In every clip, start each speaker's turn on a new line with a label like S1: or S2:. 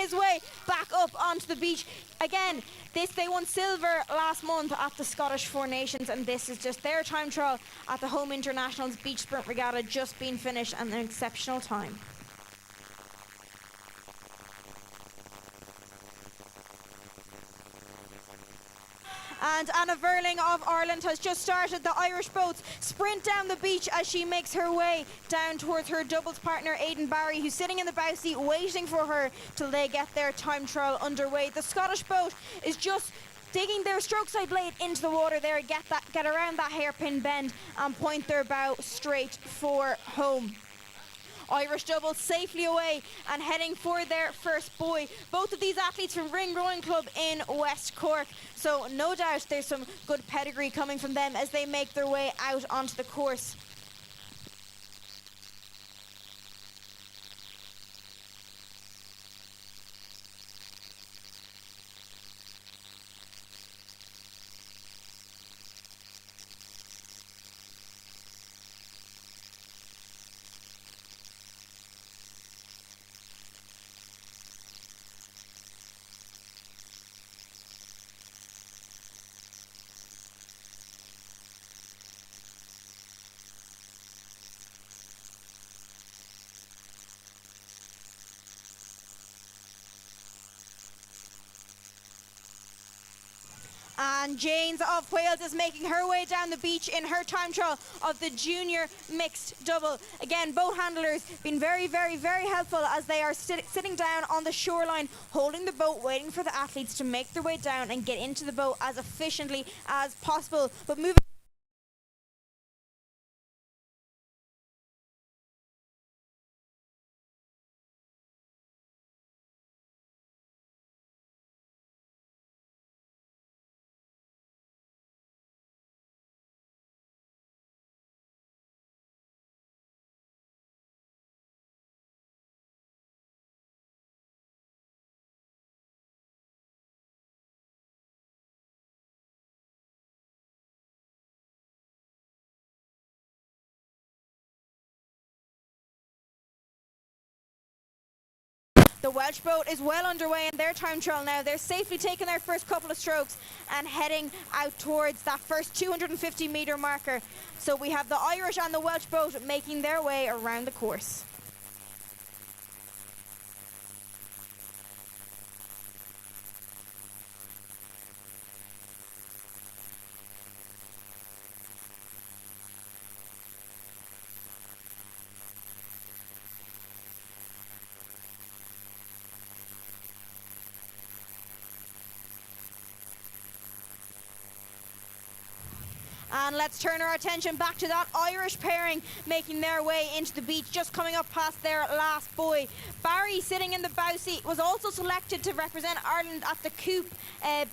S1: his way back up onto the beach. Again, they won silver last month at the Scottish Four Nations, and this is just their time trial at the Home Internationals Beach Sprint Regatta, just being finished, and an exceptional time. And Anna Verling of Ireland has just started. The Irish boats sprint down the beach as she makes her way down towards her doubles partner Aidan Barry, who's sitting in the bow seat waiting for her till they get their time trial underway. The Scottish boat is just digging their stroke side blade into the water there, get around that hairpin bend and point their bow straight for home. Irish doubles safely away and heading for their first buoy. Both of these athletes from Ring Rowing Club in West Cork, so no doubt there's some good pedigree coming from them as they make their way out onto the course. And Janes of Wales is making her way down the beach in her time trial of the junior mixed double. Again, boat handlers been very, very, very helpful as they are sitting down on the shoreline, holding the boat, waiting for the athletes to make their way down and get into the boat as efficiently as possible. But moving The Welsh boat is well underway in their time trial now. They're safely taking their first couple of strokes and heading out towards that first 250-metre marker. So we have the Irish and the Welsh boat making their way around the course. And let's turn our attention back to that Irish pairing making their way into the beach, just coming up past their last buoy. Barry, sitting in the bow seat, was also selected to represent Ireland at the Coupe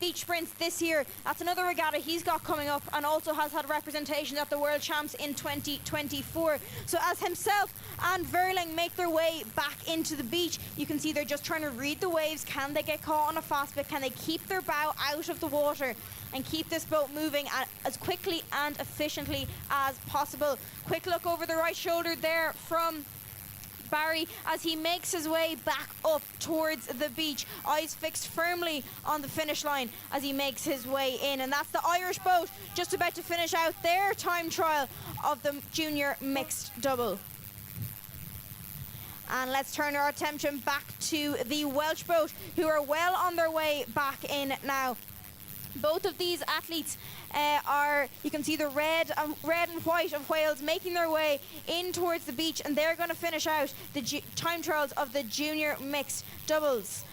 S1: Beach Sprints this year. That's another regatta he's got coming up, and also has had representation at the World Champs in 2024. So as himself and Verling make their way back into the beach, you can see they're just trying to read the waves. Can they get caught on a fast bit? Can they keep their bow out of the water and keep this boat moving as quickly and efficiently as possible? Quick look over the right shoulder there from Barry as he makes his way back up towards the beach, eyes fixed firmly on the finish line as he makes his way in. And that's the Irish boat just about to finish out their time trial of the junior mixed double. And let's turn our attention back to the Welsh boat, who are well on their way back in now. Both of these athletes you can see the red and white of Wales making their way in towards the beach, and they're going to finish out the time trials of the junior mixed doubles.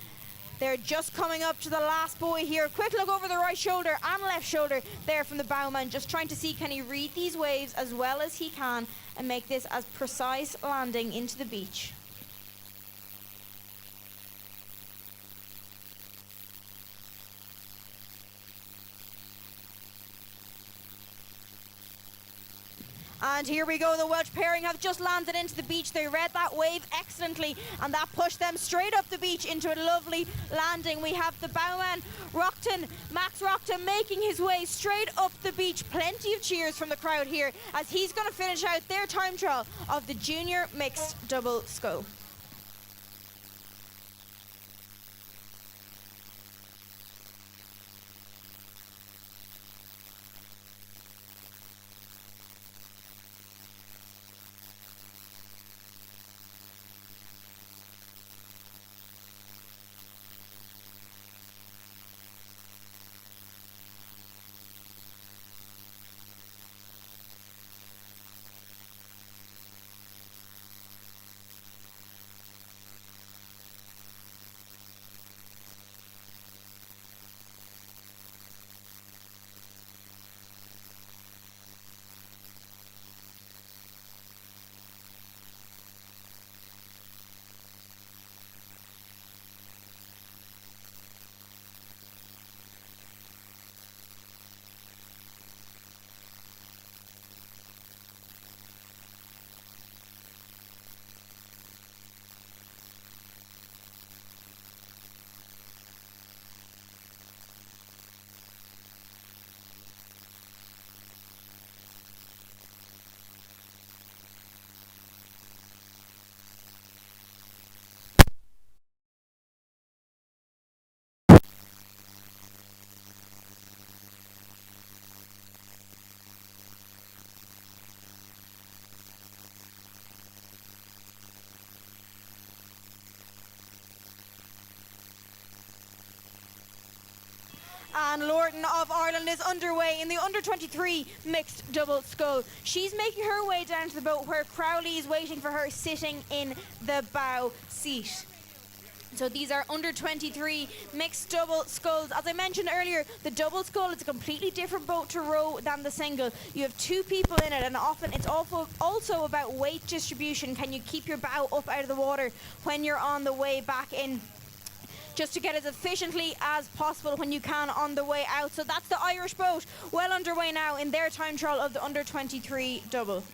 S1: They're just coming up to the last buoy here. Quick look over the right shoulder and left shoulder there from the bowman, just trying to see can he read these waves as well as he can and make this as precise landing into the beach. And here we go, the Welsh pairing have just landed into the beach. They read that wave excellently, and that pushed them straight up the beach into a lovely landing. We have the bowman, Max Rockton, making his way straight up the beach. Plenty of cheers from the crowd here as he's going to finish out their time trial of the junior mixed double scope. And Lorton of Ireland is underway in the under-23 mixed double scull. She's making her way down to the boat where Crowley is waiting for her sitting in the bow seat. So these are under-23 mixed double sculls. As I mentioned earlier, the double scull is a completely different boat to row than the single. You have two people in it, and often it's also about weight distribution. Can you keep your bow up out of the water when you're on the way back in, just to get as efficiently as possible when you can on the way out. So that's the Irish boat well underway now in their time trial of the under-23 double.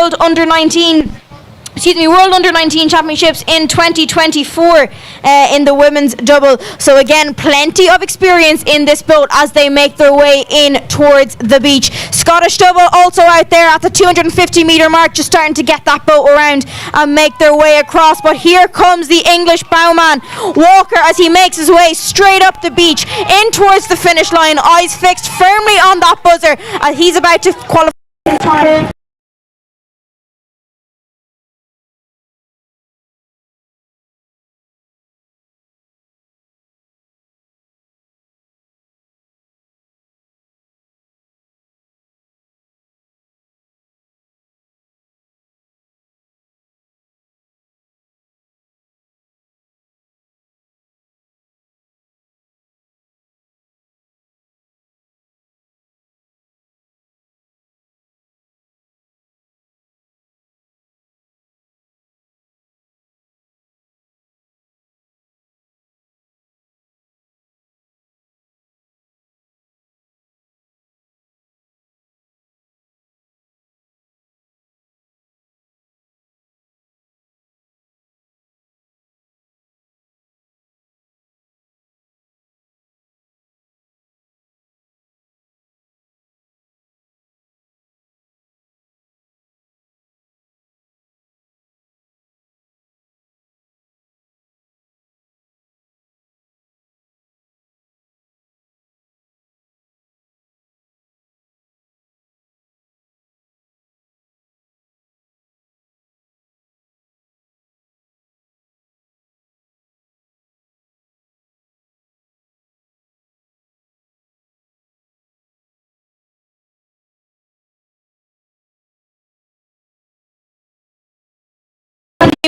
S1: World Under 19 Championships in 2024 in the women's double. So again, plenty of experience in this boat as they make their way in towards the beach. Scottish double also out there at the 250 metre mark, just starting to get that boat around and make their way across. But here comes the English bowman, Walker, as he makes his way straight up the beach in towards the finish line, eyes fixed firmly on that buzzer as he's about to qualify.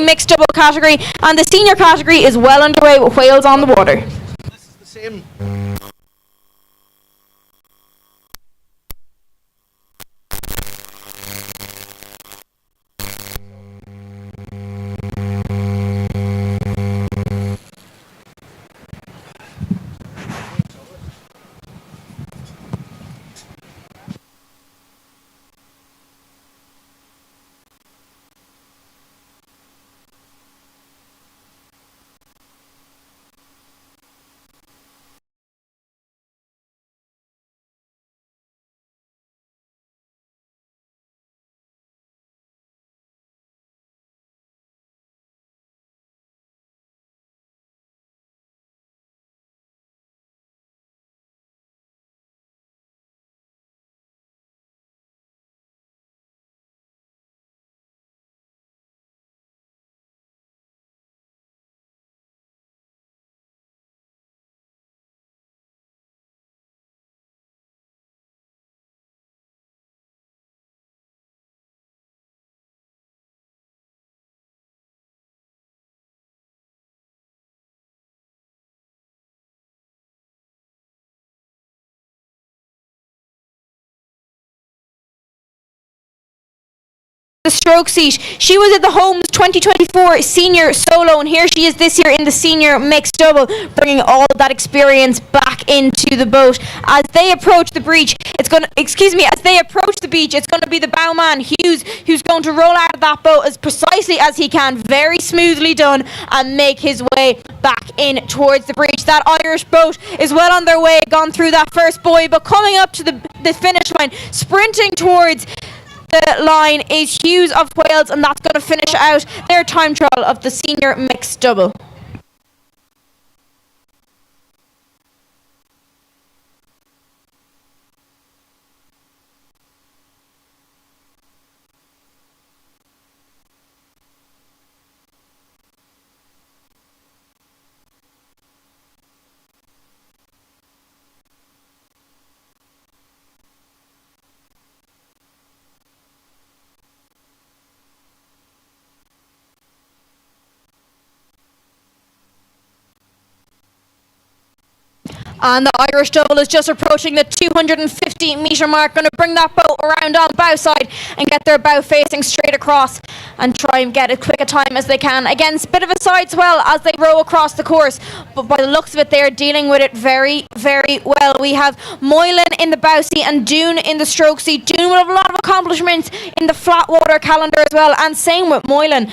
S1: Mixed double category, and the senior category is well underway with Wales on the water.
S2: This is the same.
S1: The stroke seat. She was at the Holmes 2024 senior solo, and here she is this year in the senior mixed double, bringing all that experience back into the boat. As they approach the beach, it's going to be the bowman Hughes who's going to roll out of that boat as precisely as he can, very smoothly done, and make his way back in towards the breach. That Irish boat is well on their way, gone through that first buoy, but coming up to the finish line, sprinting towards the line is Hughes of Wales, and that's going to finish out their time trial of the senior mixed double. And the Irish double is just approaching the 250 metre mark. Going to bring that boat around on bow side and get their bow facing straight across and try and get as quick a time as they can. Again, it's a bit of a side swell as they row across the course, but by the looks of it, they're dealing with it very, very well. We have Moylan in the bow seat and Doon in the stroke seat. Doon will have a lot of accomplishments in the flat water calendar as well, and same with Moylan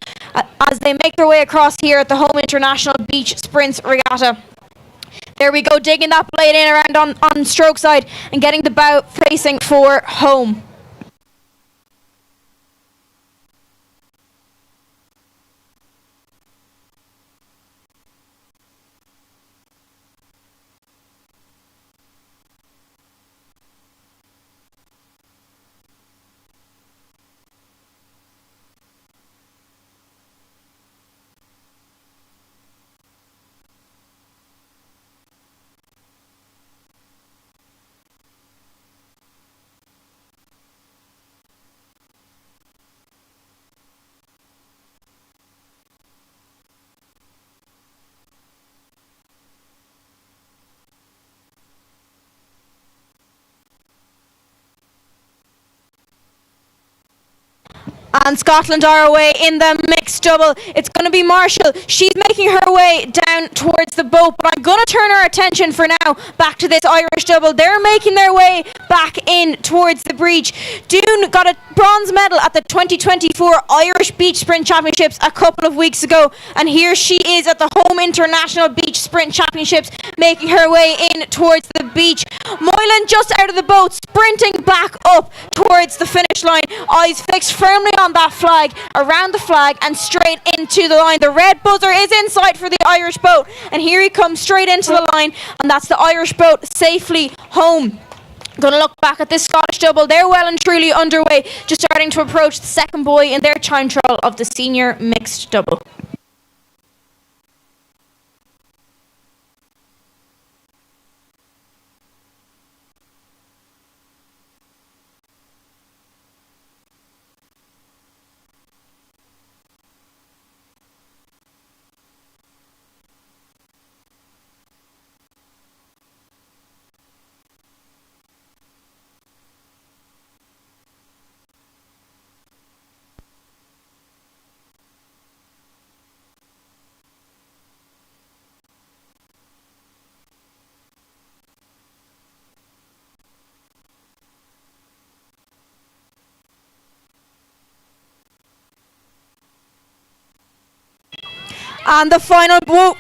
S1: as they make their way across here at the Home International Beach Sprints Regatta. There we go, digging that blade in around on stroke side and getting the bow facing for home. And Scotland are away in the mixed double. It's going to be Marshall. She's making her way down towards the boat, but I'm going to turn our attention for now back to this Irish double. They're making their way back in towards the breach. Doon got a bronze medal at the 2024 Irish Beach Sprint Championships a couple of weeks ago, and here she is at the Home International Beach Sprint Championships making her way in towards the beach. Moylan just out of the boat, sprinting back up towards the finish line. Eyes fixed firmly on that flag, around the flag and straight into the line. The red buzzer is in sight for the Irish boat, and here he comes straight into the line, and that's the Irish boat safely home. Going to look back at this Scottish double. They're well and truly underway, just starting to approach the second buoy in their time trial of the senior mixed double. And the final boat.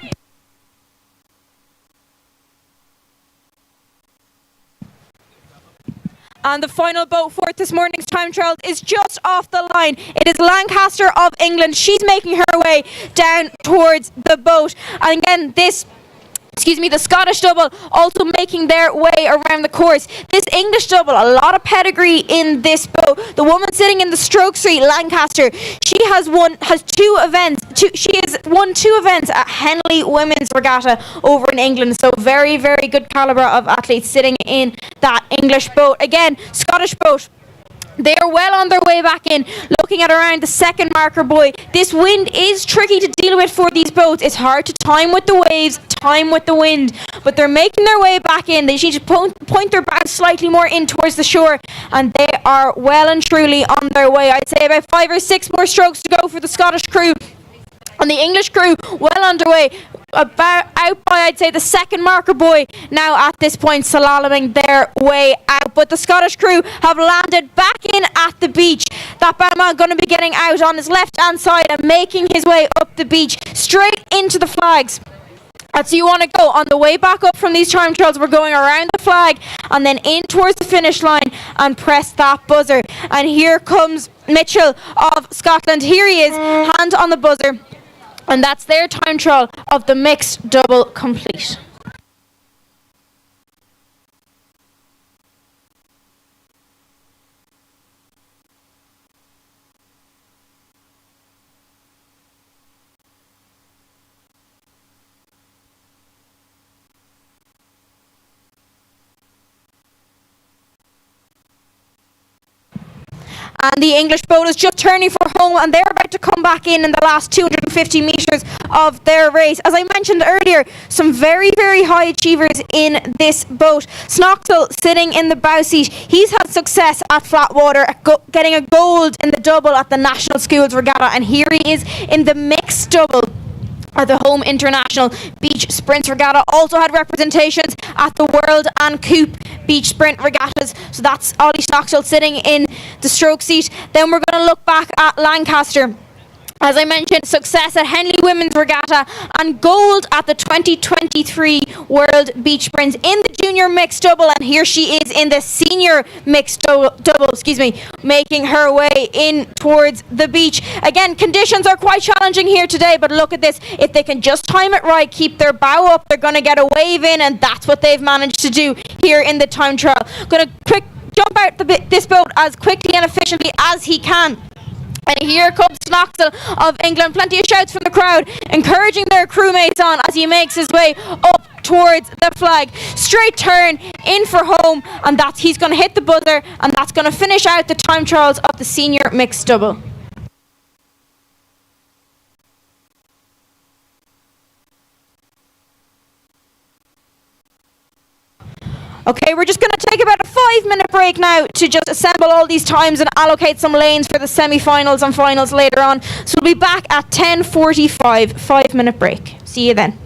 S1: And the final boat for this morning's time trial is just off the line. It is Lancaster of England. She's making her way down towards the boat. And again, the Scottish double also making their way around the course. This English double, a lot of pedigree in this boat. The woman sitting in the stroke seat, Lancaster, she has won two events at Henley Women's Regatta over in England. So very, very good calibre of athletes sitting in that English boat. Again, Scottish boat. They are well on their way back in, looking at around the second marker buoy. This wind is tricky to deal with for these boats. It's hard to time with the waves, time with the wind, but they're making their way back in. They need to point their bow slightly more in towards the shore, and they are well and truly on their way. I'd say about 5 or 6 more strokes to go for the Scottish crew. And the English crew well underway, about out by, I'd say, the second marker buoy now at this point, slaloming their way out. But the Scottish crew have landed back in at the beach. That bowman going to be getting out on his left-hand side and making his way up the beach, straight into the flags. So you want to go on the way back up from these time trials. We're going around the flag and then in towards the finish line and press that buzzer. And here comes Mitchell of Scotland. Here he is, hand on the buzzer. And that's their time trial of the mixed double complete. And the English boat is just turning for home, and they're about to come back in the last 250 metres of their race. As I mentioned earlier, some very, very high achievers in this boat. Snoxel sitting in the bow seat. He's had success at Flatwater, getting a gold in the double at the National Schools Regatta, and here he is in the mixed double at the Home International Beach Sprint Regatta. Also had representations at the World and Coupe Beach Sprint Regattas. So that's Ollie Snoxel sitting in the stroke seat. Then we're going to look back at Lancaster. As I mentioned, success at Henley Women's Regatta and gold at the 2023 World Beach Sprints in the junior mixed double, and here she is in the senior mixed double, making her way in towards the beach. Again, conditions are quite challenging here today, but look at this. If they can just time it right, keep their bow up, they're going to get a wave in, and that's what they've managed to do here in the time trial. Going to jump out this boat as quickly and efficiently as he can. And here comes Snoxel of England. Plenty of shouts from the crowd, encouraging their crewmates on as he makes his way up towards the flag. Straight turn, in for home, and he's going to hit the buzzer, and that's going to finish out the time trials of the senior mixed double. Okay, we're just going to take about a 5-minute break now to just assemble all these times and allocate some lanes for the semi-finals and finals later on. So we'll be back at 10:45, 5-minute break. See you then.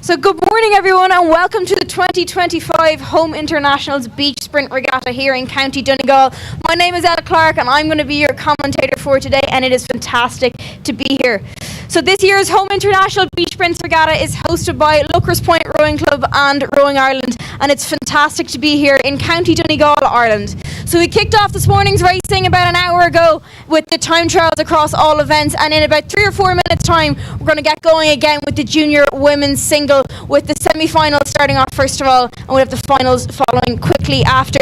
S1: So good morning everyone and welcome to the 2025 Home Internationals Beach Sprint Regatta here in County Donegal. My name is Ella Clark and I'm going to be your commentator for today, and it is fantastic to be here. So this year's Home International Beach Sprint Regatta is hosted by Lookers Point Rowing Club and Rowing Ireland, and it's fantastic to be here in County Donegal, Ireland. So we kicked off this morning's racing about an hour ago with the time trials across all events, and in about 3 or 4 minutes time we're going to get going again with the junior women's single, with the semi-finals starting off first of all, and we have the finals following quickly after.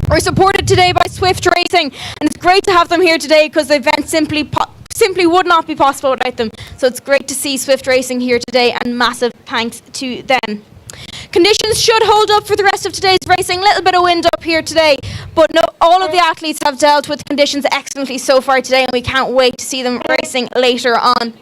S1: We're supported today by Swift Racing, and it's great to have them here today because the event simply would not be possible without them. So it's great to see Swift Racing here today, and massive thanks to them. Conditions should hold up for the rest of today's racing. A little bit of wind up here today, but no, all of the athletes have dealt with conditions excellently so far today, and we can't wait to see them racing later on.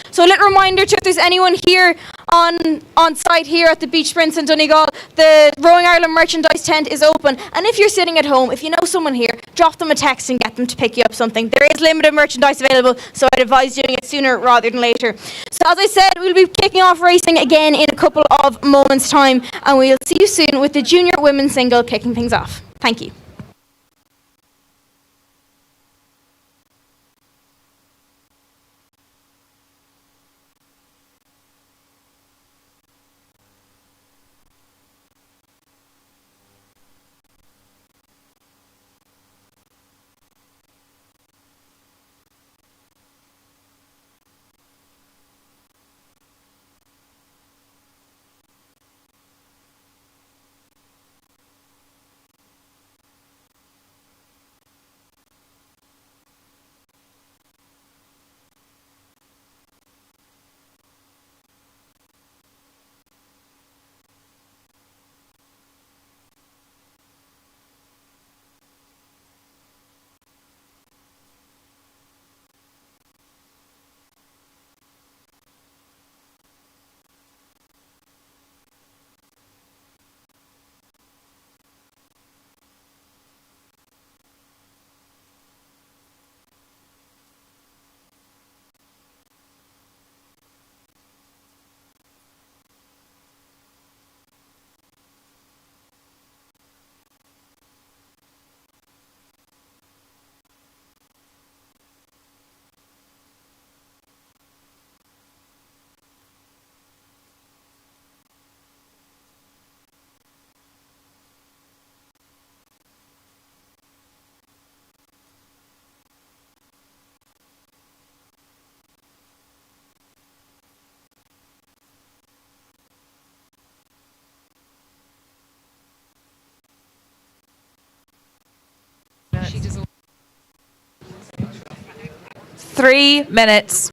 S1: So a little reminder to, if there's anyone here on site here at the Beach Sprints in Donegal, the Rowing Ireland merchandise tent is open, and if you're sitting at home, if you know someone here, drop them a text and get them to pick you up something. There is limited merchandise available, so I'd advise doing it sooner rather than later. So as I said, we'll be kicking off racing again in a couple of moments time, and we'll see you soon with the junior women's single kicking things off. Thank you.
S2: She does 3 minutes.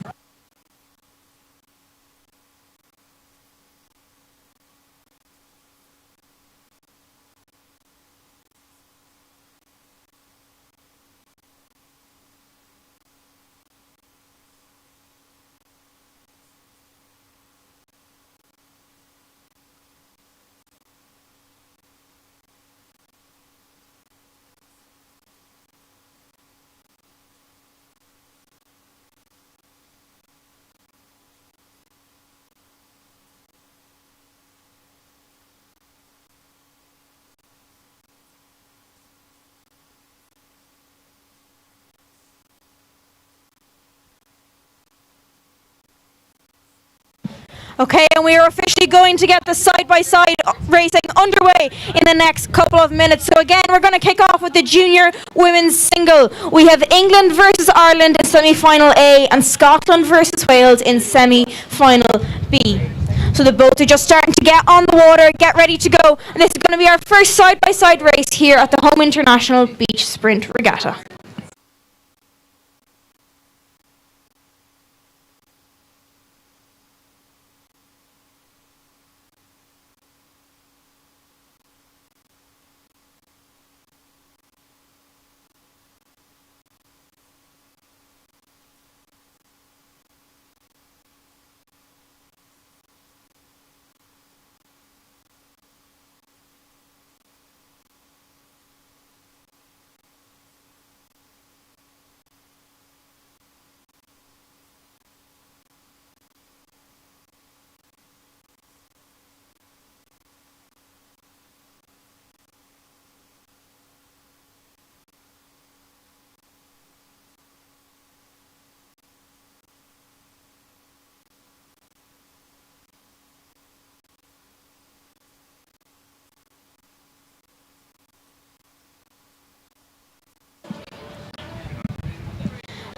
S1: Okay, and we are officially going to get the side-by-side racing underway in the next couple of minutes. So again, we're going to kick off with the junior women's single. We have England versus Ireland in semi-final A and Scotland versus Wales in semi-final B. So the boats are just starting to get on the water, get ready to go. And this is going to be our first side-by-side race here at the Home International Beach Sprint Regatta.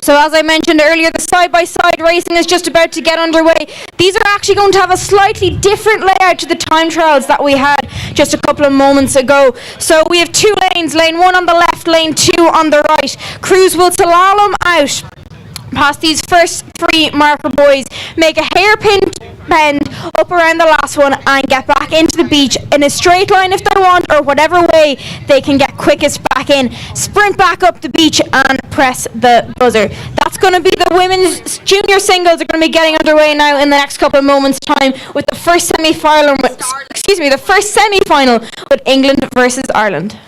S1: So as I mentioned earlier, the side-by-side racing is just about to get underway. These are actually going to have a slightly different layout to the time trials that we had just a couple of moments ago. So we have two lanes, lane 1 on the left, lane 2 on the right. Crews will slalom out past these first 3 marker boys, make a hairpin bend up around the last one and get back into the beach in a straight line if they want, or whatever way they can get quickest back in. Sprint back up the beach and press the buzzer. That's going to be the women's junior singles are going to be getting underway now in the next couple of moments time with the first semi-final with England versus Ireland.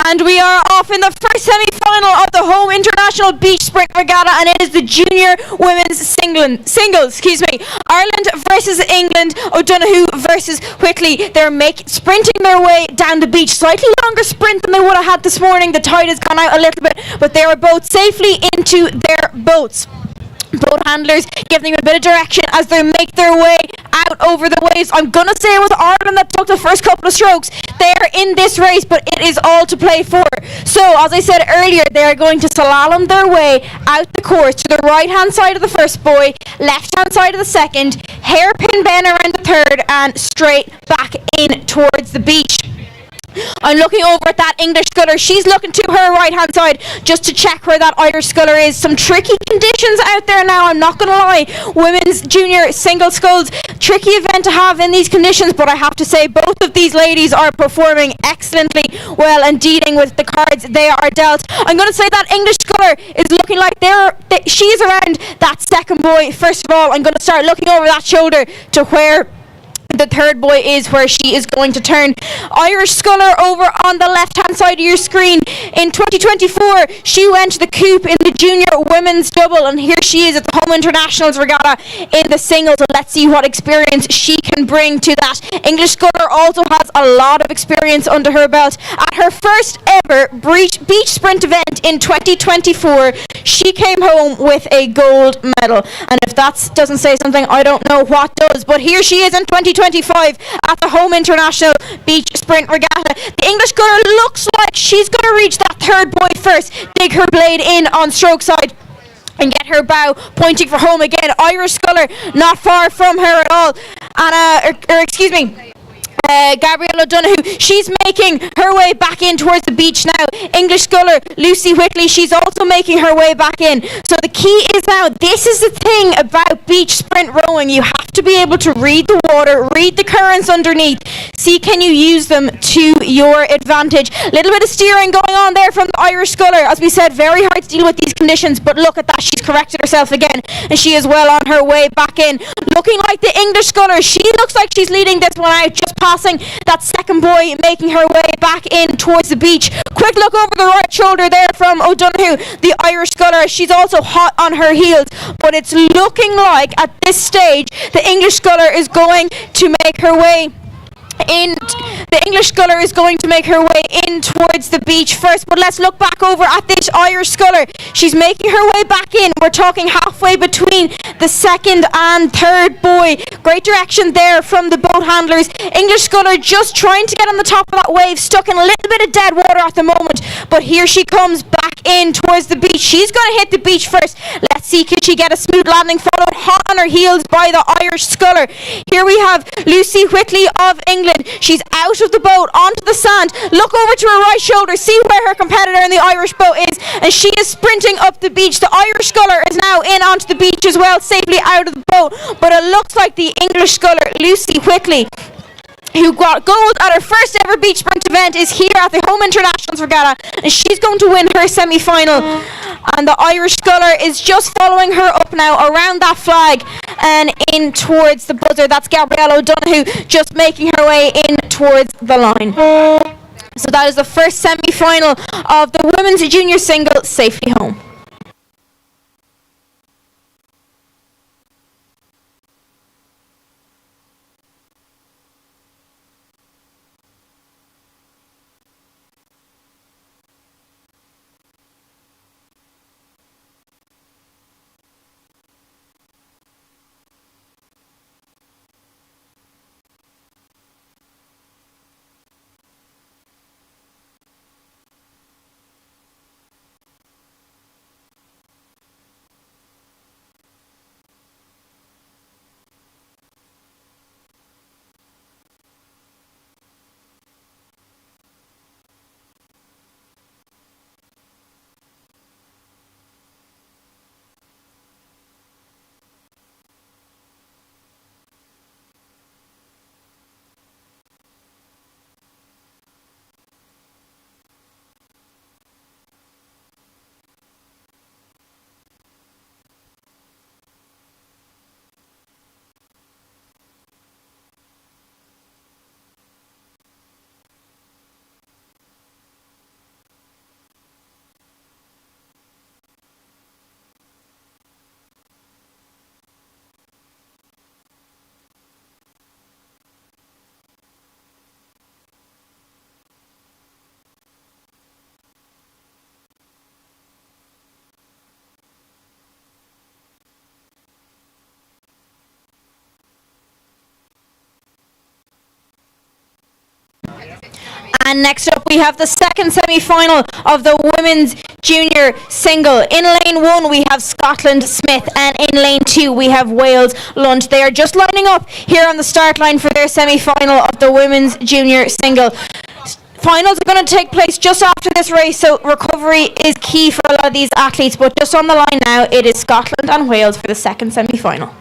S1: And we are off in the first semi-final of the home international beach sprint regatta, and it is the junior women's singles. Ireland versus England. O'Donoghue versus Whitley. They're sprinting their way down the beach. Slightly longer sprint than they would have had this morning. The tide has gone out a little bit, but they are both safely into their boats. Boat handlers giving them a bit of direction as they make their way out over the waves. I'm going to say it was Ireland that took the first couple of strokes. They're in this race, but it is all to play for. So, as I said earlier, they are going to slalom their way out the course to the right-hand side of the first buoy, left-hand side of the second, hairpin bend around the third, and straight back in towards the beach. I'm looking over at that English sculler. She's looking to her right-hand side just to check where that Irish sculler is. Some tricky conditions out there now, I'm not going to lie. Women's junior single sculls, tricky event to have in these conditions, but I have to say both of these ladies are performing excellently well and dealing with the cards they are dealt. I'm going to say that English sculler is looking like she's around that second buoy. First of all, I'm going to start looking over that shoulder to where the third buoy is, where she is going to turn. Irish sculler over on the left-hand side of your screen. In 2024, she went to the coupe in the junior women's double, and here she is at the Home Internationals regatta in the singles. So let's see what experience she can bring to that. English sculler also has a lot of experience under her belt. At her first ever beach sprint event in 2024, she came home with a gold medal. And if that doesn't say something, I don't know what does. But here she is in 2025 at the Home International Beach Sprint Regatta. The English sculler looks like she's going to reach that third buoy first, dig her blade in on stroke side, and get her bow pointing for home again. Irish sculler not far from her at all. Gabrielle O'Donoghue, she's making her way back in towards the beach now. English sculler Lucy Whitley, she's also making her way back in. So the key is now, this is the thing about beach sprint rowing, you have to be able to read the water, read the currents underneath, see can you use them to your advantage. Little bit of steering going on there from the Irish sculler. As we said, very hard to deal with these conditions, but look at that, she's corrected herself again, and she is well on her way back in. Looking like the English sculler, she looks like she's leading this one out, just passing that second buoy, making her way back in towards the beach. Quick look over the right shoulder there from O'Donoghue, the Irish sculler. She's also hot on her heels, but it's looking like at this stage the English sculler is going to make her way in. The English sculler is going to make her way in towards the beach first, but let's look back over at this Irish sculler. She's making her way back in. We're talking halfway between the second and third buoy. Great direction there from the boat handlers. English sculler just trying to get on the top of that wave, stuck in a little bit of dead water at the moment, but here she comes back in towards the beach. She's going to hit the beach first. Let's see, can she get a smooth landing, followed hot on her heels by the Irish sculler. Here we have Lucy Whitley of England. She's out of the boat onto the sand. Look over to her right shoulder, see where her competitor in the Irish boat is, and she is sprinting up the beach. The Irish sculler is now in onto the beach as well, safely out of the boat, but it looks like the English sculler Lucy Whitley, who got gold at her first ever beach sprint event, is here at the Home Internationals Regatta, and she's going to win her semi-final. And the Irish sculler is just following her up now around that flag and in towards the buzzer. That's Gabrielle O'Donoghue just making her way in towards the line. So that is the first semi-final of the women's junior single safely home. And next up, we have the second semi-final of the women's junior single. In lane 1, we have Scotland Smith, and in lane 2, we have Wales Lunt. They are just lining up here on the start line for their semi-final of the women's junior single. Finals are going to take place just after this race, so recovery is key for a lot of these athletes. But just on the line now, it is Scotland and Wales for the second semi-final.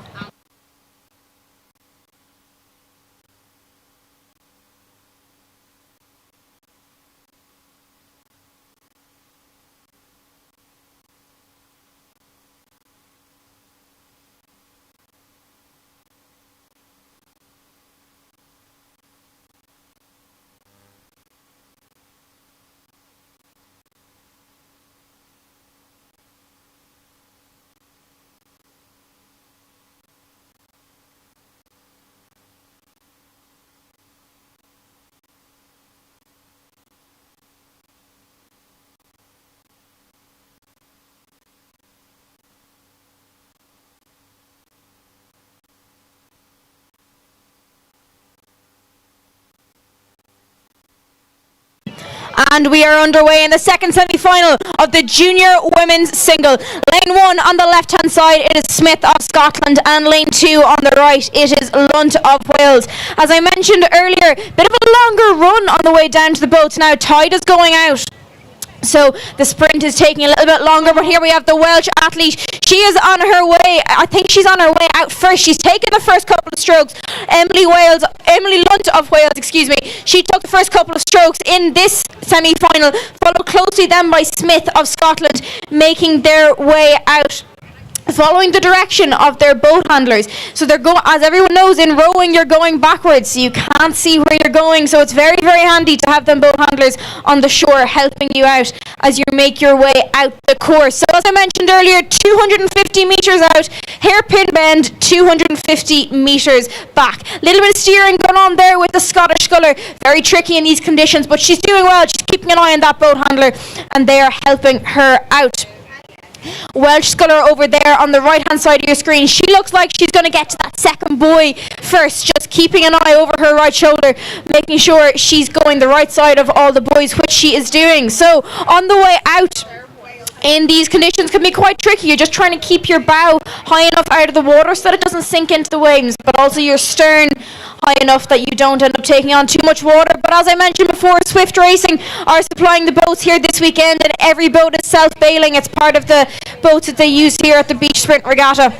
S1: And we are underway in the second semi-final of the junior women's single. Lane 1 on the left-hand side, it is Smith of Scotland, and lane 2 on the right, it is Lunt of Wales. As I mentioned earlier, bit of a longer run on the way down to the boats now. Tide is going out, so the sprint is taking a little bit longer, but here we have the Welsh athlete. She is on her way. I think she's on her way out first. She's taken the first couple of strokes. Emily Lunt of Wales, excuse me. She took the first couple of strokes in this semi-final, followed closely then by Smith of Scotland, making their way out, following the direction of their boat handlers. So they're going, as everyone knows, in rowing you're going backwards, so you can't see where you're going, so it's very, very handy to have them boat handlers on the shore helping you out as you make your way out the course. So as I mentioned earlier, 250 metres out, hairpin bend, 250 metres back. Little bit of steering going on there with the Scottish sculler. Very tricky in these conditions, but she's doing well. She's keeping an eye on that boat handler, and they are helping her out. Welsh sculler over there on the right hand side of your screen. She looks like she's going to get to that second buoy first, just keeping an eye over her right shoulder, making sure she's going the right side of all the buoys, which she is doing. So on the way out in these conditions can be quite tricky. You're just trying to keep your bow high enough out of the water so that it doesn't sink into the waves, but also your stern high enough that you don't end up taking on too much water. But as I mentioned before, Swift Racing are supplying the boats here this weekend, and every boat is self-bailing. It's part of the boats that they use here at the Beach Sprint Regatta,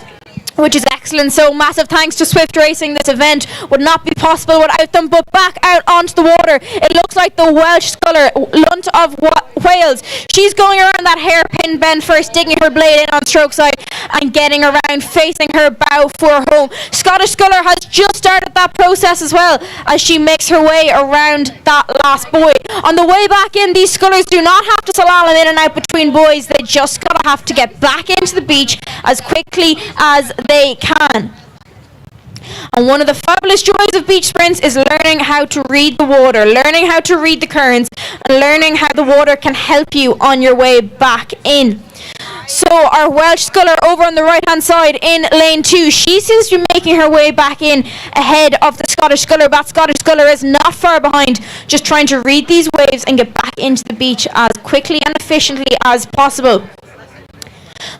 S1: which is excellent. So massive thanks to Swift Racing. This event would not be possible without them. But back out onto the water, it looks like the Welsh sculler, Lunt of Wales. She's going around that hairpin bend first, digging her blade in on stroke side and getting around, facing her bow for home. Scottish sculler has just started that process as well, as she makes her way around that last buoy. On the way back in, these scullers do not have to slalom in and out between buoys. They just gotta have to get back into the beach as quickly as they can. And one of the fabulous joys of beach sprints is learning how to read the water, learning how to read the currents, and learning how the water can help you on your way back in. So our Welsh sculler over on the right hand side in lane 2, she seems to be making her way back in ahead of the Scottish sculler. That Scottish sculler is not far behind, just trying to read these waves and get back into the beach as quickly and efficiently as possible.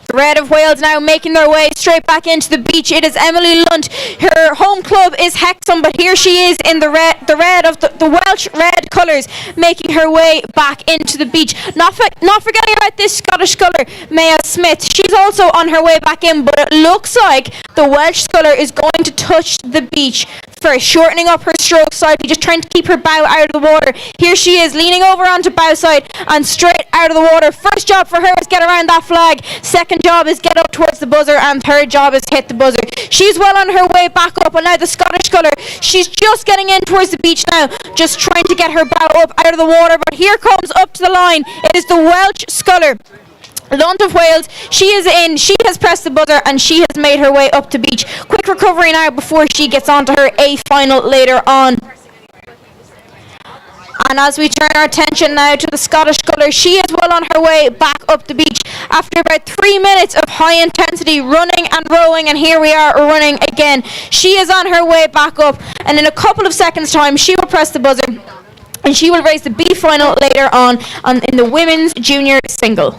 S1: The Red of Wales now making their way straight back into the beach. It is Emily Lunt. Her home club is Hexham, but here she is in the red of the Welsh red colours, making her way back into the beach. Not forgetting about this Scottish sculler, Maya Smith. She's also on her way back in, but it looks like the Welsh sculler is going to touch the beach first, shortening up her stroke slightly, just trying to keep her bow out of the water. Here she is, leaning over onto bow side and straight out of the water. First job for her is get around that flag. Second job is get up towards the buzzer, and third job is hit the buzzer. She's well on her way back up, and now the Scottish sculler, she's just getting in towards the beach now, just trying to get her bow up out of the water. But here comes up to the line, it is the Welsh sculler, Lunt of Wales. She is in, she has pressed the buzzer, and she has made her way up to beach. Quick recovery now before she gets on to her A final later on. And as we turn our attention now to the Scottish sculler, she is well on her way back up the beach after about 3 minutes of high intensity running and rowing, and here we are running again. She is on her way back up, and in a couple of seconds time she will press the buzzer and she will race the B final later on in the women's junior single.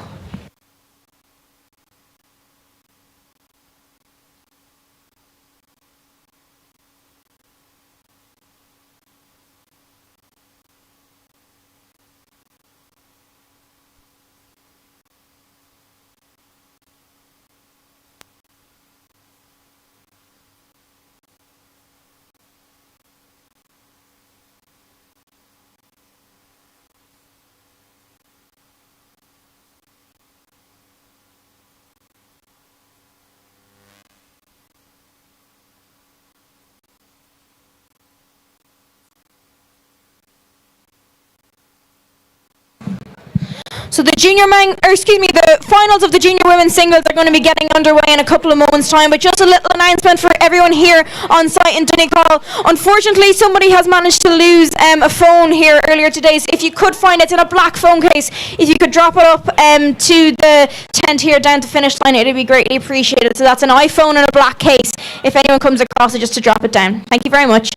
S1: So the the finals of the junior women's singles are going to be getting underway in a couple of moments' time. But just a little announcement for everyone here on site in Donegal. Unfortunately, somebody has managed to lose a phone here earlier today. So if you could find it, it's in a black phone case. If you could drop it up to the tent here down the finish line, it'd be greatly appreciated. So that's an iPhone in a black case. If anyone comes across it, just to drop it down. Thank you very much.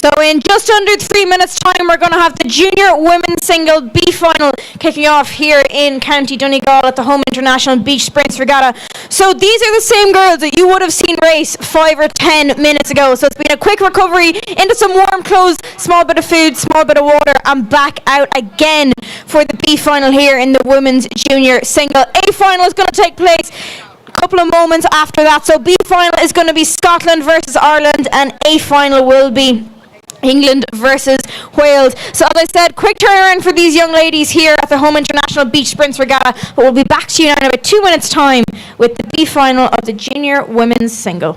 S1: So in just under 3 minutes time, we're going to have the junior women's single B final kicking off here in County Donegal at the Home International Beach Sprints Regatta. So these are the same girls that you would have seen race 5 or 10 minutes ago. So it's been a quick recovery into some warm clothes, small bit of food, small bit of water, and back out again for the B final here in the women's junior single. A final is going to take place couple of moments after that. So B final is going to be Scotland versus Ireland, and A final will be England versus Wales. So as I said, quick turnaround for these young ladies here at the Home International Beach Sprints Regatta, but we'll be back to you now in about 2 minutes time with the B final of the junior women's single.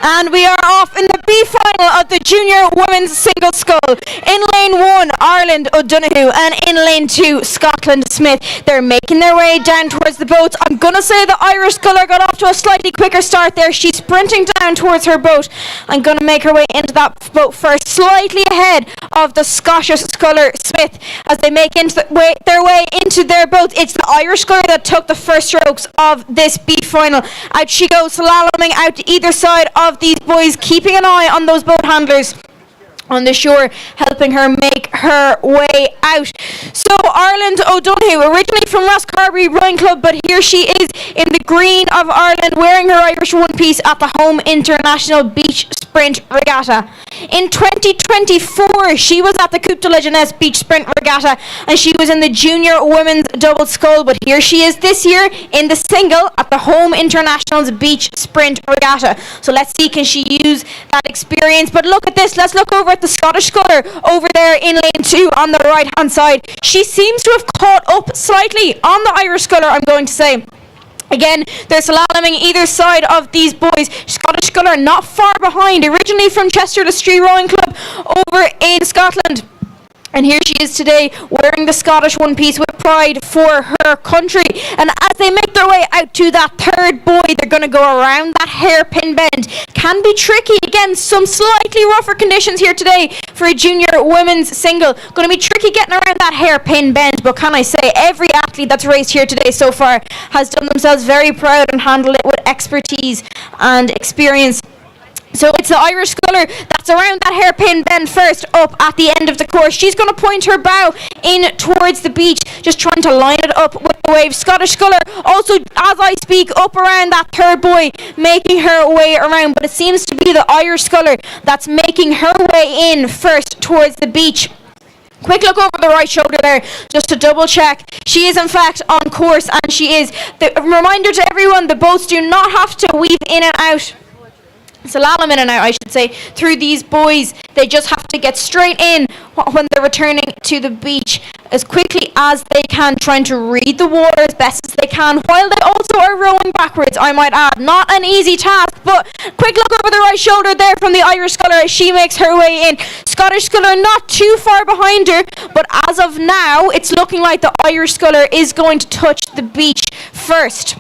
S1: And we are off in the B final of the junior women's single scull. In lane 1, Ireland O'Donoghue, and in lane 2, Scotland Smith. They're making their way down towards the boats. I'm going to say the Irish sculler got off to a slightly quicker start there. She's sprinting down towards her boat and going to make her way into that boat first, slightly ahead of the Scottish sculler Smith as they make their way into their boat. It's the Irish sculler that took the first strokes of this B final. Out she goes, slaloming out to either side of these boys, keeping an eye on those boat handlers on the shore, helping her make her way out. So Ireland O'Donoghue, originally from Rosscarbery Rowing Club, but here she is in the green of Ireland, wearing her Irish one piece at the Home International Beach Sprint Regatta. In 2024, she was at the Coupe de la Jeunesse Beach Sprint Regatta, and she was in the junior women's double scull, but here she is this year in the single at the Home International's Beach Sprint Regatta. So let's see, can she use that experience? But look at this, let's look over at the Scottish sculler over there in lane 2 on the right hand side. She seems to have caught up slightly on the Irish sculler, I'm going to say. Again, they're slaloming either side of these boys. Scottish sculler not far behind, originally from Chester Le Street Rowing Club over in Scotland. And here she is today, wearing the Scottish one piece with pride for her country. And as they make their way out to that third buoy, they're going to go around that hairpin bend. Can be tricky. Again, some slightly rougher conditions here today for a junior women's single. Going to be tricky getting around that hairpin bend. But can I say, every athlete that's raced here today so far has done themselves very proud and handled it with expertise and experience. So it's the Irish sculler that's around that hairpin bend first up at the end of the course. She's going to point her bow in towards the beach, just trying to line it up with the wave. Scottish sculler also, as I speak, up around that third buoy, making her way around. But it seems to be the Irish sculler that's making her way in first towards the beach. Quick look over the right shoulder there, just to double check. She is in fact on course, and she is. The reminder to everyone, the boats do not have to weave in and out. Slalom in and out, I should say, through these buoys. They just have to get straight in when they're returning to the beach as quickly as they can, trying to read the water as best as they can, while they also are rowing backwards, I might add. Not an easy task, but quick look over the right shoulder there from the Irish sculler as she makes her way in. Scottish sculler not too far behind her, but as of now, it's looking like the Irish sculler is going to touch the beach first.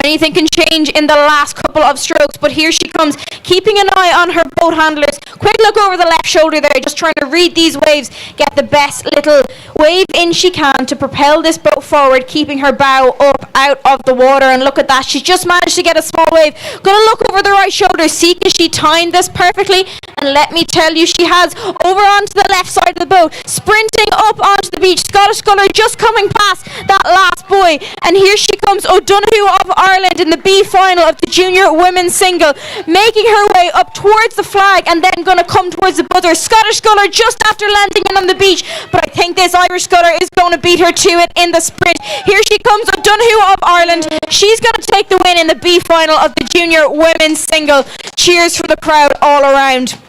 S1: Anything can change in the last couple of strokes, but here she comes, keeping an eye on her boat handlers. Quick look over the left shoulder there, just trying to read these waves, get the best little wave in she can to propel this boat forward, keeping her bow up out of the water. And look at that, she's just managed to get a small wave. Gonna look over the right shoulder, see if she timed this perfectly, and let me tell you, she has. Over onto the left side of the boat, sprinting up onto the beach. Scottish sculler just coming past that last buoy, and here she comes, O'Donoghue of Ireland in the B final of the junior women's single, making her way up towards the flag and then going to come towards the buzzer. Scottish sculler just after landing in on the beach, but I think this Irish sculler is going to beat her to it in the sprint. Here she comes, O'Donoghue of Ireland. She's going to take the win in the B final of the junior women's single. Cheers for the crowd all around.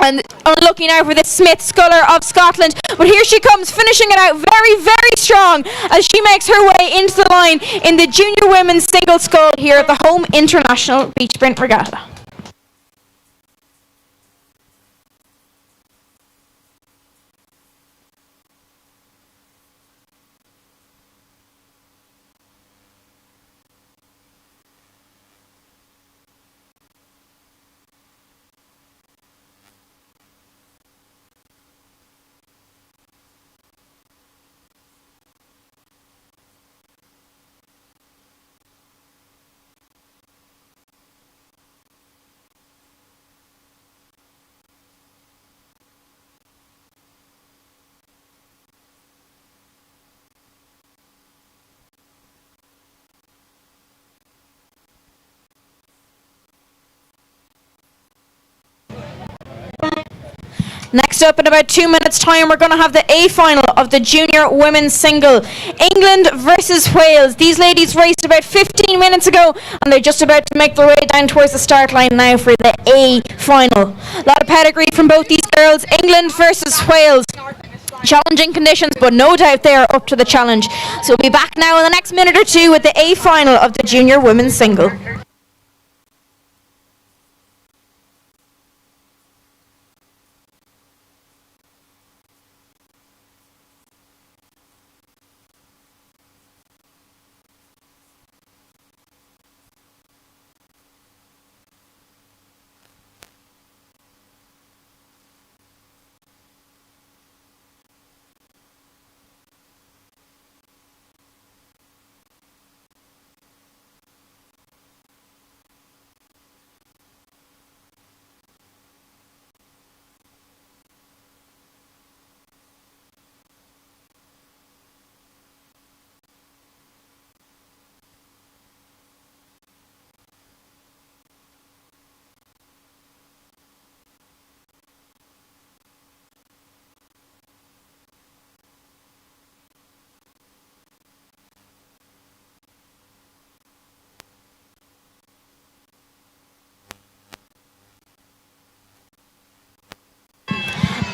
S1: And looking out for the Smith sculler of Scotland, but here she comes, finishing it out very, very strong as she makes her way into the line in the junior women's single scull here at the Home International Beach Sprint Regatta. Next up, in about 2 minutes' time, we're going to have the A final of the junior women's single. England versus Wales. These ladies raced about 15 minutes ago, and they're just about to make their way down towards the start line now for the A final. A lot of pedigree from both these girls. England versus Wales. Challenging conditions, but no doubt they are up to the challenge. So we'll be back now in the next minute or two with the A final of the junior women's single.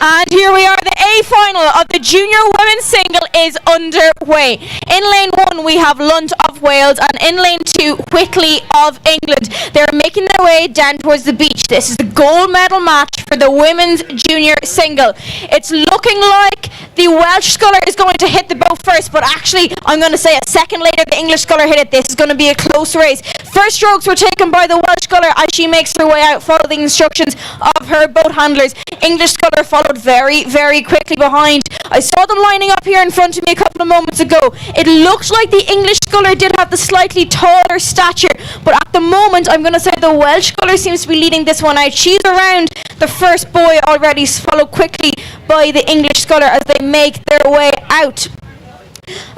S1: And here we are, the A final of the junior women's single is underway. In lane 1 we have Lunt of Wales, and in lane 2 Whitley of England. They're making their way down towards the beach. This is the gold medal match for the women's junior single. It's looking like the Welsh sculler is going to hit the boat first, but actually I'm going to say a second later the English sculler hit it. This is going to be a close race. First strokes were taken by the Welsh sculler as she makes her way out, following the instructions of her boat handlers. English sculler followed very, very quickly behind. I saw them lining up here in front of me a couple of moments ago. It looked like the English sculler did have the slightly taller stature, but at the moment I'm going to say the Welsh sculler seems to be leading this one out. She's around the first buoy already, followed quickly by the English sculler as they make their way out.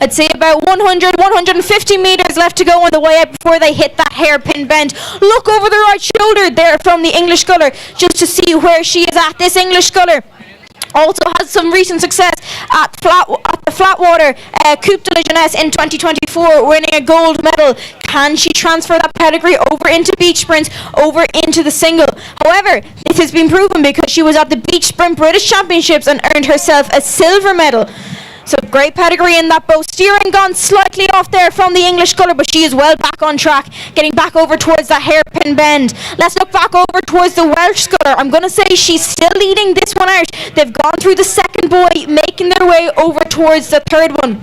S1: I'd say about 100, 150 metres left to go on the way out before they hit that hairpin bend. Look over the right shoulder there from the English sculler just to see where she is at. This English sculler also has some recent success at the Flatwater Coupe de la Jeunesse in 2024, winning a gold medal. Can she transfer that pedigree over into beach sprints, over into the single? However, this has been proven because she was at the Beach Sprint British Championships and earned herself a silver medal. So great pedigree in that boat. Steering gone slightly off there from the English sculler, but she is well back on track, getting back over towards that hairpin bend. Let's look back over towards the Welsh sculler. I'm going to say she's still leading this one out. They've gone through the second buoy, making their way over towards the third one.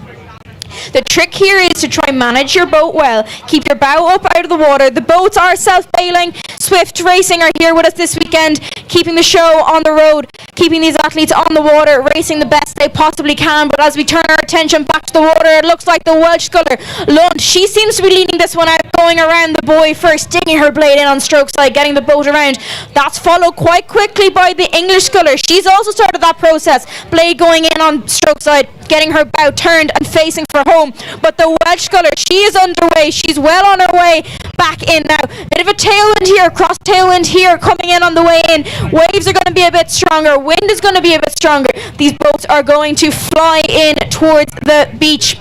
S1: The trick here is to try and manage your boat well. Keep your bow up out of the water. The boats are self-bailing. Swift Racing are here with us this weekend, keeping the show on the road, keeping these athletes on the water, racing the best they possibly can. But as we turn our attention back to the water, it looks like the Welsh sculler, Lund, she seems to be leading this one out, going around the buoy first, digging her blade in on stroke side, getting the boat around. That's followed quite quickly by the English sculler. She's also started that process, blade going in on stroke side, getting her bow turned and facing for home. But the Welsh sculler, she is underway. She's well on her way back in now. Bit of a tailwind here, cross tailwind here coming in on the way in. Waves are going to be a bit stronger. Wind is going to be a bit stronger. These boats are going to fly in towards the beach.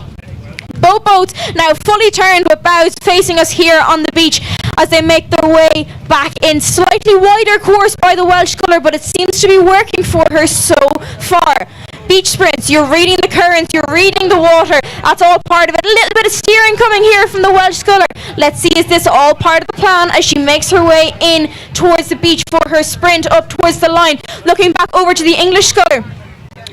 S1: Both boats now fully turned with bows facing us here on the beach as they make their way back in. Slightly wider course by the Welsh sculler, but it seems to be working for her so far. Beach sprints, you're reading the currents, you're reading the water, that's all part of it. A little bit of steering coming here from the Welsh sculler. Let's see, is this all part of the plan as she makes her way in towards the beach for her sprint up towards the line. Looking back over to the English sculler.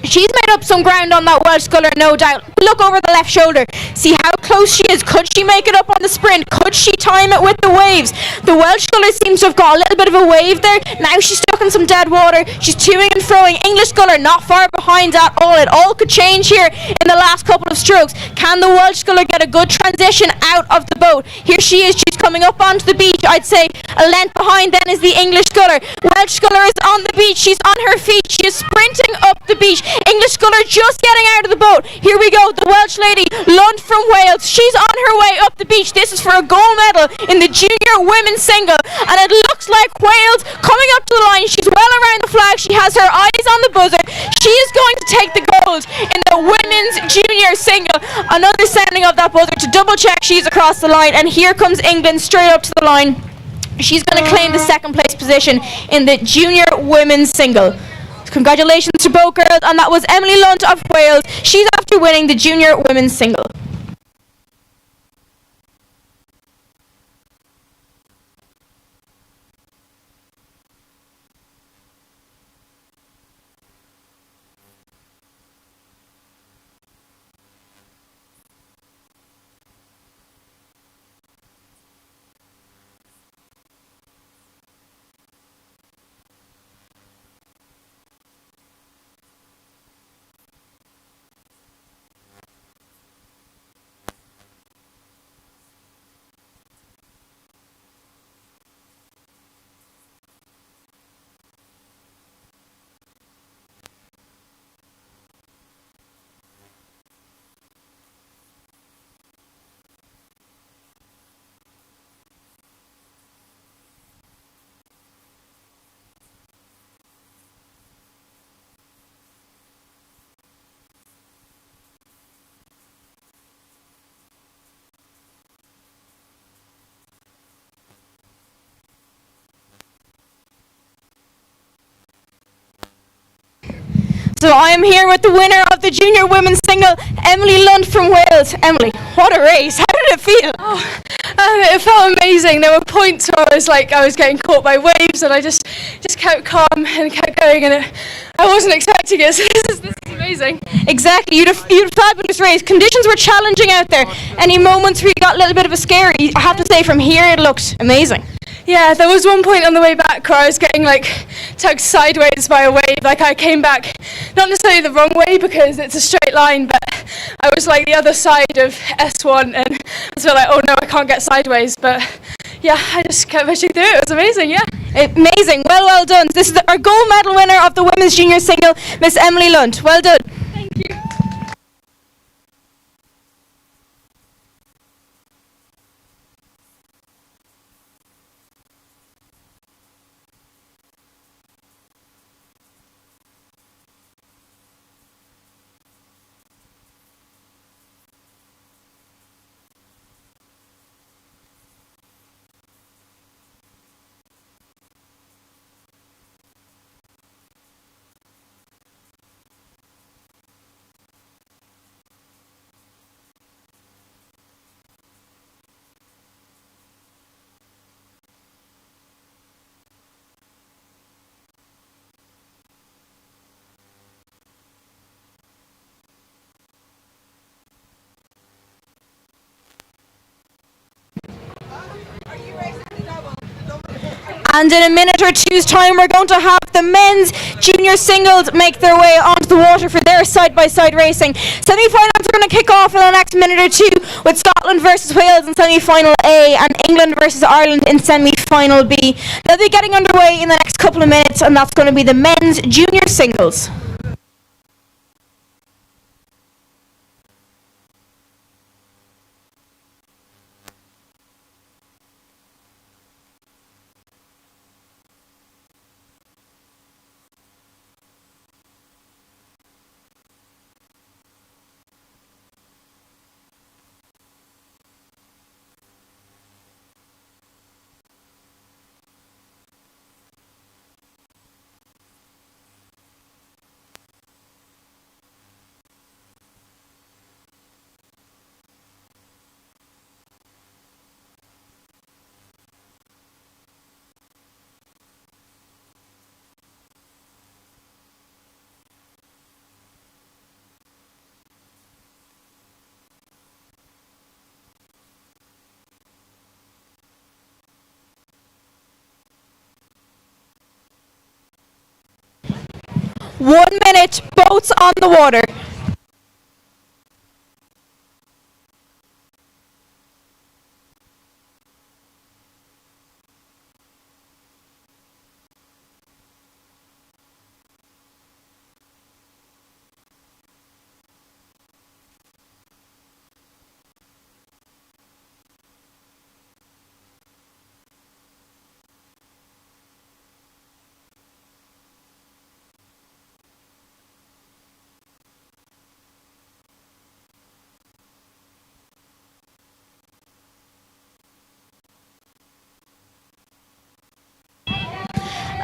S1: She's made up some ground on that Welsh sculler, no doubt. Look over the left shoulder. See how close she is. Could she make it up on the sprint? Could she time it with the waves? The Welsh sculler seems to have got a little bit of a wave there. Now she's stuck in some dead water. She's toing and froing. English sculler not far behind at all. It all could change here in the last couple of strokes. Can the Welsh sculler get a good transition out of the boat? Here she is. She's coming up onto the beach. I'd say a length behind then is the English sculler. Welsh sculler is on the beach. She's on her feet. She is sprinting up the beach. English sculler just getting out of the boat. Here we go, the Welsh lady, Lund from Wales. She's on her way up the beach. This is for a gold medal in the junior women's single. And it looks like Wales coming up to the line. She's well around the flag. She has her eyes on the buzzer. She is going to take the gold in the women's junior single. Another sending of that buzzer to double check she's across the line. And here comes England straight up to the line. She's going to claim the second place position in the junior women's single. Congratulations to both girls, and that was Emily Lunt of Wales. She's after winning the junior women's single. So I am here with the winner of the junior women's single, Emily Lunt from Wales. Emily, what a race. How did it feel?
S3: It felt amazing. There were points where I was getting caught by waves, and I just kept calm and kept going, and I wasn't expecting it. So this is amazing.
S1: Exactly. You had a fabulous race. Conditions were challenging out there. Any moments where you got a little bit of a scare? I have to say, from here it looked amazing.
S3: Yeah, there was one point on the way back where I was getting tugged sideways by a wave. I came back, not necessarily the wrong way because it's a straight line, but I was the other side of S1, and I was oh no, I can't get sideways. But yeah, I just kept pushing through. It was amazing, yeah.
S1: Amazing. Well done. This is our gold medal winner of the women's junior single, Miss Emily Lund. Well done.
S3: Thank you.
S1: And in a minute or two's time, we're going to have the men's junior singles make their way onto the water for their side-by-side racing. Semi-finals are going to kick off in the next minute or two with Scotland versus Wales in semi-final A and England versus Ireland in semi-final B. They'll be getting underway in the next couple of minutes, and that's going to be the men's junior singles. One minute, boats on the water.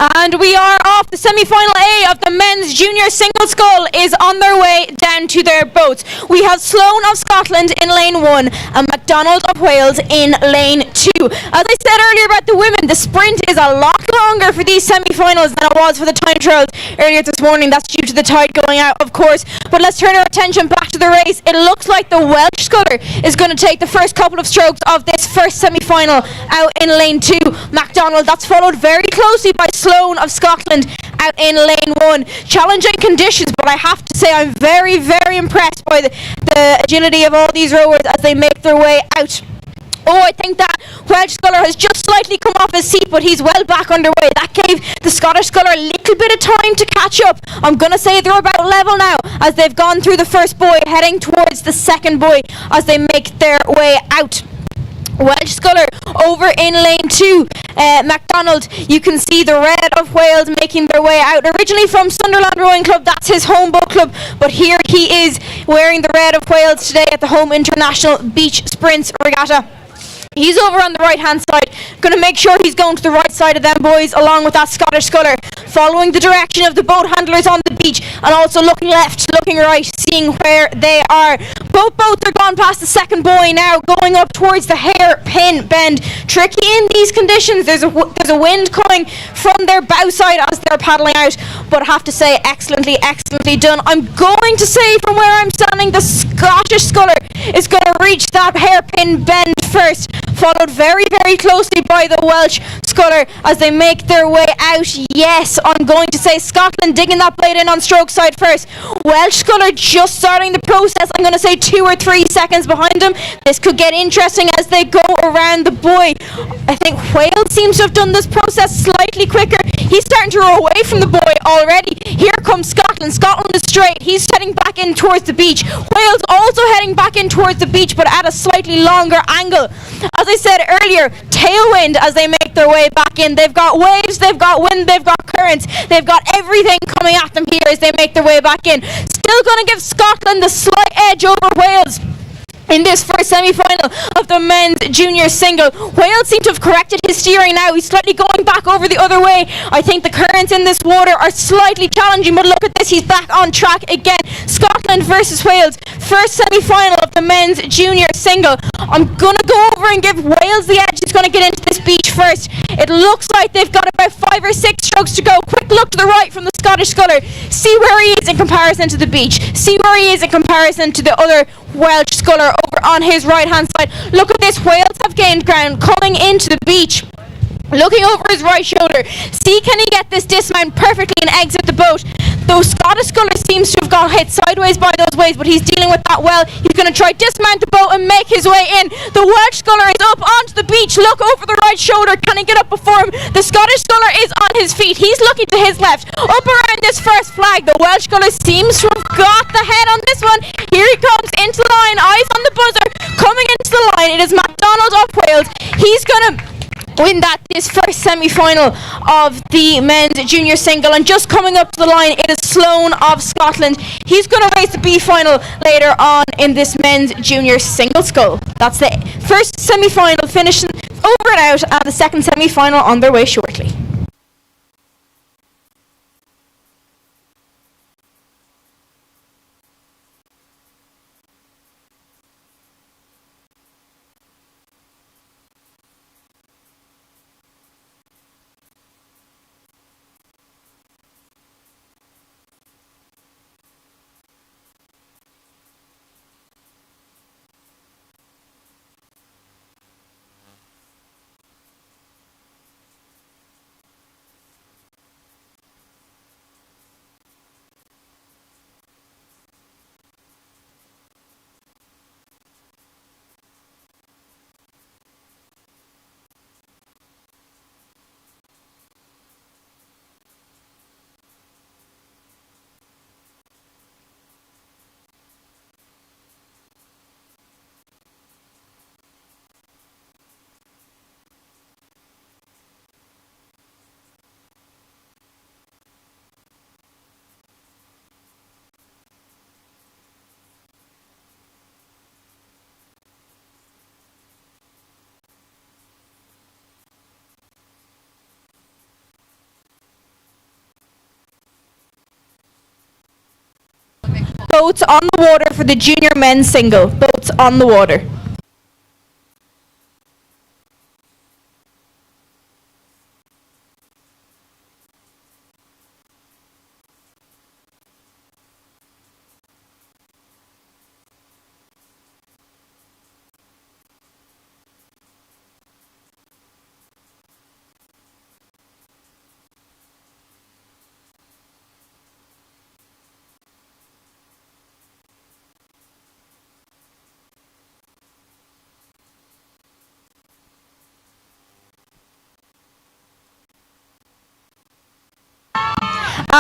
S1: And we are off. The semi-final A of the men's junior single scull is on their way down to their boats. We have Sloane of Scotland in lane 1 and MacDonald of Wales in lane 2. As I said earlier about the women, the sprint is a lot longer for these semi-finals than it was for the time trials earlier this morning. That's due to the tide going out, of course. But let's turn our attention back to the race. It looks like the Welsh sculler is going to take the first couple of strokes of this first semi-final out in lane 2. MacDonald, that's followed very closely by Sloane of Scotland out in lane 1. Challenging conditions, but I have to say I'm very, very impressed by the agility of all these rowers as they make their way out. Oh, I think that Welsh sculler has just slightly come off his seat, but he's well back underway. That gave the Scottish sculler a little bit of time to catch up. I'm going to say they're about level now as they've gone through the first buoy, heading towards the second buoy as they make their way out. Welsh sculler over in lane 2. MacDonald, you can see the Red of Wales making their way out. Originally from Sunderland Rowing Club, that's his home boat club, but here he is wearing the Red of Wales today at the Home International Beach Sprints Regatta. He's over on the right hand side, going to make sure he's going to the right side of them boys along with that Scottish sculler, following the direction of the boat handlers on the beach and also looking left, looking right, seeing where they are. Both boats are gone past the second buoy now, going up towards the hairpin bend. Tricky in these conditions. There's a wind coming from their bow side as they're paddling out, but I have to say, excellently done. I'm going to say from where I'm standing, the Scottish sculler is going to reach that hairpin bend first, followed very, very closely by the Welsh sculler as they make their way out. Yes, I'm going to say Scotland digging that blade in on stroke side first. Welsh sculler just starting the process. I'm going to say 2 or 3 seconds behind them. This could get interesting as they go around the buoy. I think Wales seems to have done this process slightly quicker. He's starting to row away from the buoy already. Here comes Scotland. Scotland is straight. He's heading back in towards the beach. Wales also heading back in towards the beach, but at a slightly longer angle. As I said earlier, tailwind as they make their way back in. They've got waves, they've got wind, they've got currents. They've got everything coming at them here as they make their way back in. Still going to give Scotland the slight edge over Wales in this first semi-final of the men's junior single. Wales seem to have corrected his steering now. He's slightly going back over the other way. I think the currents in this water are slightly challenging, but look at this, he's back on track again. Scotland versus Wales, first semi-final of the men's junior single. I'm gonna go over and give Wales the edge. He's gonna get into this beach first. It looks like they've got about 5 or 6 strokes to go. Quick look to the right from the Scottish sculler. See where he is in comparison to the beach. See where he is in comparison to the other Welsh sculler over on his right hand side. Look at this, Wales have gained ground coming into the beach. Looking over his right shoulder. See, can he get this dismount perfectly and exit the boat? Though Scottish sculler seems to have got hit sideways by those waves, but he's dealing with that well. He's going to try dismount the boat and make his way in. The Welsh sculler is up onto the beach. Look over the right shoulder. Can he get up before him? The Scottish sculler is on his feet. He's looking to his left. Up around this first flag. The Welsh sculler seems to have got the head on this one. Here he comes into the line. Eyes on the buzzer. Coming into the line. It is MacDonald of Wales. He's going to win that this first semi-final of the men's junior single, and just coming up to the line it is Sloan of Scotland. He's going to race the B final later on in this men's junior single scull. That's the first semi-final finishing over and out, and the second semi-final on their way shortly. Boats on the water for the junior men's single. Boats on the water.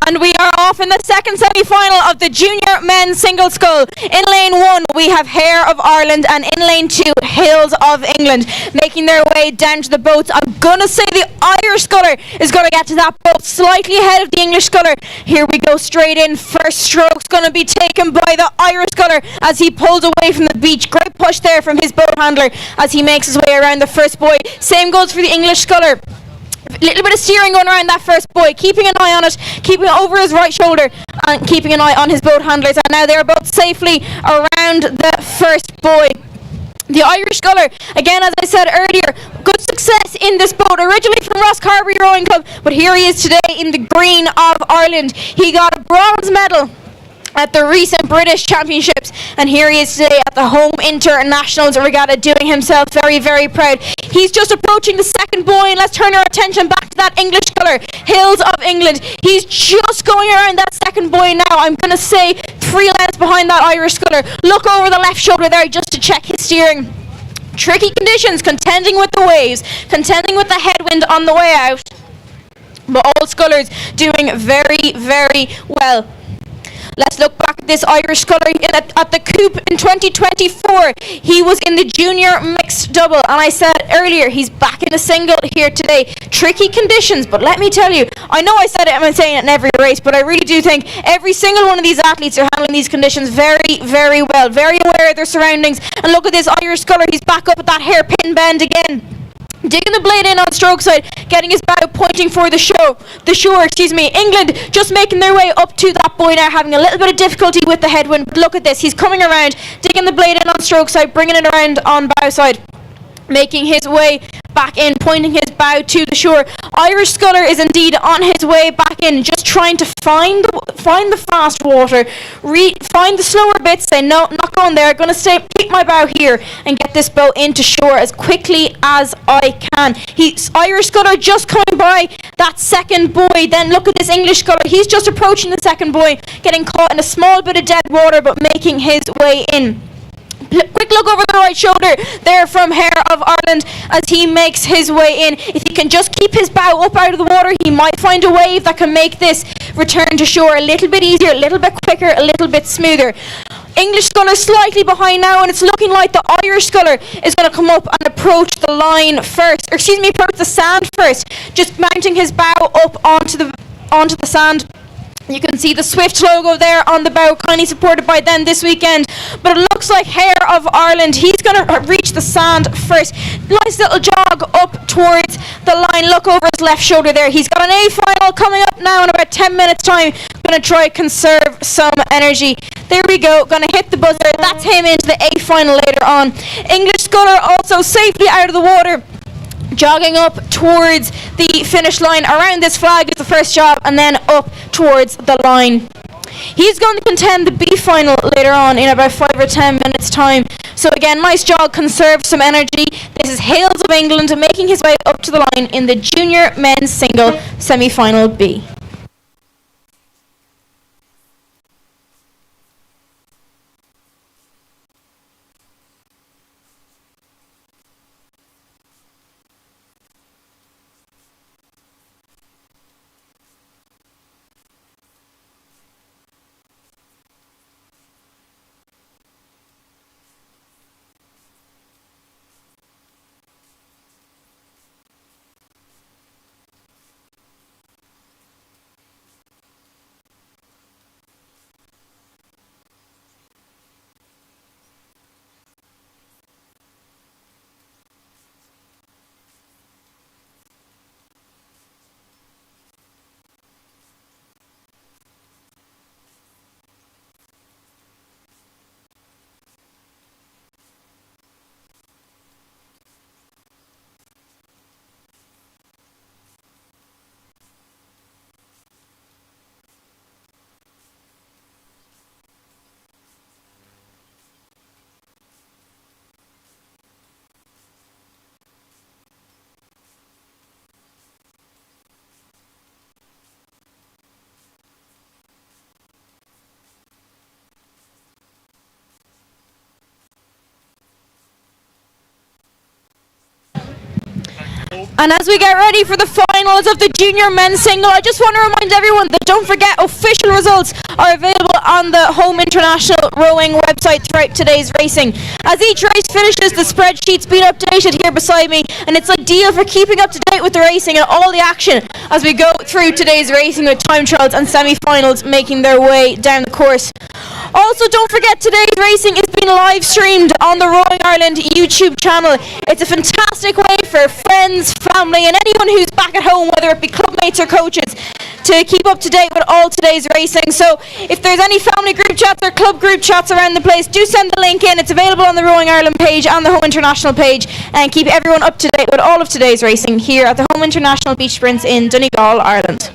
S1: And we are off in the second semi-final of the junior men's single scull. In lane 1 we have Hare of Ireland, and in lane 2 Hills of England making their way down to the boats. I'm gonna say the Irish sculler is gonna get to that boat slightly ahead of the English sculler. Here we go straight in. First stroke's gonna be taken by the Irish sculler as he pulls away from the beach. Great push there from his boat handler as he makes his way around the first buoy. Same goes for the English sculler. A little bit of steering going around that first buoy, keeping an eye on it, keeping it over his right shoulder and keeping an eye on his boat handlers. And now they're both safely around the first buoy. The Irish sculler, again, as I said earlier, good success in this boat, originally from Ross Carberry Rowing Club, but here he is today in the green of Ireland. He got a bronze medal at the recent British Championships, and here he is today at the Home Internationals Regatta, doing himself very, very proud. He's just approaching the second buoy, and let's turn our attention back to that English sculler, Hills of England. He's just going around that second buoy now. I'm going to say 3 lengths behind that Irish sculler. Look over the left shoulder there just to check his steering. Tricky conditions, contending with the waves, contending with the headwind on the way out, but all scullers doing very, very well. Let's look back at this Irish sculler at the Coupe in 2024. He was in the junior mixed double, and I said earlier he's back in the single here today. Tricky conditions, but let me tell you, I know I said it, I'm saying it in every race, but I really do think every single one of these athletes are handling these conditions very, very well, very aware of their surroundings. And look at this Irish sculler, he's back up at that hairpin bend again. Digging the blade in on stroke side, getting his bow pointing for the shore. England just making their way up to that buoy now, having a little bit of difficulty with the headwind. But look at this, he's coming around, digging the blade in on stroke side, bringing it around on bow side, making his way back in, pointing his bow to the shore. Irish sculler is indeed on his way back in, just trying to find the fast water, find the slower bits, say no, not going there, going to keep my bow here and get this boat into shore as quickly as I can. Irish sculler just coming by that second buoy. Then look at this English sculler, he's just approaching the second buoy, getting caught in a small bit of dead water but making his way in. Quick look over the right shoulder there from Hair of Ireland as he makes his way in. If he can just keep his bow up out of the water, he might find a wave that can make this return to shore a little bit easier, a little bit quicker, a little bit smoother. English sculler slightly behind now, and it's looking like the Irish sculler is going to come up and approach the line first, approach the sand first, just mounting his bow up onto the sand. You can see the Swift logo there on the bow, kindly supported by them this weekend. But it looks like Hair of Ireland, he's going to reach the sand first. Nice little jog up towards the line. Look over his left shoulder there. He's got an A final coming up now in about 10 minutes time. Going to try conserve some energy. There we go, going to hit the buzzer. That's him into the A final later on. English sculler also safely out of the water, jogging up towards the finish line. Around this flag is the first job, and then up towards the line. He's going to contend the B final later on in about 5 or 10 minutes time. So again, nice jog, conserve some energy. This is Hales of England making his way up to the line in the junior men's single semi-final B. And as we get ready for the finals of the junior men's single, I just want to remind everyone that don't forget official results are available on the Home International Rowing website throughout today's racing. As each race finishes, the spreadsheet's been updated here beside me, and it's ideal for keeping up to date with the racing and all the action as we go through today's racing with time trials and semi-finals making their way down the course. Also, don't forget today's racing is being live streamed on the Rowing Ireland YouTube channel. It's a fantastic way for friends, family, and anyone who's back at home, whether it be clubmates or coaches, to keep up to date with all today's racing. So if there's any family group chats or club group chats around the place, do send the link in. It's available on the Rowing Ireland page and the Home International page, and keep everyone up to date with all of today's racing here at the Home International Beach Sprints in Donegal, Ireland.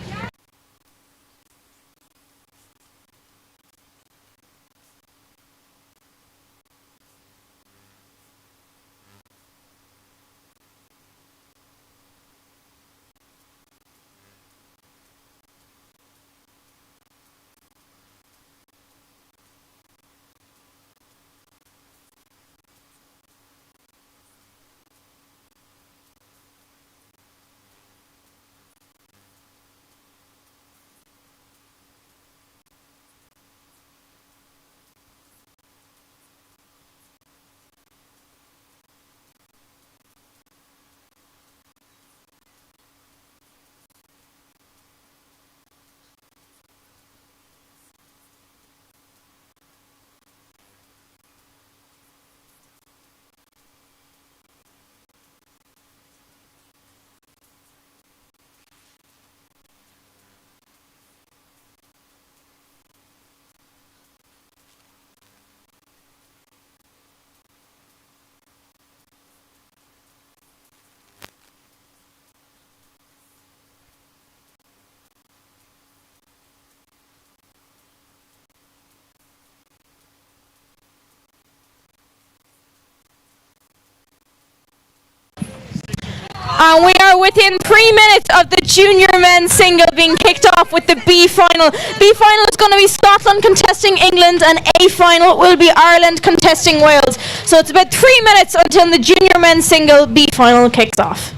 S1: And we are within 3 minutes of the junior men's single being kicked off with the B final. B final is going to be Scotland contesting England, and A final will be Ireland contesting Wales. So it's about 3 minutes until the junior men's single B final kicks off.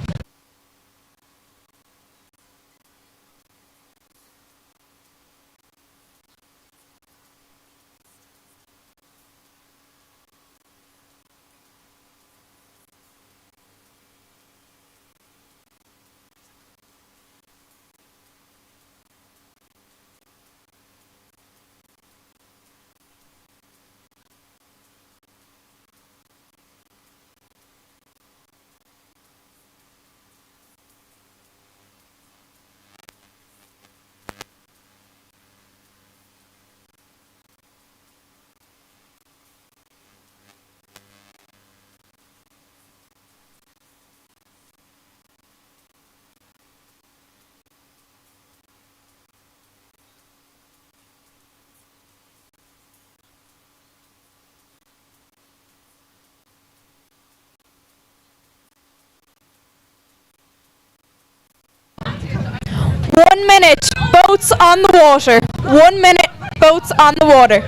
S1: One minute, boats on the water. 1 minute, boats on the water.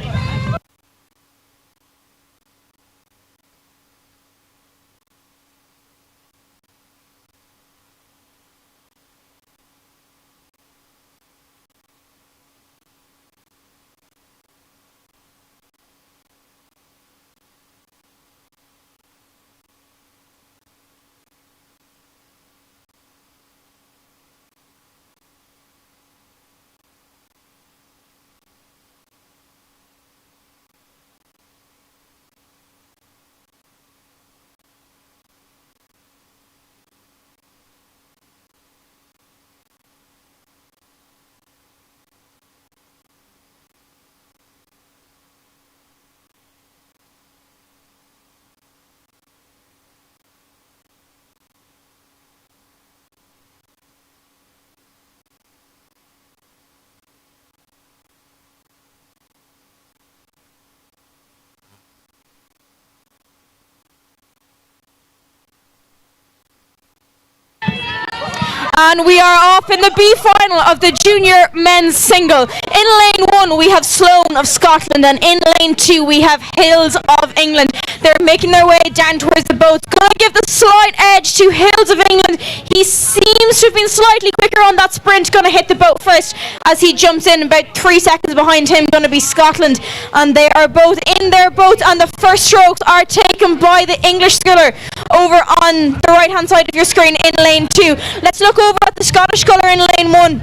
S1: And we are off in the B final of the junior men's single. In lane 1 we have Sloane of Scotland, and in lane 2 we have Hills of England. They're making their way down towards the boats. Going to give the slight edge to Hills of England. He seems to have been slightly quicker on that sprint. Going to hit the boat first as he jumps in. About 3 seconds behind him going to be Scotland, and they are both in their boats, and the first strokes are taken by the English sculler over on the right hand side of your screen in lane 2. Let's look over at the Scottish sculler in lane 1.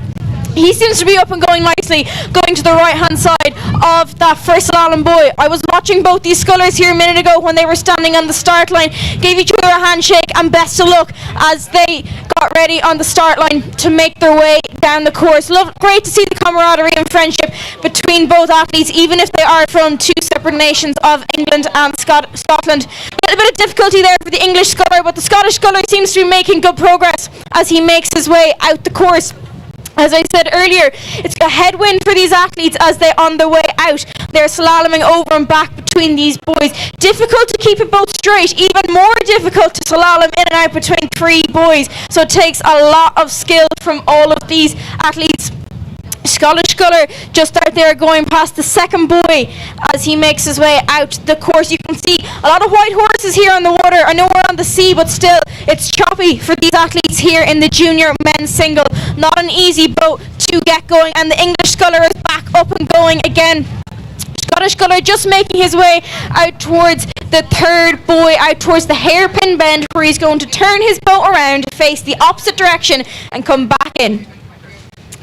S1: He seems to be up and going nicely, going to the right-hand side of that first slalom boy. I was watching both these scullers here a minute ago when they were standing on the start line, gave each other a handshake and best of luck as they got ready on the start line to make their way down the course. Great to see the camaraderie and friendship between both athletes, even if they are from two separate nations of England and Scotland. A little bit of difficulty there for the English sculler, but the Scottish sculler seems to be making good progress as he makes his way out the course. As I said earlier, it's a headwind for these athletes as they're on their way out. They're slaloming over and back between these boys. Difficult to keep it both straight, even more difficult to slalom in and out between three boys. So it takes a lot of skill from all of these athletes. Scottish sculler just out there going past the second boy as he makes his way out the course. You can see a lot of white horses here on the water. I know we're on the sea, but still it's choppy for these athletes here in the junior men's single. Not an easy boat to get going, and the English sculler is back up and going again. Scottish sculler just making his way out towards the third boy, out towards the hairpin bend, where he's going to turn his boat around, face the opposite direction and come back in.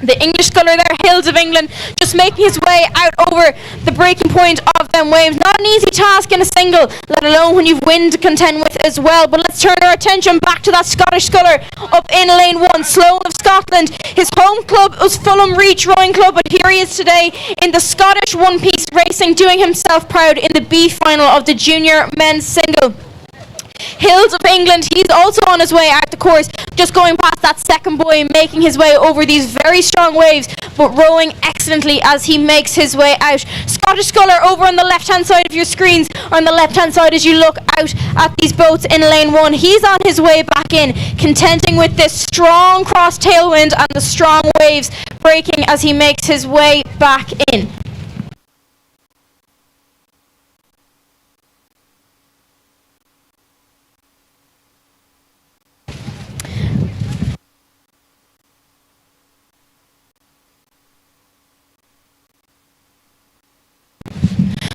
S1: The English sculler there, Hills of England, just making his way out over the breaking point of them waves. Not an easy task in a single, let alone when you've wind to contend with as well. But let's turn our attention back to that Scottish sculler up in lane one, Sloan of Scotland. His home club was Fulham Reach Rowing Club, but here he is today in the Scottish one-piece racing, doing himself proud in the B final of the junior men's single. Hills of England, he's also on his way out the course, just going past that second boy, making his way over these very strong waves, but rowing excellently as he makes his way out. Scottish sculler over on the left hand side of your screens, or on the left hand side as you look out at these boats in lane one. He's on his way back in, contending with this strong cross tailwind and the strong waves breaking as he makes his way back in.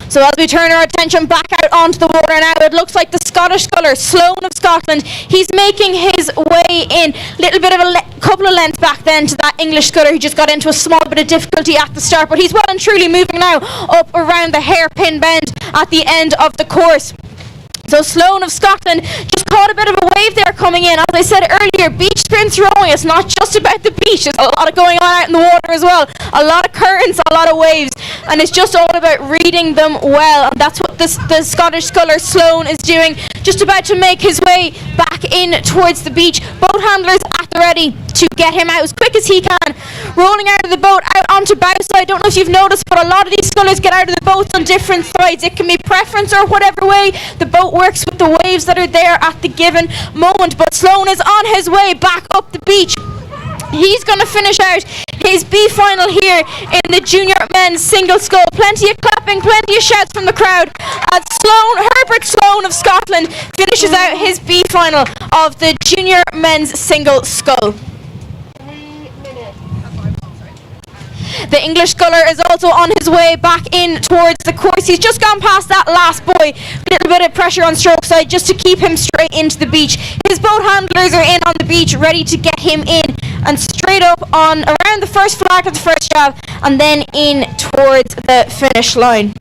S1: So as we turn our attention back out onto the water now, it looks like the Scottish sculler, Sloan of Scotland, he's making his way in. Little bit of a couple of lengths back then to that English sculler who just got into a small bit of difficulty at the start, but he's well and truly moving now up around the hairpin bend at the end of the course. So Sloan of Scotland just caught a bit of a wave there coming in. As I said earlier, beach sprints rowing, it's not just about the beach, there's a lot of going on out in the water as well. A lot of currents, a lot of waves, and it's just all about reading them well, and that's what the Scottish sculler Sloan is doing. Just about to make his way back in towards the beach. Boat handlers at the ready to get him out as quick as he can. Rolling out of the boat out onto bow side. I don't know if you've noticed, but a lot of these scullers get out of the boats on different sides. It can be preference or whatever way the boat works with the waves that are there at the given moment. But Sloan is on his way back up the beach. He's going to finish out his B final here in the junior men's single scull. Plenty of clapping, plenty of shouts from the crowd as Herbert Sloan of Scotland finishes out his B final of the junior men's single scull. The English sculler is also on his way back in towards the course. He's just gone past that last boy. A little bit of pressure on stroke side just to keep him straight into the beach. His boat handlers are in on the beach ready to get him in and straight up on around the first flag of the first jab and then in towards the finish line.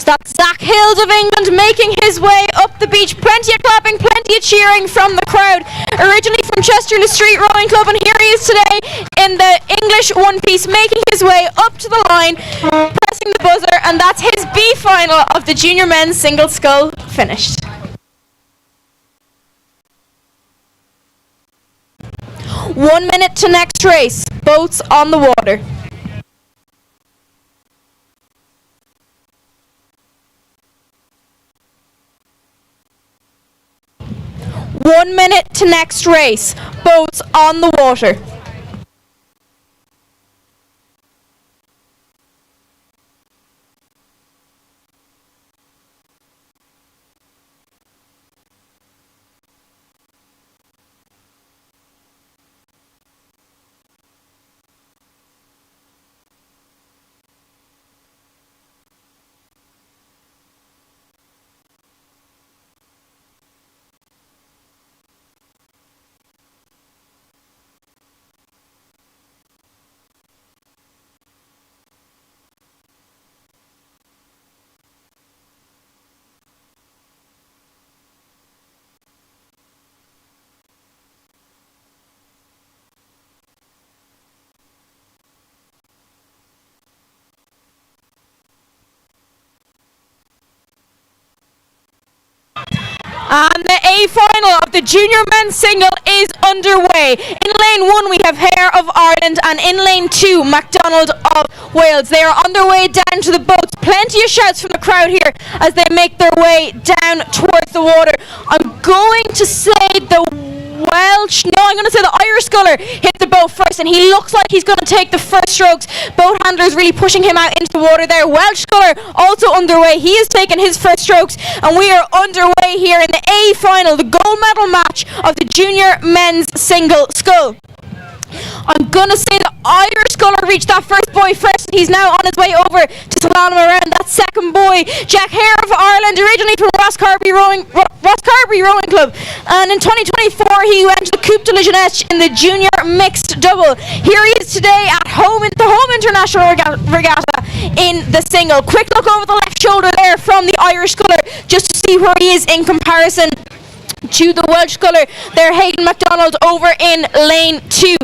S1: That's Zach Hills of England making his way up the beach. Plenty of clapping, plenty of cheering from the crowd. Originally from Chesterley Street Rowing Club, and here he is today in the English one-piece, making his way up to the line, pressing the buzzer, and that's his B final of the junior men's single scull finished. One minute to next race. Boats on the water. One minute to next race. Boats on the water. And the A final of the junior men's single is underway. In lane 1 we have Hare of Ireland, and in lane 2 MacDonald of Wales. They are underway down to the boats. Plenty of shouts from the crowd here as they make their way down towards the water. I'm going to say the I'm going to say the Irish sculler hit the boat first, and he looks like he's going to take the first strokes. Boat handlers really pushing him out into the water there. Welsh sculler also underway. He has taken his first strokes, and we are underway here in the A final, the gold medal match of the junior men's single scull. I'm going to say the Irish sculler reached that first buoy first, and he's now on his way over to slalom around that second buoy. Jack Hare of Ireland, originally from Rosscarbery Rowing Club, and in 2024 he went to the Coupe de la Jeunesse in the junior mixed double. Here he is today at home in the home international regatta in the single. Quick look over the left shoulder there from the Irish sculler just to see where he is in comparison to the Welsh sculler. There, Hayden MacDonald over in lane 2.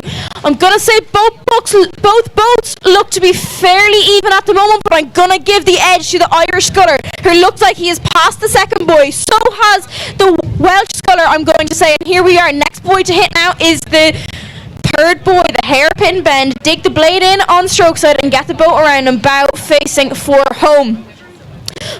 S1: I'm going to say both boats look to be fairly even at the moment, but I'm going to give the edge to the Irish sculler, who looks like he has passed the second buoy. So has the Welsh sculler, I'm going to say. And here we are. Next buoy to hit now is the third buoy, the hairpin bend. Dig the blade in on stroke side and get the boat around and bow facing for home.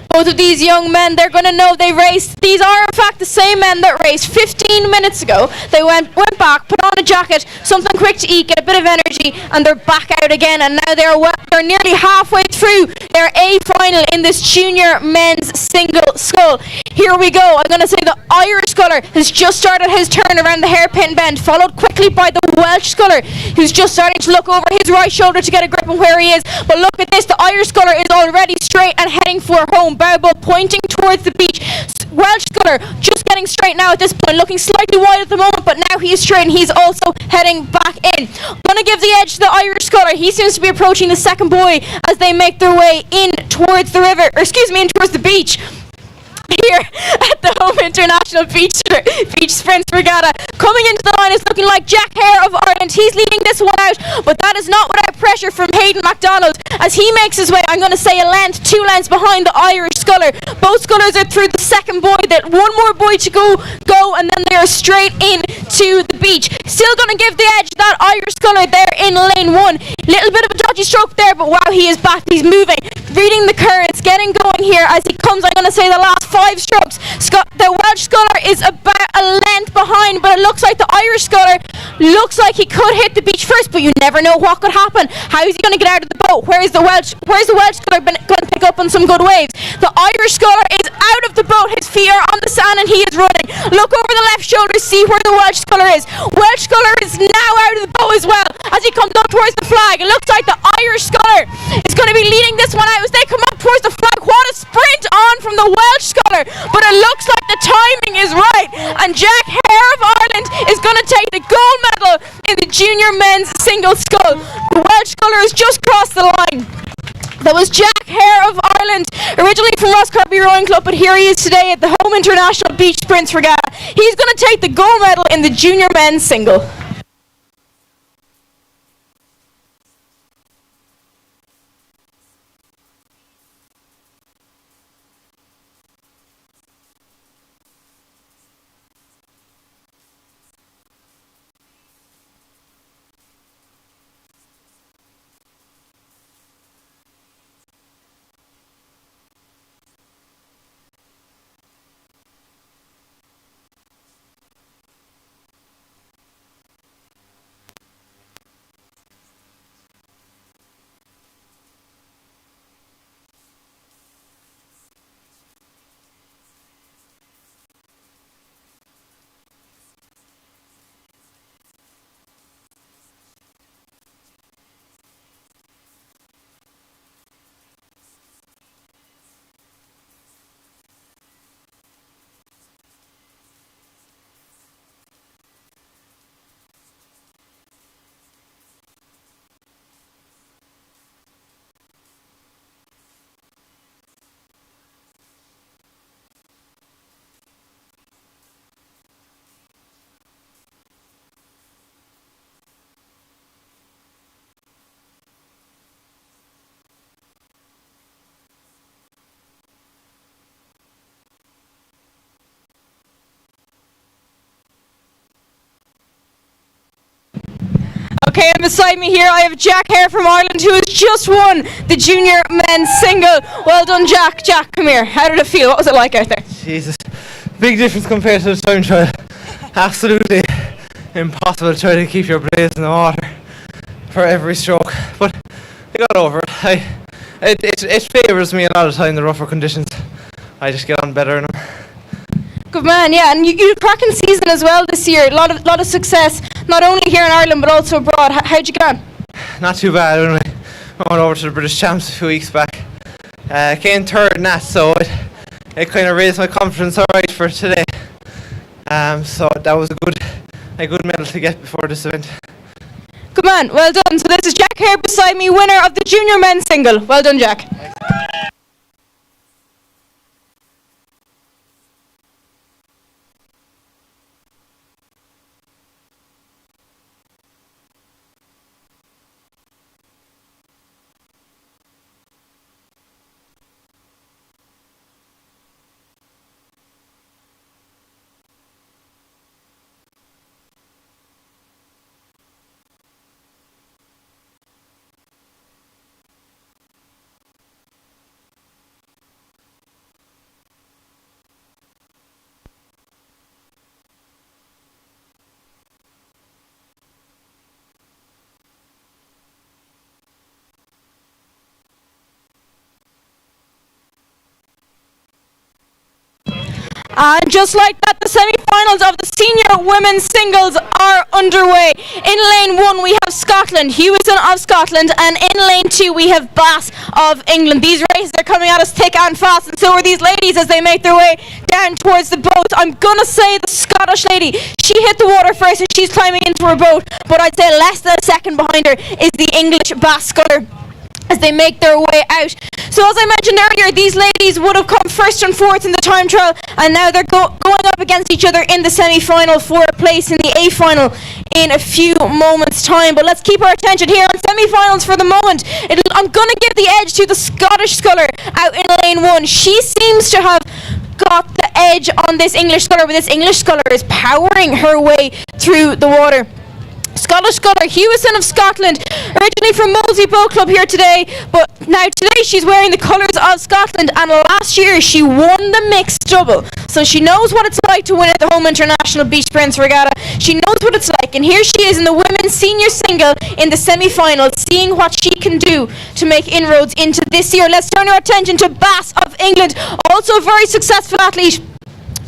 S1: Both of these young men, they're going to know they raced. These are, in fact, the same men that raced 15 minutes ago. They went back, put on a jacket, something quick to eat, get a bit of energy, and they're back out again. And now they're nearly halfway through their A final in this junior men's single scull. Here we go. I'm going to say the Irish sculler has just started his turn around the hairpin bend, followed quickly by the Welsh sculler, who's just starting to look over his right shoulder to get a grip on where he is. But look at this, the Irish sculler is already straight and heading for home. Bow pointing towards the beach. Welsh sculler just getting straight now at this point, looking slightly wide at the moment, but now he is straight and he's also heading back in. Gonna give the edge to the Irish sculler. He seems to be approaching the second buoy as they make their way in towards the river, in towards the beach. Here at the Home International Beach Sprints Regatta. Coming into the line is looking like Jack Hare of Ireland. He's leading this one out, but that is not without pressure from Hayden MacDonald as he makes his way, I'm going to say a length, 2 lengths behind the Irish sculler. Both scullers are through the second buoy. That one more buoy to go, and then they are straight in to the beach. Still going to give the edge to that Irish sculler there in lane 1. Little bit of a dodgy stroke there, but wow, he is back. He's moving, reading the currents, getting going here as he comes, I'm going to say the last 5 strokes. The Welsh sculler is about a length behind, but it looks like the Irish sculler looks like he could hit the beach first, but you never know what could happen. How is he going to get out of the boat? Where's the Welsh sculler going to pick up on some good waves? The Irish sculler is out of the boat. His feet are on the sand and he is running. Look over the left shoulder to see where the Welsh sculler is. Welsh sculler is now out of the boat as well as he comes up towards the flag. It looks like the Irish sculler is going to be leading this one out as they come up towards the flag. What a sprint on from the Welsh sculler, but it looks like the timing is right, and Jack Hare of Ireland is going to take the gold medal in the junior men's single scull. The Welsh sculler has just crossed the line. That was Jack Hare of Ireland, originally from Rosscarbery Rowing Club, but here he is today at the Home International Beach Sprints Regatta. He's going to take the gold medal in the junior men's single. Okay, and beside me here I have Jack Hare from Ireland, who has just won the junior men's single. Well done, Jack. Jack, come here. How did it feel? What was it like out there?
S4: Jesus, big difference compared to the time trial. Absolutely impossible to try to keep your blades in the water for every stroke, but I got over it. It favours me a lot of the time, the rougher conditions. I just get on better in them.
S1: Good man, yeah, and you had a cracking season as well this year. A lot of success, not only here in Ireland but also abroad. How'd you get on?
S4: Not too bad. I went over to the British Champs a few weeks back. Came third in that, so it kind of raised my confidence alright for today. So that was a good medal to get before this event.
S1: Good man, well done. So this is Jack here beside me, winner of the junior men's single. Well done, Jack. And just like that, the semi-finals of the senior women's singles are underway. In lane 1 we have Scotland, Hewison of Scotland, and in lane 2 we have Bass of England. These races are coming at us thick and fast, and so are these ladies as they make their way down towards the boat. I'm gonna say the Scottish lady, she hit the water first and she's climbing into her boat, but I'd say less than a second behind her is the English Bass sculler as they make their way out. So as I mentioned earlier, these ladies would have come first and fourth in the time trial, and now they're going up against each other in the semi-final for a place in the A-final in a few moments' time. But let's keep our attention here on semi-finals for the moment. I'm going to give the edge to the Scottish sculler out in lane 1. She seems to have got the edge on this English sculler, but this English sculler is powering her way through the water. Scottish sculler, Hewison of Scotland, originally from Molesey Boat Club here today, but now today she's wearing the colours of Scotland, and last year she won the mixed double. So she knows what it's like to win at the Home International Beach Sprints Regatta. She knows what it's like, and here she is in the women's senior single in the semi-final, seeing what she can do to make inroads into this year. Let's turn our attention to Bass of England, also a very successful athlete.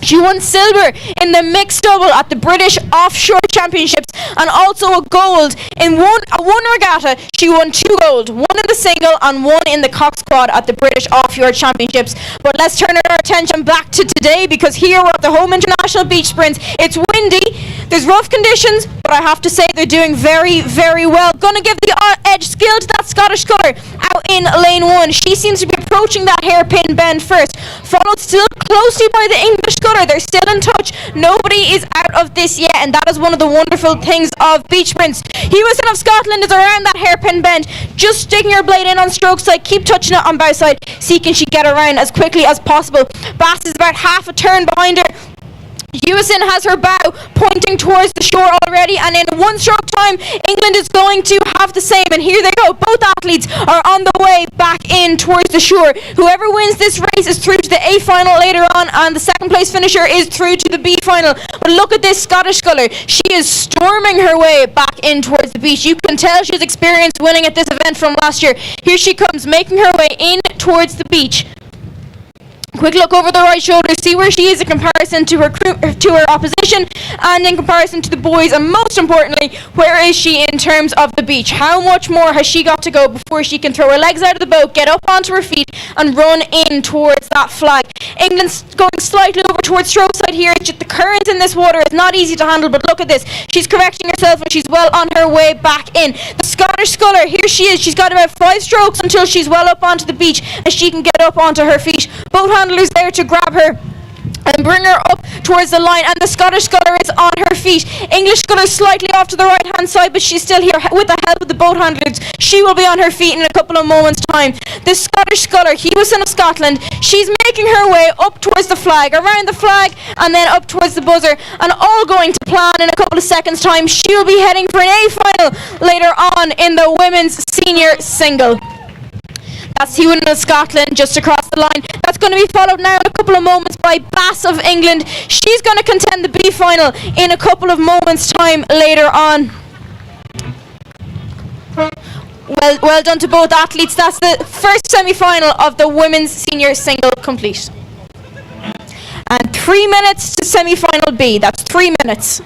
S1: She won silver in the mixed double at the British Offshore Championships, and also a gold in one regatta. She won 2 gold, 1 in the single and 1 in the cox quad at the British Offshore Championships. But let's turn our attention back to today, because here we're at the Home International Beach Sprints. It's windy, there's rough conditions, but I have to say they're doing very, very well. Gonna give the edge skill to that Scottish sculler out in lane 1. She seems to be approaching that hairpin bend first, followed still closely by the English sculler. They're still in touch. Nobody is out of this yet, and that is one of the wonderful things of beach sprints. Hewison of Scotland is around that hairpin bend, just sticking her blade in on stroke side, keep touching it on bow side, see can she get around as quickly as possible. Bass is about half a turn behind her. Hewison has her bow pointing towards the shore already, and in 1 stroke time England is going to have the same, and here they go. Both athletes are on the way back in towards the shore. Whoever wins this race is through to the A final later on, and the second place finisher is through to the B final. But look at this Scottish sculler. She is storming her way back in towards the beach. You can tell she's experienced winning at this event from last year. Here she comes, making her way in towards the beach. Quick look over the right shoulder, see where she is in comparison to her opposition, and in comparison to the boys, and most importantly, where is she in terms of the beach? How much more has she got to go before she can throw her legs out of the boat, get up onto her feet, and run in towards that flag? England's going slightly over towards stroke side here. Just the current in this water is not easy to handle, but look at this. She's correcting herself and she's well on her way back in. The Scottish sculler, here she is. She's got about 5 strokes until she's well up onto the beach and she can get up onto her feet. Both handlers there to grab her and bring her up towards the line, and the Scottish sculler is on her feet. English sculler slightly off to the right hand side, but she's still here with the help of the boat handlers. She will be on her feet in a couple of moments time. The Scottish sculler, he was in Scotland, she's making her way up towards the flag, around the flag, and then up towards the buzzer, and all going to plan in a couple of seconds time. She will be heading for an A final later on in the women's senior single. That's Hewan of Scotland just across the line. That's going to be followed now in a couple of moments by Bass of England. She's going to contend the B final in a couple of moments time later on. Well done to both athletes. That's the first semi-final of the women's senior single complete. And 3 minutes to semi-final B. That's 3 minutes.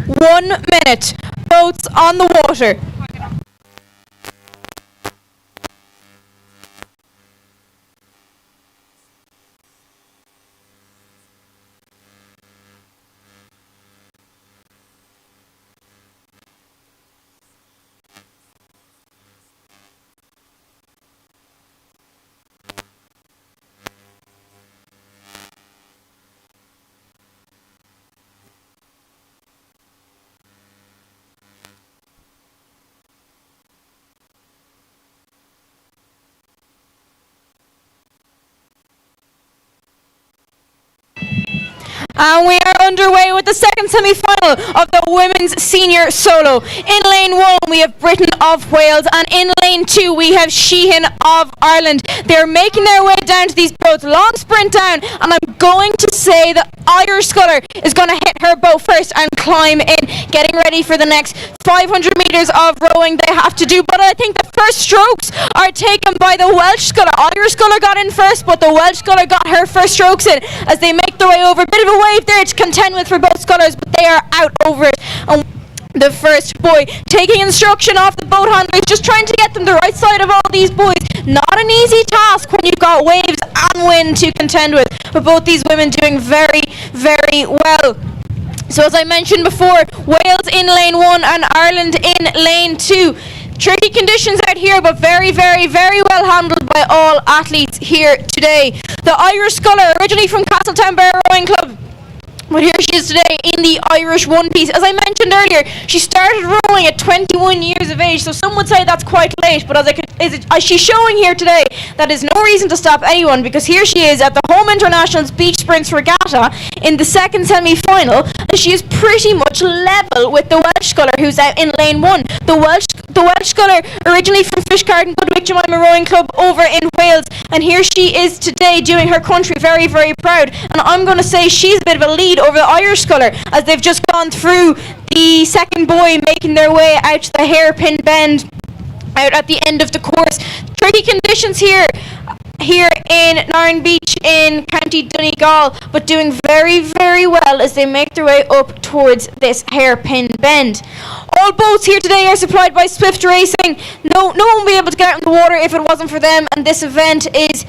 S1: One minute. Boats on the water. And we are underway with the second semi-final of the women's senior solo. In lane 1 we have Britain of Wales, and in lane 2 we have Sheehan of Ireland. They're making their way down to these boats. Long sprint down, and I'm going to say the Irish sculler is going to hit her boat first and climb in, getting ready for the next 500 metres of rowing they have to do. But I think the first strokes are taken by the Welsh sculler. Irish sculler got in first, but the Welsh sculler got her first strokes in as they make their way over. A bit of a wave there to contend with for both scullers, but they are out over it. And the first boy taking instruction off the boat handlers, just trying to get them the right side of all these boys. Not an easy task when you've got waves and wind to contend with, but both these women doing very, very well. So as I mentioned before, Wales in lane 1 and Ireland in lane 2. Tricky conditions out here, but very, very, very well handled by all athletes here today. The Irish sculler, originally from Castletown Rowing Club, but here she is today in the Irish one piece. As I mentioned earlier, she started rowing at 21 years of age, so some would say that's quite late, but as she's showing here today, that is no reason to stop anyone, because here she is at the Home International's Beach Sprints Regatta in the second semi-final, and she is pretty much level with the Welsh sculler who's out in lane 1. The Welsh sculler, originally from Fishguard and Goodwick Jemima Rowing Club over in Wales, and here she is today doing her country very, very proud, and I'm going to say she's a bit of a lead over the Irish sculler as they've just gone through the second buoy, making their way out to the hairpin bend out at the end of the course. Tricky conditions here in Nairn Beach in County Donegal, but doing very, very well as they make their way up towards this hairpin bend. All boats here today are supplied by Swift Racing. No one will be able to get out in the water if it wasn't for them, and this event is...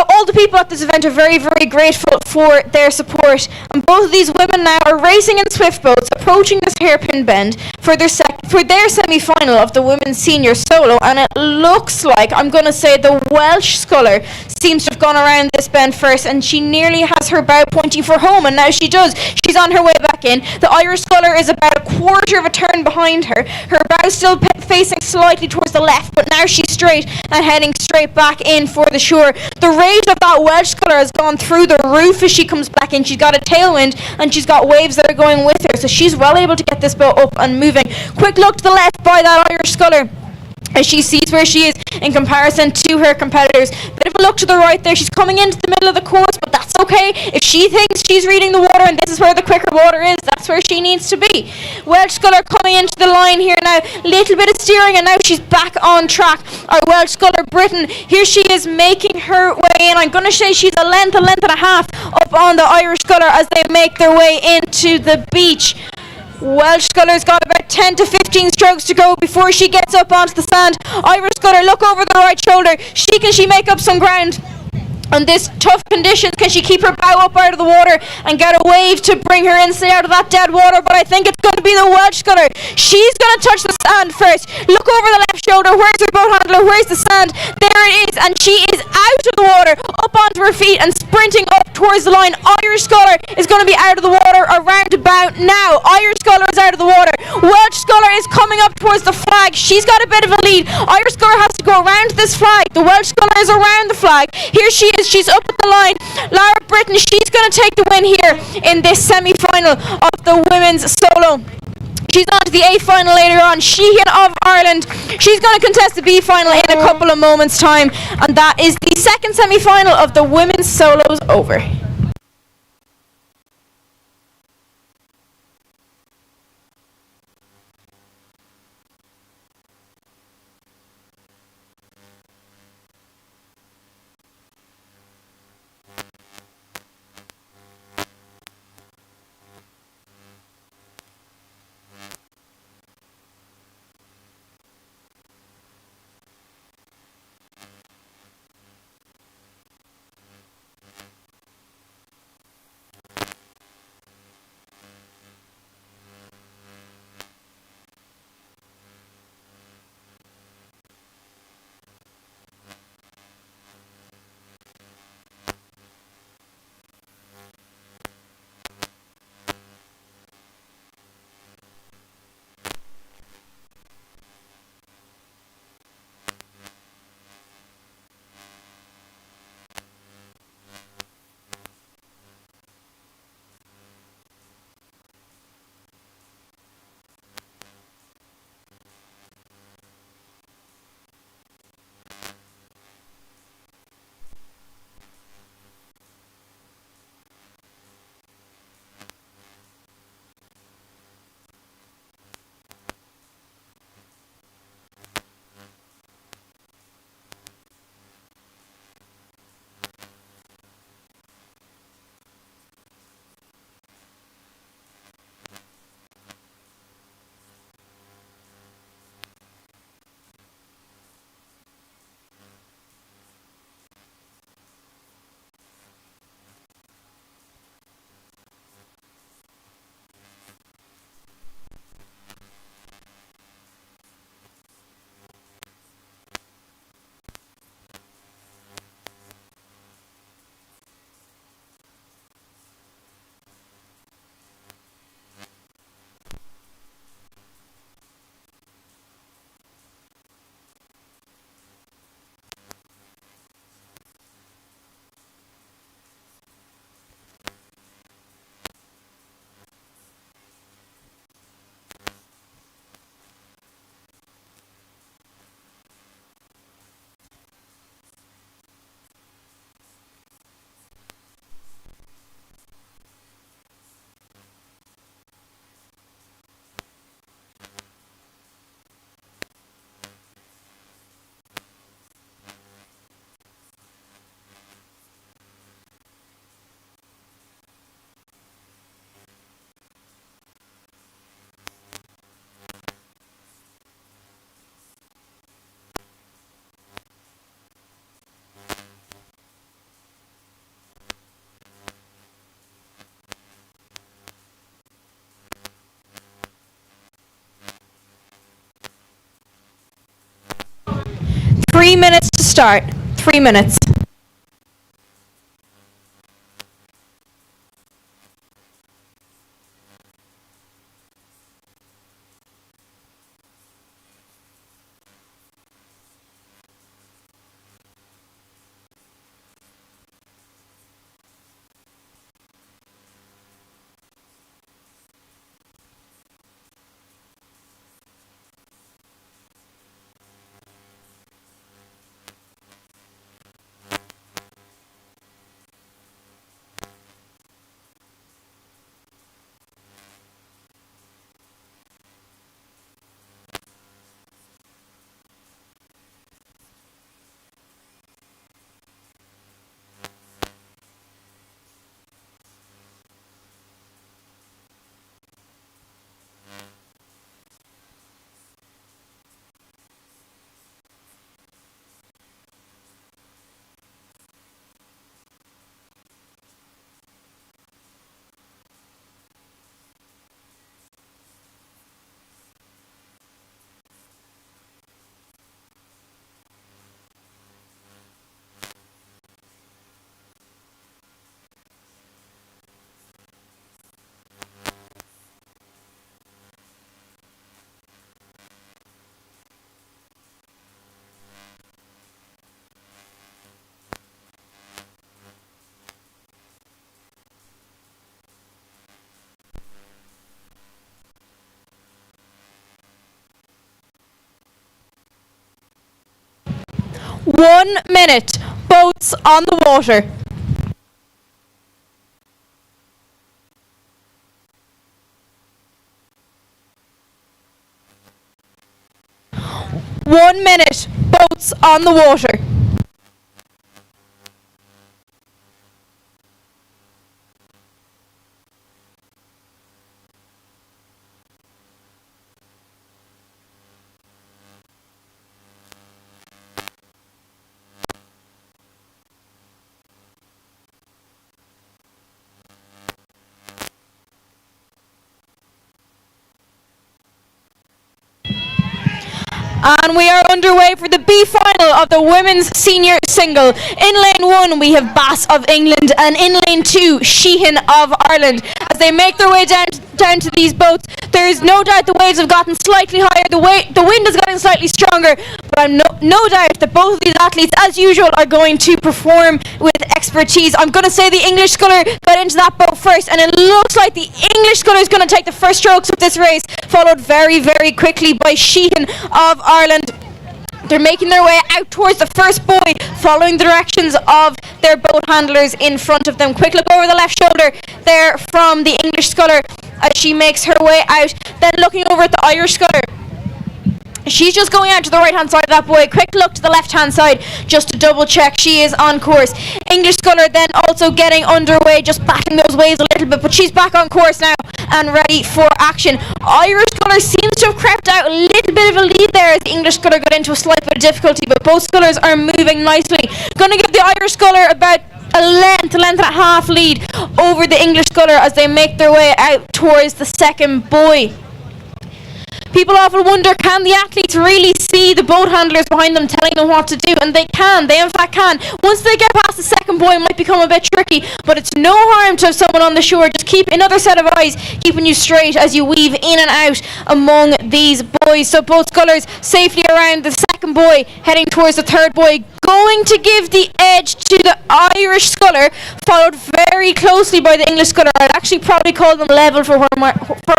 S1: all the people at this event are very, very grateful for their support. And both of these women now are racing in swift boats, approaching this hairpin bend for their semi-final of the women's senior solo. And it looks like, I'm going to say, the Welsh sculler seems to have gone around this bend first, and she nearly has her bow pointing for home, and now she does. She's on her way back in. The Irish sculler is about a quarter of a turn behind her. Her bow still facing slightly towards the left, but now she's straight and heading straight back in for the shore. The rate of that Welsh sculler has gone through the roof as she comes back in. She's got a tailwind and she's got waves that are going with her, so she's well able to get this boat up and moving. Quick look to the left by that Irish sculler as she sees where she is in comparison to her competitors. Bit of a look to the right there. She's coming into the middle of the course, but that's okay. If she thinks she's reading the water and this is where the quicker water is, that's where she needs to be. Welsh sculler coming into the line here now. Little bit of steering, and now she's back on track. Our Welsh sculler Britain, here she is making her way in. I'm going to say she's a length and a half up on the Irish sculler as they make their way into the beach. Welsh sculler's got about 10 to 15 strokes to go before she gets up onto the sand. Irish sculler, look over the right shoulder. Can she make up some ground on this tough conditions? Can she keep her bow up out of the water and get a wave to bring her in, stay out of that dead water? But I think it's going to be the Welsh sculler. She's going to touch the sand first. Look over the left shoulder. Where's her boat handler? Where's the sand? There it is, and she is out of the water, up onto her feet and sprinting up towards the line. Irish sculler is going to be out of the water around about now. Irish sculler is out of the water. Welsh sculler is coming up towards the flag. She's got a bit of a lead. Irish sculler has to go around this flag. The Welsh sculler is around the flag. Here she is. She's up at the line. Lara Britton, she's going to take the win here in this semi-final of the women's solo. She's on to the A final later on. Sheehan of Ireland, she's going to contest the B final in a couple of moments' time, and that is the second semi-final of the women's solos over.
S2: 3 minutes to start. 3 minutes. One minute. Boats on the water. One minute. Boats on the water. And we are underway for the B final of the women's senior single. In lane 1 we have Bass of England, and in lane 2 Sheehan of Ireland. As they make their way down to these boats, there is no doubt the waves have gotten slightly higher, the wind has gotten slightly stronger, but I'm no doubt that both of these athletes, as usual, are going to perform with expertise. I'm going to say the English sculler got into that boat first, and it looks like the English sculler is going to take the first strokes of this race, followed very, very quickly by Sheehan of Ireland. They're making their way out towards the first buoy, following the directions of their boat handlers in front of them. Quick look over the left shoulder there from the English sculler as she makes her way out. Then looking over at the Irish sculler. She's just going out to the right hand side of that buoy. Quick look to the left hand side just to double check she is on course. English sculler then also getting underway, just batting those waves a little bit, but she's back on course now and ready for action. Irish sculler seems to have crept out a little bit of a lead there as the English sculler got into a slight bit of difficulty, but both scullers are moving nicely. Going to give the Irish sculler about a length and a half lead over the English sculler as they make their way out towards the second buoy. People often wonder, can the athletes really see the boat handlers behind them telling them what to do? And they can, they in fact can. Once they get past the second buoy, it might become a bit tricky, but it's no harm to have someone on the shore. Just keep another set of eyes keeping you straight as you weave in and out among these buoys. So both scullers safely around the second buoy, heading towards the third buoy, going to give the edge to the Irish sculler, followed very closely by the English sculler. I'd actually probably call them level from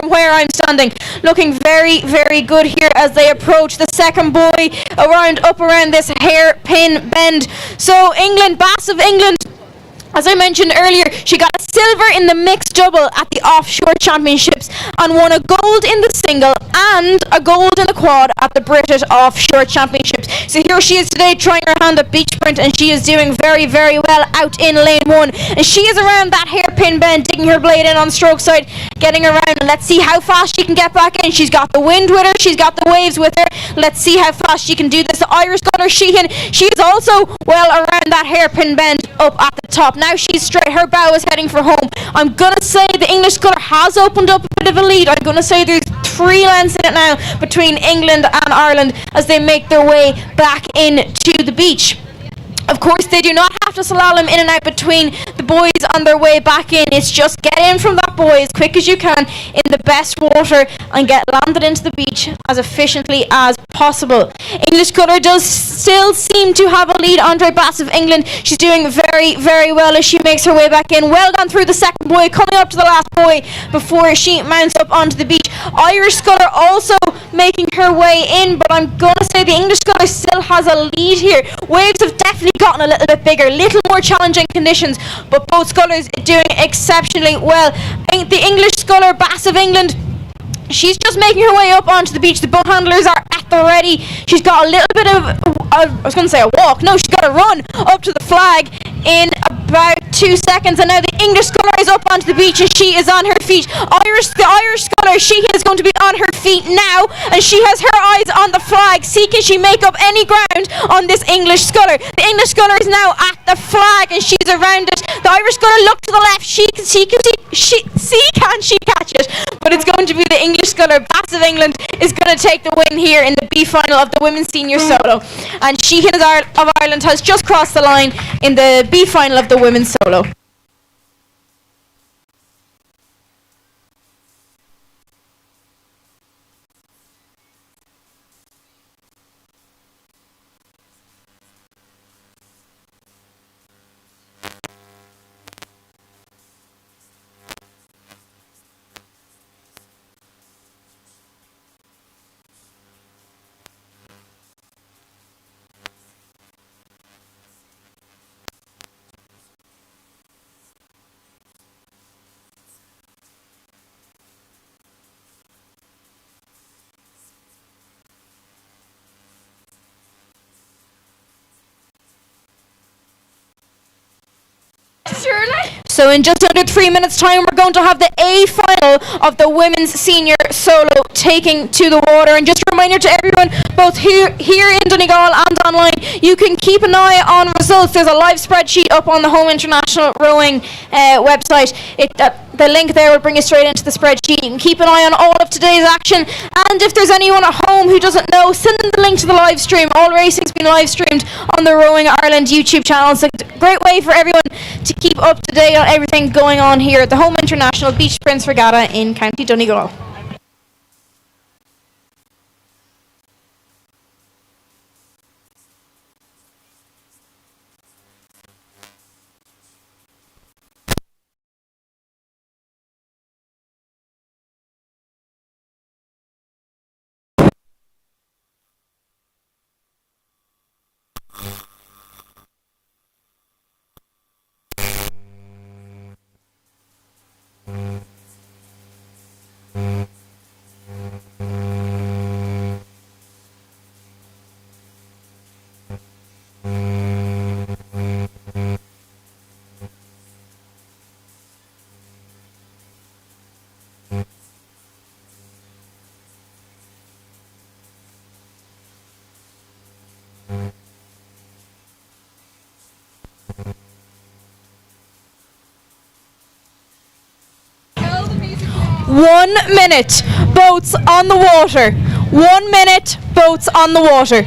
S2: where I'm standing. Looking very, very good here as they approach the second buoy up around this hairpin bend. So England, Bass of England, as I mentioned earlier, she got a silver in the mixed double at the Offshore Championships and won a gold in the single and a gold in the quad at the British Offshore Championships. So here she is today trying her hand at beach sprint, and she is doing very, very well out in lane 1. And she is around that hairpin bend, digging her blade in on stroke side, getting around, and let's see how fast she can get back in. She's got the wind with her, she's got the waves with her. Let's see how fast she can do this. The Irish sculler Sheehan, she is also well around that hairpin bend up at the top. Now she's straight, her bow is heading for home. I'm going to say the English sculler has opened up a bit of a lead. I'm going to say there's 3 lengths in it now between England and Ireland as they make their way back into the beach. Of course, they do not have to slalom in and out between the boys on their way back in. It's just get in from that buoy as quick as you can in the best water and get landed into the beach as efficiently as possible. English sculler does still seem to have a lead. Andre Bass of England, she's doing very, very well as she makes her way back in. Well done through the second buoy, coming up to the last buoy before she mounts up onto the beach. Irish sculler also making her way in, but I'm going to say the English sculler still has a lead here. Waves have definitely gotten a little bit bigger, little more challenging conditions, but both scullers doing exceptionally well. The English sculler, Bass of England, she's just making her way up onto the beach. The boat handlers are at the ready. She's got a little bit of, I was going to say a walk. No, she's got to run up to the flag in about 2 seconds. And now the English sculler is up onto the beach and she is on her feet. The Irish sculler, she is going to be on her feet now, and she has her eyes on the flag. See, can she make up any ground on this English sculler? The English sculler is now at the flag and she's around it. The Irish sculler look to the left. Can she catch it? But it's going to be the English sculler, Bass of England, is going to take the win here in the B final of the women's senior solo. And Sheehan of Ireland has just crossed the line in the B final of the women's solo. So in just under 3 minutes time, we're going to have the A final of the women's senior solo taking to the water. And just a reminder to everyone, both here in Donegal and online, you can keep an eye on results. There's a live spreadsheet up on the Home International Rowing website. The link there will bring you straight into the spreadsheet. You can keep an eye on all of today's action. And if there's anyone at home who doesn't know, send them the link to the live stream. All racing's been live streamed on the Rowing Ireland YouTube channel. It's a great way for everyone to keep up to date on everything going on here at the Home International Beach Sprints Regatta in County Donegal. One minute, boats on the water. 1 minute, boats on the water.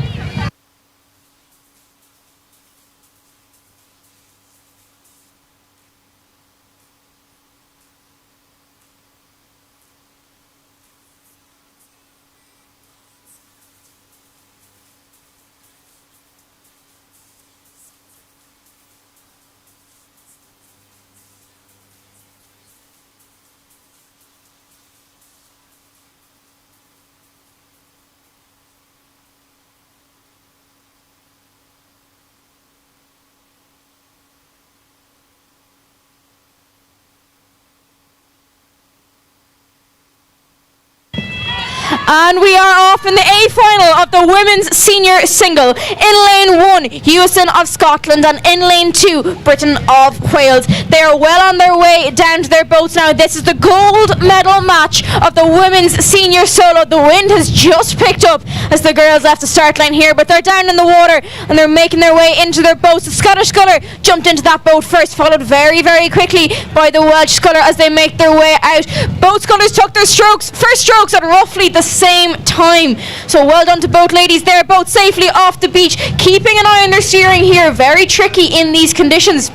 S2: And we are off in the A final of the women's senior single. In lane 1, Hewison of Scotland, and in lane 2, Britain of Wales. They are well on their way down to their boats now. This is the gold medal match of the women's senior solo. The wind has just picked up as the girls left the start line here, but they're down in the water and they're making their way into their boats. The Scottish sculler jumped into that boat first, followed very, very quickly by the Welsh sculler as they make their way out. Both scullers took their first strokes at roughly the same time. So well done to both ladies. They're both safely off the beach, keeping an eye on their steering here. Very tricky in these conditions,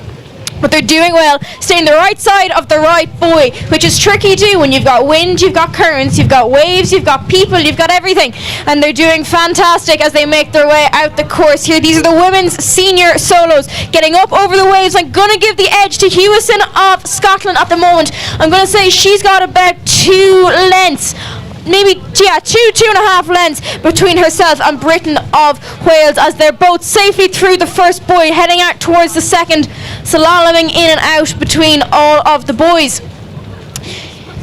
S2: but they're doing well, staying the right side of the right buoy, which is tricky too when you've got wind, you've got currents, you've got waves, you've got people, you've got everything. And they're doing fantastic as they make their way out the course here. These are the women's senior solos getting up over the waves. I'm going to give the edge to Hewison of Scotland at the moment. I'm going to say she's got about 2 lengths. Maybe, yeah, two and a half lengths between herself and Britain of Wales as they're both safely through the first buoy, heading out towards the second, slaloming in and out between all of the buoys.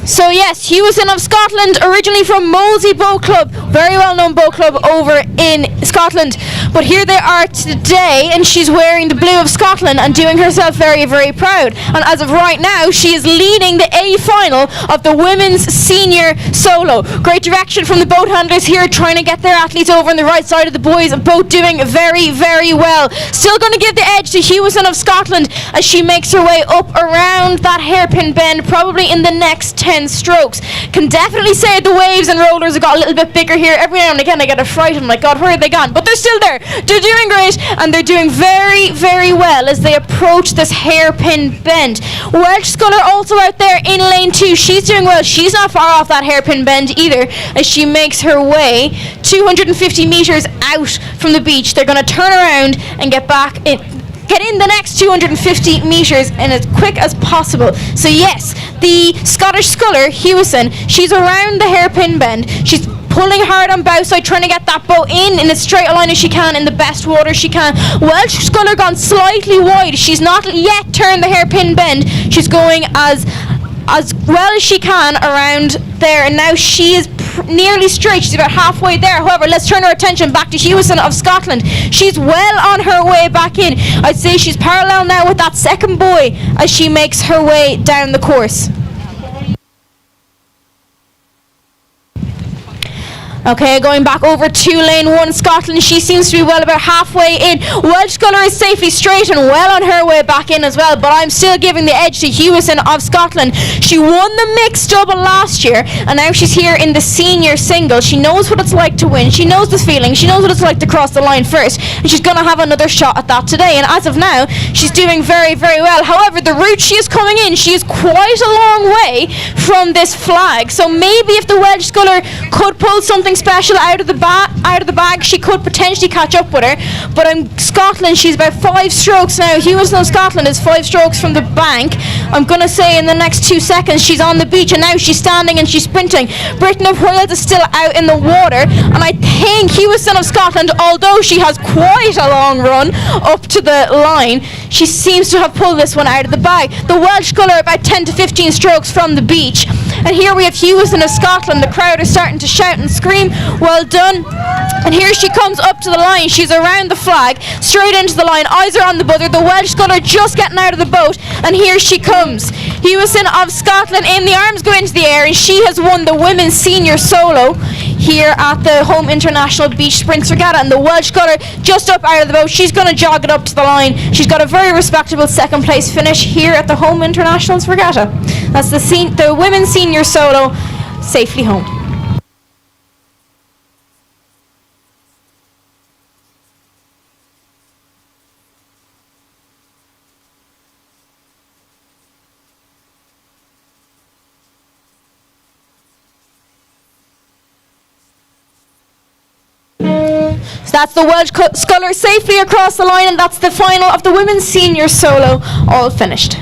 S2: So yes, Hewison of Scotland, originally from Molesey Boat Club, very well known boat club over in Scotland. But here they are today, and she's wearing the blue of Scotland and doing herself very, very proud. And as of right now, she is leading the A final of the women's senior solo. Great direction from the boat handlers here, trying to get their athletes over on the right side of the buoys, and both doing very, very well. Still going to give the edge to Hewison of Scotland as she makes her way up around that hairpin bend, probably in the next 10 strokes. Can definitely say the waves and rollers have got a little bit bigger here. Every now and again I get a fright. I'm like, God, where are they gone? But they're still there. They're doing great, and they're doing very, very well as they approach this hairpin bend. Welsh sculler also out there in lane 2. She's doing well. She's not far off that hairpin bend either as she makes her way 250 metres out from the beach. They're going to turn around and get in the next 250 metres in as quick as possible. So yes, the Scottish sculler, Hewison, she's around the hairpin bend. She's pulling hard on bow side, trying to get that boat in as straight a line as she can, in the best water she can. Welsh sculler gone slightly wide. She's not yet turned the hairpin bend. She's going as well as she can around there, and now she is nearly straight. She's about halfway there. However, let's turn our attention back to Hewison of Scotland. She's well on her way back in. I'd say she's parallel now with that second buoy as she makes her way down the course. Okay, going back over to lane 1, Scotland. She seems to be well about halfway in. Welsh sculler is safely straight and well on her way back in as well, but I'm still giving the edge to Hewison of Scotland. She won the mixed double last year, and now she's here in the senior single. She knows what it's like to win. She knows the feeling. She knows what it's like to cross the line first, and she's going to have another shot at that today. And as of now, she's doing very, very well. However, the route she is coming in, she is quite a long way from this flag. So maybe if the Welsh sculler could pull something special out of the bag, she could potentially catch up with her. But Scotland, she's about 5 strokes now. Hewison of Scotland is 5 strokes from the bank. I'm going to say in the next 2 seconds she's on the beach, and now she's standing and she's sprinting. Britain of Wales is still out in the water, and I think Hewison of Scotland, although she has quite a long run up to the line, she seems to have pulled this one out of the bag. The Welsh sculler about 10 to 15 strokes from the beach. And here we have Hewison of Scotland. The crowd are starting to shout and scream, well done. And here she comes up to the line. She's around the flag, straight into the line. Eyes are on the buzzer. The Welsh sculler just getting out of the boat, and here she comes. Hewison of Scotland in, the arms go into the air, and she has won the women's senior solo here at the Home International Beach Sprints Regatta. And the Welsh sculler just up out of the boat. She's going to jog it up to the line. She's got a very respectable second place finish here at the Home Internationals Regatta. That's the women's senior solo safely home. So that's the Welsh sculler safely across the line, and that's the final of the women's senior solo, all finished.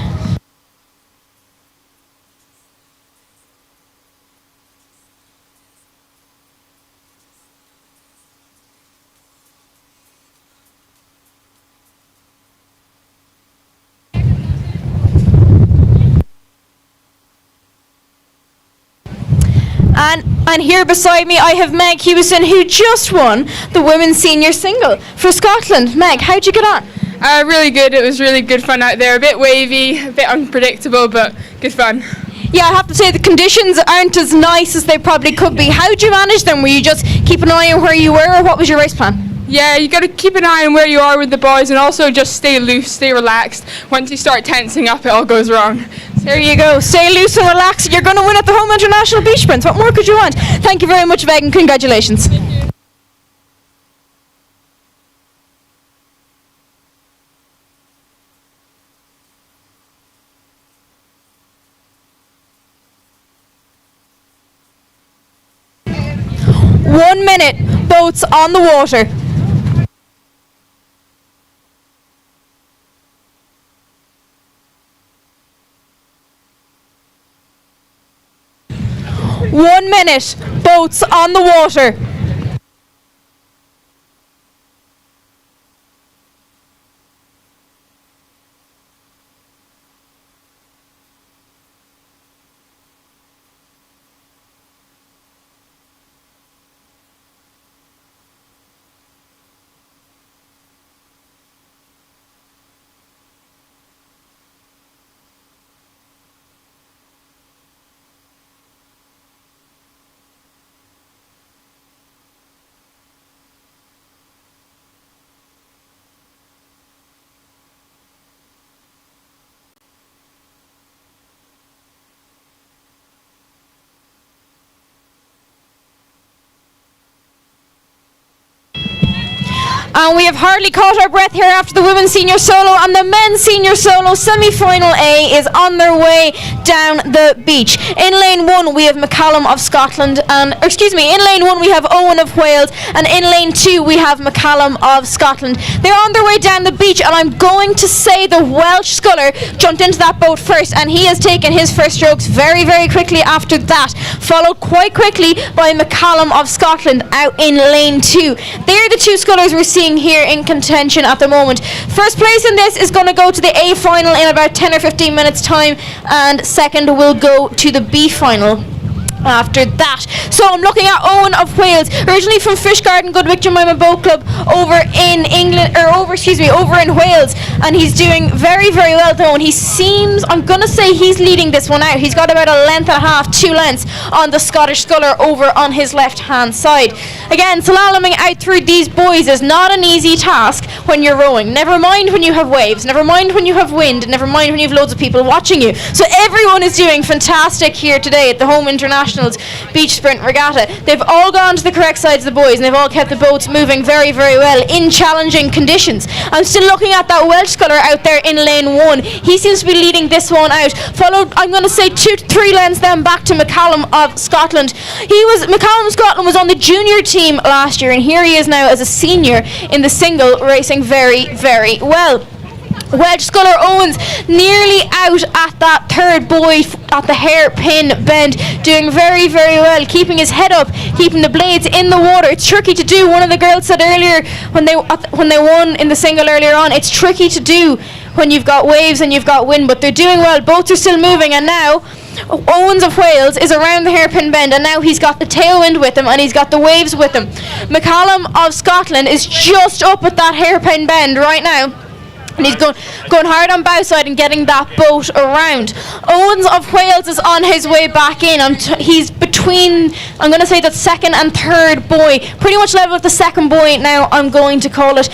S2: And here beside me I have Meg Hewison, who just won the women's senior single for Scotland. Meg, how'd you get on?
S3: Really good. It was really good fun out there. A bit wavy, a bit unpredictable, but good fun.
S2: Yeah, I have to say the conditions aren't as nice as they probably could be. How'd you manage them? Were you just keep an eye on where you were, or what was your race plan?
S3: Yeah, you got to keep an eye on where you are with the boys, and also just stay loose, stay relaxed. Once you start tensing up, it all goes wrong.
S2: There you go. Stay loose and relax. You're going to win at the Home International Beach Sprints. What more could you want? Thank you very much, Meg, and congratulations.
S3: Thank you.
S2: One minute, boats on the water. One minute, boats on the water. And we have hardly caught our breath here after the women's senior solo, and the men's senior solo semi-final A is on their way down the beach. In lane 1 we have McCallum of Scotland, in lane 1 we have Owen of Wales, and in lane 2 we have McCallum of Scotland. They're on their way down the beach, and I'm going to say the Welsh sculler jumped into that boat first, and he has taken his first strokes very, very quickly after that, followed quite quickly by McCallum of Scotland out in lane 2. They're the two scullers we're seeing here in contention at the moment. First place in this is going to go to the A final in about 10 or 15 minutes time, and second will go to the B final after that. So I'm looking at Owen of Wales, originally from Fishgarden Goodwick Jemima Boat Club over in Wales, and he's doing very, very well though, and he seems, I'm gonna say he's leading this one out. He's got about a length and a half, 2 lengths on the Scottish sculler over on his left hand side. Again, slaloming out through these boys is not an easy task when you're rowing. Never mind when you have waves, never mind when you have wind, never mind when you have loads of people watching you. So everyone is doing fantastic here today at the Home Internationals Beach Sprint Regatta. They've all gone to the correct sides of the buoys, and they've all kept the boats moving very, very well in challenging conditions. I'm still looking at that Welsh sculler out there in lane 1. He seems to be leading this one out, followed, I'm going to say, 2 to 3 lengths then back to McCallum of Scotland. McCallum of Scotland was on the junior team last year, and here he is now as a senior in the single, racing very, very well. Welsh sculler Owens nearly out at that third buoy at the hairpin bend, doing very, very well, keeping his head up, keeping the blades in the water. It's tricky to do. One of the girls said earlier when they won in the single earlier on, it's tricky to do when you've got waves and you've got wind, but they're doing well. Boats are still moving, and now Owens of Wales is around the hairpin bend, and now he's got the tailwind with him and he's got the waves with him. McCallum of Scotland is just up at that hairpin bend right now, and he's going hard on bow side and getting that boat around. Owens of Wales is on his way back in. He's between, I'm going to say, that second and third buoy, pretty much level with the second buoy now, I'm going to call it.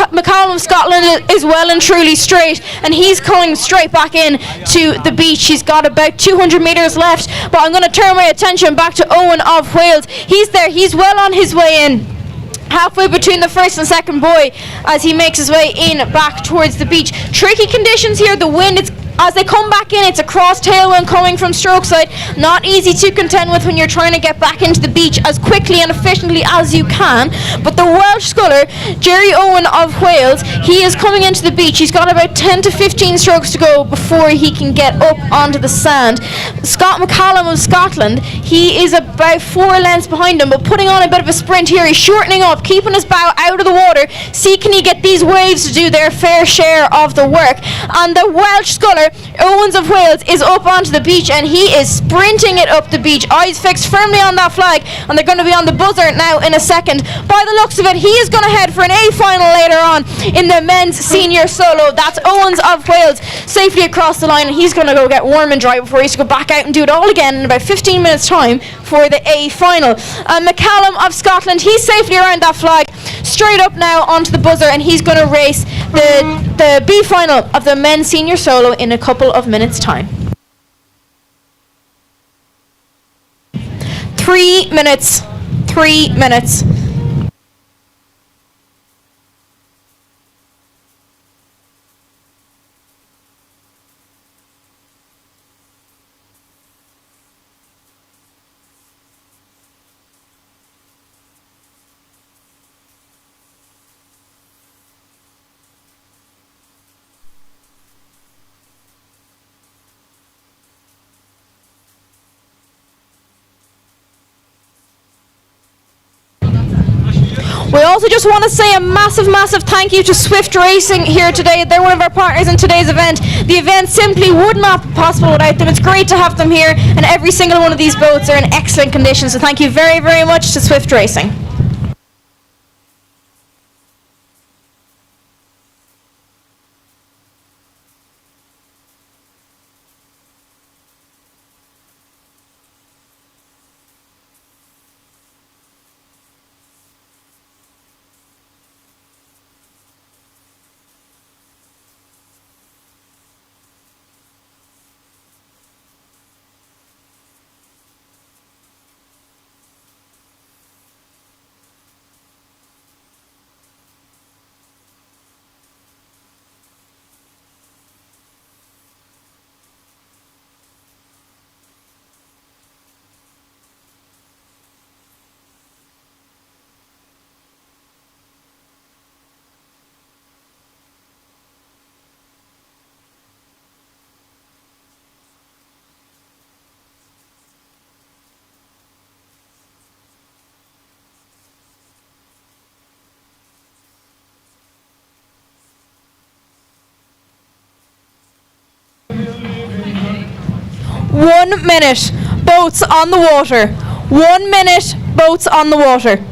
S2: McCallum of Scotland is well and truly straight, and he's coming straight back in to the beach. He's got about 200 metres left, but I'm going to turn my attention back to Owen of Wales. He's there, he's well on his way in, halfway between the first and second buoy as he makes his way in back towards the beach. Tricky conditions here. The wind, as they come back in, it's a cross tailwind coming from stroke side. Not easy to contend with when you're trying to get back into the beach as quickly and efficiently as you can. But the Welsh sculler, Jerry Owen of Wales, he is coming into the beach. He's got about 10 to 15 strokes to go before he can get up onto the sand. Scott McCallum of Scotland, he is about 4 lengths behind him, but putting on a bit of a sprint here. He's shortening up, keeping his bow out of the water. See, can he get these waves to do their fair share of the work? And the Welsh sculler here, Owens of Wales is up onto the beach and he is sprinting it up the beach, eyes fixed firmly on that flag, and they're going to be on the buzzer now in a second. By the looks of it, he is going to head for an A final later on in the men's senior solo. That's Owens of Wales safely across the line, and he's going to go get warm and dry before he has to go back out and do it all again in about 15 minutes time for the A final. McCallum of Scotland, he's safely around that flag, straight up now onto the buzzer, and he's going to race the B final of the men's senior solo in a couple of minutes time. 3 minutes. 3 minutes. We also just want to say a massive thank you to Swift Racing here today. They're one of our partners in today's event. The event simply would not be possible without them. It's great to have them here, and every single one of these boats are in excellent condition. So thank you very, very much to Swift Racing. One minute, boats on the water. 1 minute, boats on the water.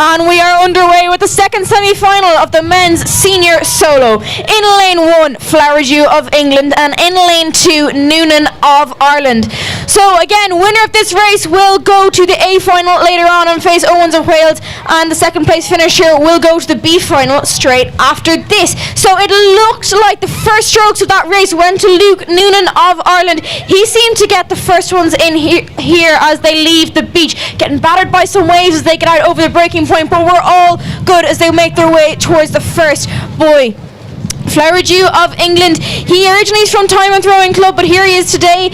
S2: And we are underway with the second semi-final of the men's senior solo. In lane 1, Flowerdew of England, and in lane 2, Noonan of Ireland. So again, winner of this race will go to the A final later on and face Owens of Wales, and the second place finisher will go to the B final straight after this. So it looked like the first strokes of that race went to Luke Noonan of Ireland. He seemed to get the first ones in here as they leave the beach, getting battered by some waves as they get out over the breaking point, but we're all good as they make their way towards the first buoy. Flowerdew of England, he originally is from Time and Throwing Club, but here he is today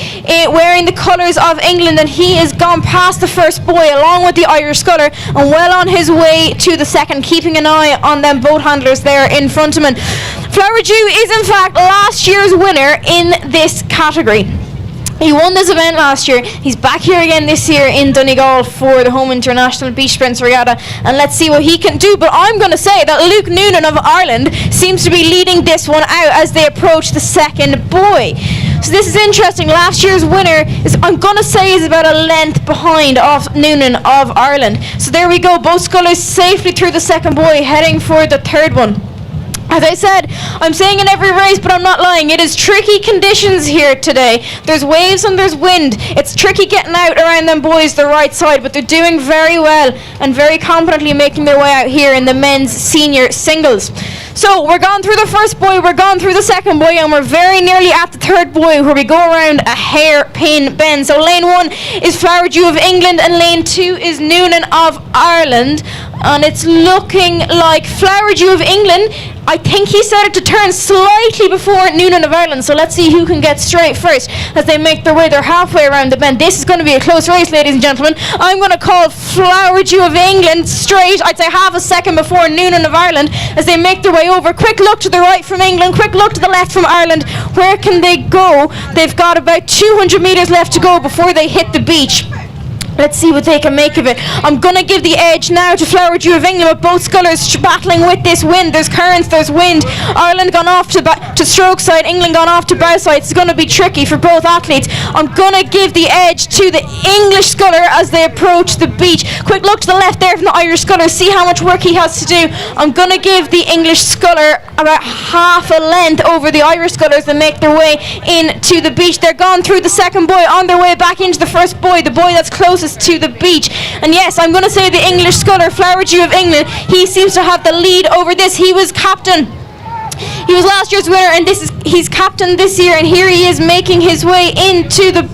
S2: wearing the colours of England, and he has gone past the first buoy along with the Irish sculler and well on his way to the second, keeping an eye on them boat handlers there in front of him. Flowerdew is in fact last year's winner in this category. He won this event last year. He's back here again this year in Donegal for the Home International Beach Sprints Regatta, and let's see what he can do. But I'm going to say that Luke Noonan of Ireland seems to be leading this one out as they approach the second buoy. So this is interesting. Last year's winner is, I'm going to say, is about a length behind off Noonan of Ireland. So there we go, both scullers safely through the second buoy, heading for the third one. As I said, I'm saying in every race, but I'm not lying. flying. It is tricky conditions here today. There's waves and there's wind. It's tricky getting out around them boys the right side, but they're doing very well and very competently making their way out here in the men's senior singles. So we're gone through the first buoy, we're gone through the second buoy, and we're very nearly at the third buoy where we go around a hairpin bend. So lane 1 is Flowerdew of England and lane 2 is Noonan of Ireland. And it's looking like Flowerdew of England, I think he started to turn slightly before Noonan of Ireland. So let's see who can get straight first as they make their way. They're halfway around the bend. This is going to be a close race, ladies and gentlemen. I'm going to call Flowerdew of England straight, I'd say half a second before Noonan of Ireland as they make their way over. Quick look to the right from England, quick look to the left from Ireland. Where can they go? They've got about 200 metres left to go before they hit the beach. Let's see what they can make of it. I'm going to give the edge now to Flowerdew of England with both scullers battling with this wind. There's currents, there's wind. Ireland gone off to stroke side, England gone off to bow side. It's going to be tricky for both athletes. I'm going to give the edge to the English sculler as they approach the beach. Quick look to the left there from the Irish sculler. See how much work he has to do. I'm going to give the English sculler about half a length over the Irish scullers that make their way into the beach. They're gone through the second buoy on their way back into the first buoy, the buoy that's closest to the beach. And yes, I'm going to say the English sculler, Flowerdew of England, he seems to have the lead over this. He was captain. He was last year's winner, and he's captain this year, and here he is making his way into the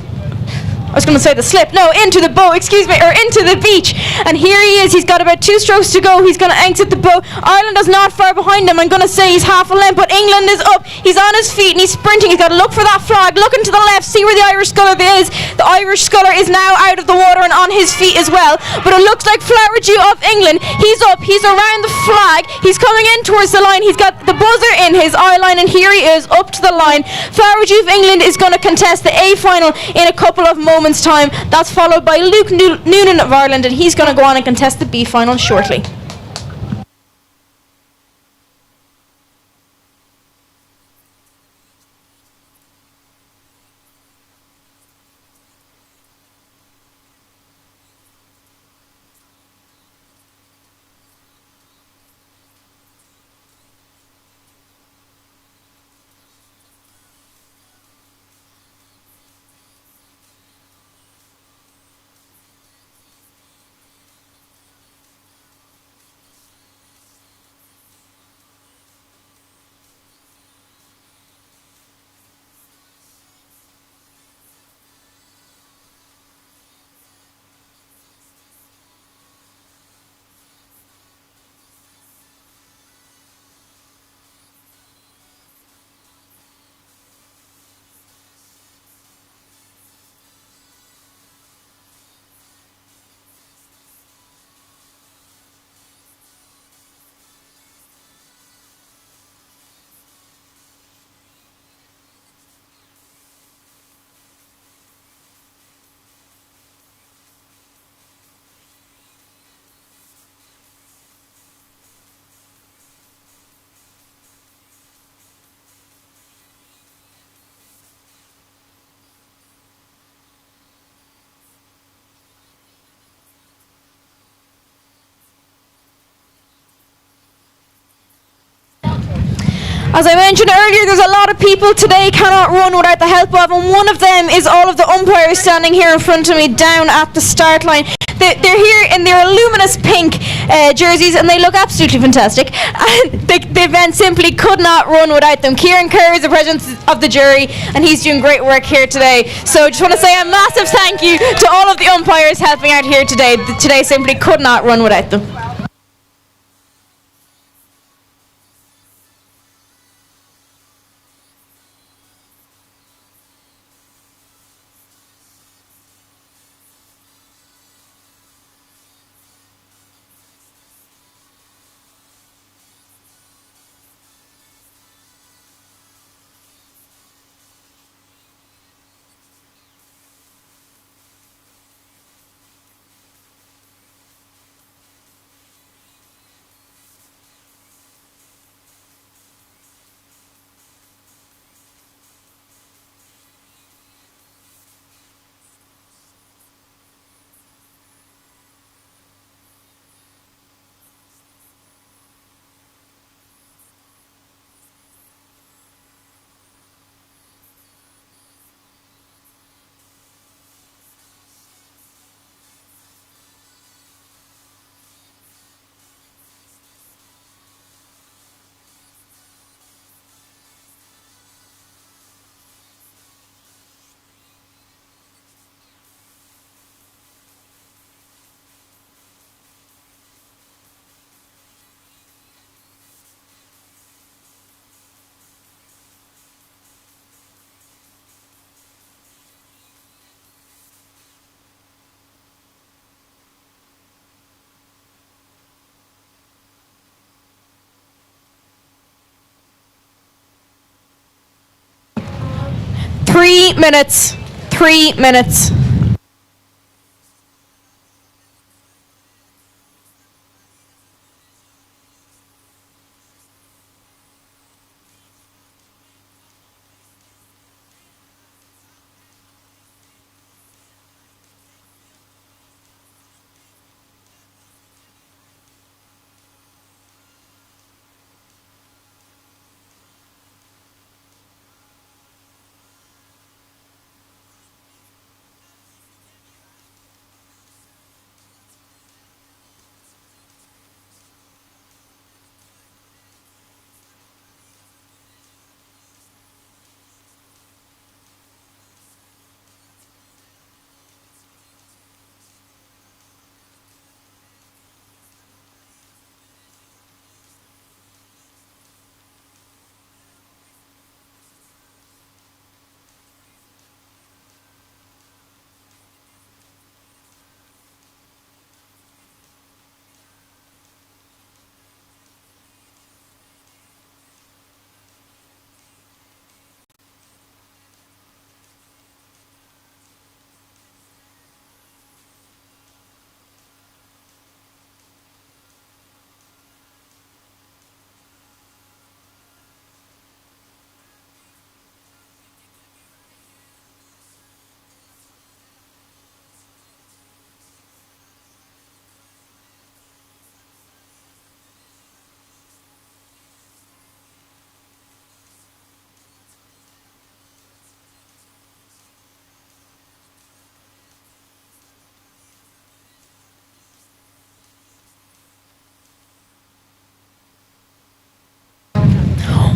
S2: into the bow, or into the beach. And here he is, he's got about 2 strokes to go. He's going to exit the bow. Ireland is not far behind him. I'm going to say he's half a length, but England is up. He's on his feet and he's sprinting. He's got to look for that flag, looking to the left, see where the Irish sculler is. The Irish sculler is now out of the water and on his feet as well. But it looks like Flowerdew of England, he's up, he's around the flag, he's coming in towards the line. He's got the buzzer in his eye line, and here he is up to the line. Flowerdew of England is going to contest the A final in a couple of moments time. That's followed by Luke Noonan of Ireland, and he's going to go on and contest the B final shortly. As I mentioned earlier, there's a lot of people today cannot run without the help of, and one of them is all of the umpires standing here in front of me down at the start line. They're here in their luminous pink jerseys, and they look absolutely fantastic. And the event simply could not run without them. Kieran Kerr is the president of the jury, and he's doing great work here today. So just want to say a massive thank you to all of the umpires helping out here today. Today simply could not run without them. 3 minutes. 3 minutes.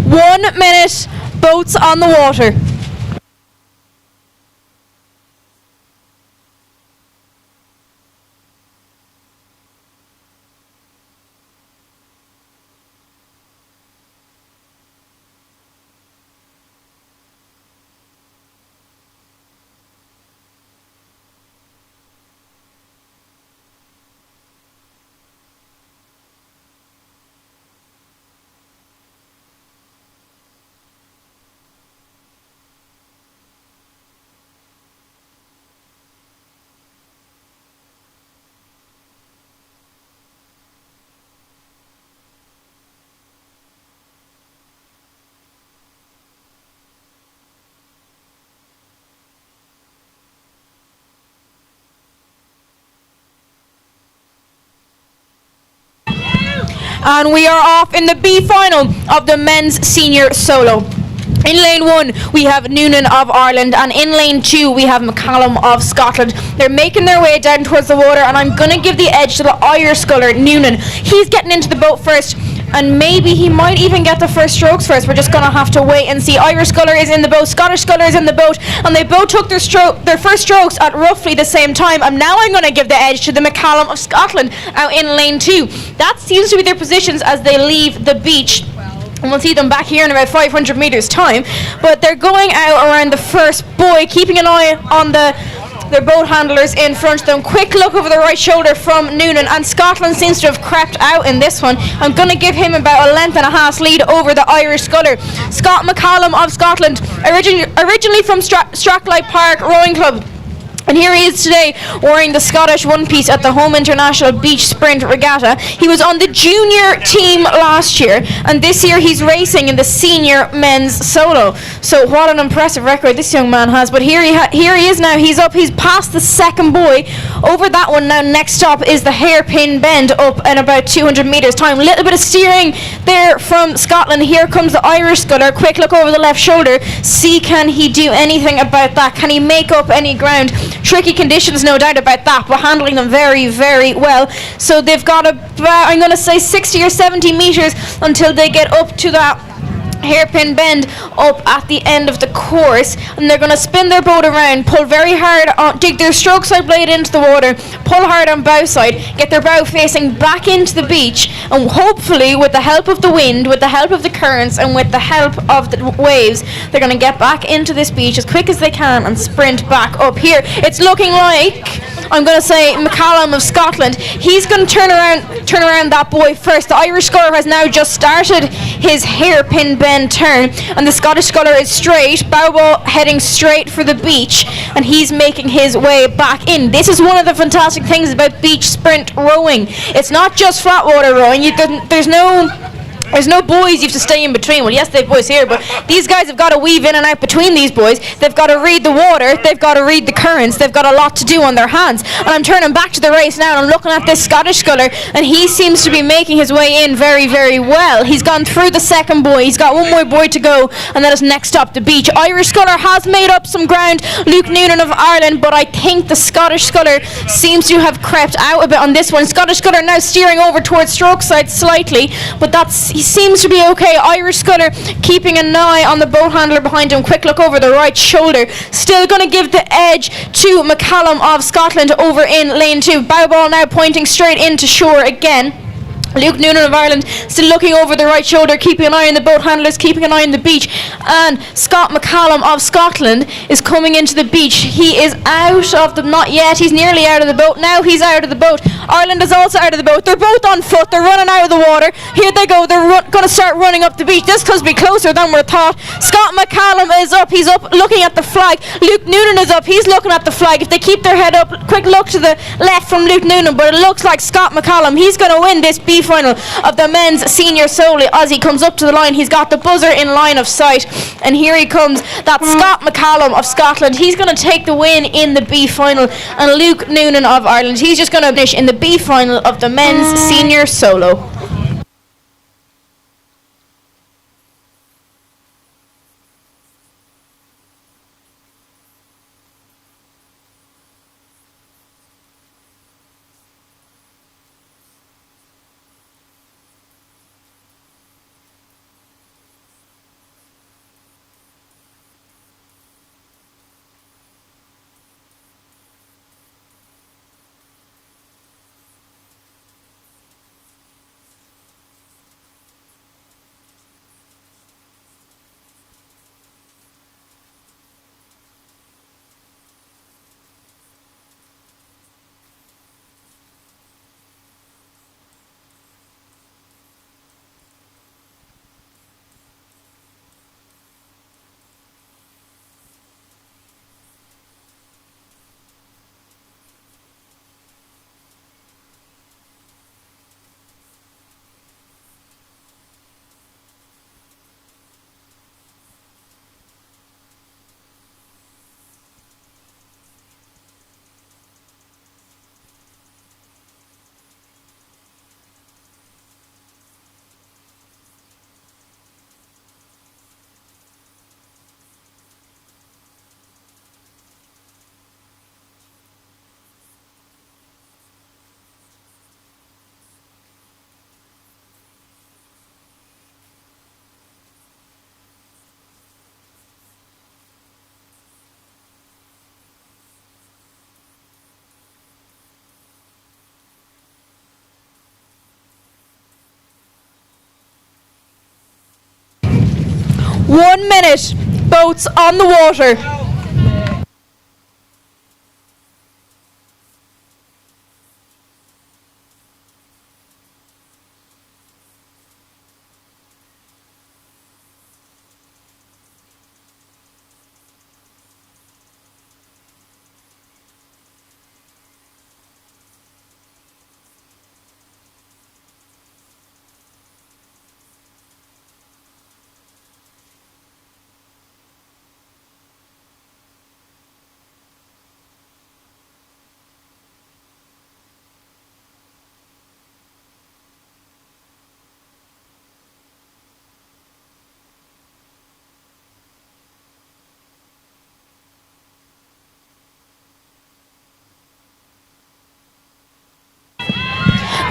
S2: One minute, boats on the water. And we are off in the B final of the men's senior solo. In lane 1 we have Noonan of Ireland, and in lane 2 we have McCallum of Scotland. They're making their way down towards the water, and I'm going to give the edge to the Irish sculler Noonan. He's getting into the boat first, and maybe he might even get the first strokes first. We're just going to have to wait and see. Irish sculler is in the boat, Scottish sculler is in the boat, and they both took their first strokes at roughly the same time. And now I'm going to give the edge to the McCallum of Scotland out in lane 2. That seems to be their positions as they leave the beach. And we'll see them back here in about 500 metres time. But they're going out around the first buoy, keeping an eye on their boat handlers in front of them. Quick look over the right shoulder from Noonan, and Scotland seems to have crept out in this one. I'm going to give him about a length and a half lead over the Irish sculler. Scott McCallum of Scotland, originally from Strathclyde Park Rowing Club. And here he is today wearing the Scottish one piece at the Home International Beach Sprint Regatta. He was on the junior team last year, and this year he's racing in the senior men's solo. So what an impressive record this young man has. But here he is now. He's up. He's past the second buoy. Over that one now, next stop is the hairpin bend up in about 200 metres time. Little bit of steering there from Scotland. Here comes the Irish sculler. Quick look over the left shoulder. See, can he do anything about that? Can he make up any ground? Tricky conditions, no doubt about that, but handling them very, very well. So they've got about, I'm going to say 60 or 70 metres until they get up to that hairpin bend up at the end of the course, and they're going to spin their boat around, pull very hard on, dig their stroke side blade into the water, pull hard on bow side, get their bow facing back into the beach, and hopefully with the help of the wind, with the help of the currents, and with the help of the waves, they're going to get back into this beach as quick as they can and sprint back up here. It's looking like I'm going to say McCallum of Scotland. He's going to turn around that boy first. The Irish sculler has now just started his hairpin bend turn, and the Scottish sculler is straight, bow ball heading straight for the beach, and he's making his way back in. This is one of the fantastic things about beach sprint rowing. It's not just flat water rowing. There's no buoys you have to stay in between. Well, yes, they have buoys here, but these guys have got to weave in and out between these buoys. They've got to read the water. They've got to read the currents. They've got a lot to do on their hands. And I'm turning back to the race now, and I'm looking at this Scottish sculler, and he seems to be making his way in very, very well. He's gone through the second buoy. He's got one more buoy to go, and that is next stop, the beach. Irish sculler has made up some ground, Luke Noonan of Ireland, but I think the Scottish sculler seems to have crept out a bit on this one. Scottish sculler now steering over towards stroke side slightly, but he seems to be okay. Irish sculler keeping an eye on the boat handler behind him. Quick look over the right shoulder. Still going to give the edge to McCallum of Scotland over in lane 2. Bow ball now pointing straight into shore again. Luke Noonan of Ireland still looking over the right shoulder, keeping an eye on the boat handlers, keeping an eye on the beach. And Scott McCallum of Scotland is coming into the beach. He is out of the, not yet, he's nearly out of the boat. Now he's out of the boat. Ireland is also out of the boat. They're both on foot. They're running out of the water. Here they go. They're going to start running up the beach. This could be closer than we thought. Scott McCallum is up. He's up looking at the flag. Luke Noonan is up. He's looking at the flag. If they keep their head up, quick look to the left from Luke Noonan, but it looks like Scott McCallum. He's going to win this B final of the men's senior solo. As he comes up to the line, he's got the buzzer in line of sight, and here he comes. That's Scott McCallum of Scotland. He's going to take the win in the B final, and Luke Noonan of Ireland, he's just going to finish in the B final of the men's senior solo. One minute, boats on the water.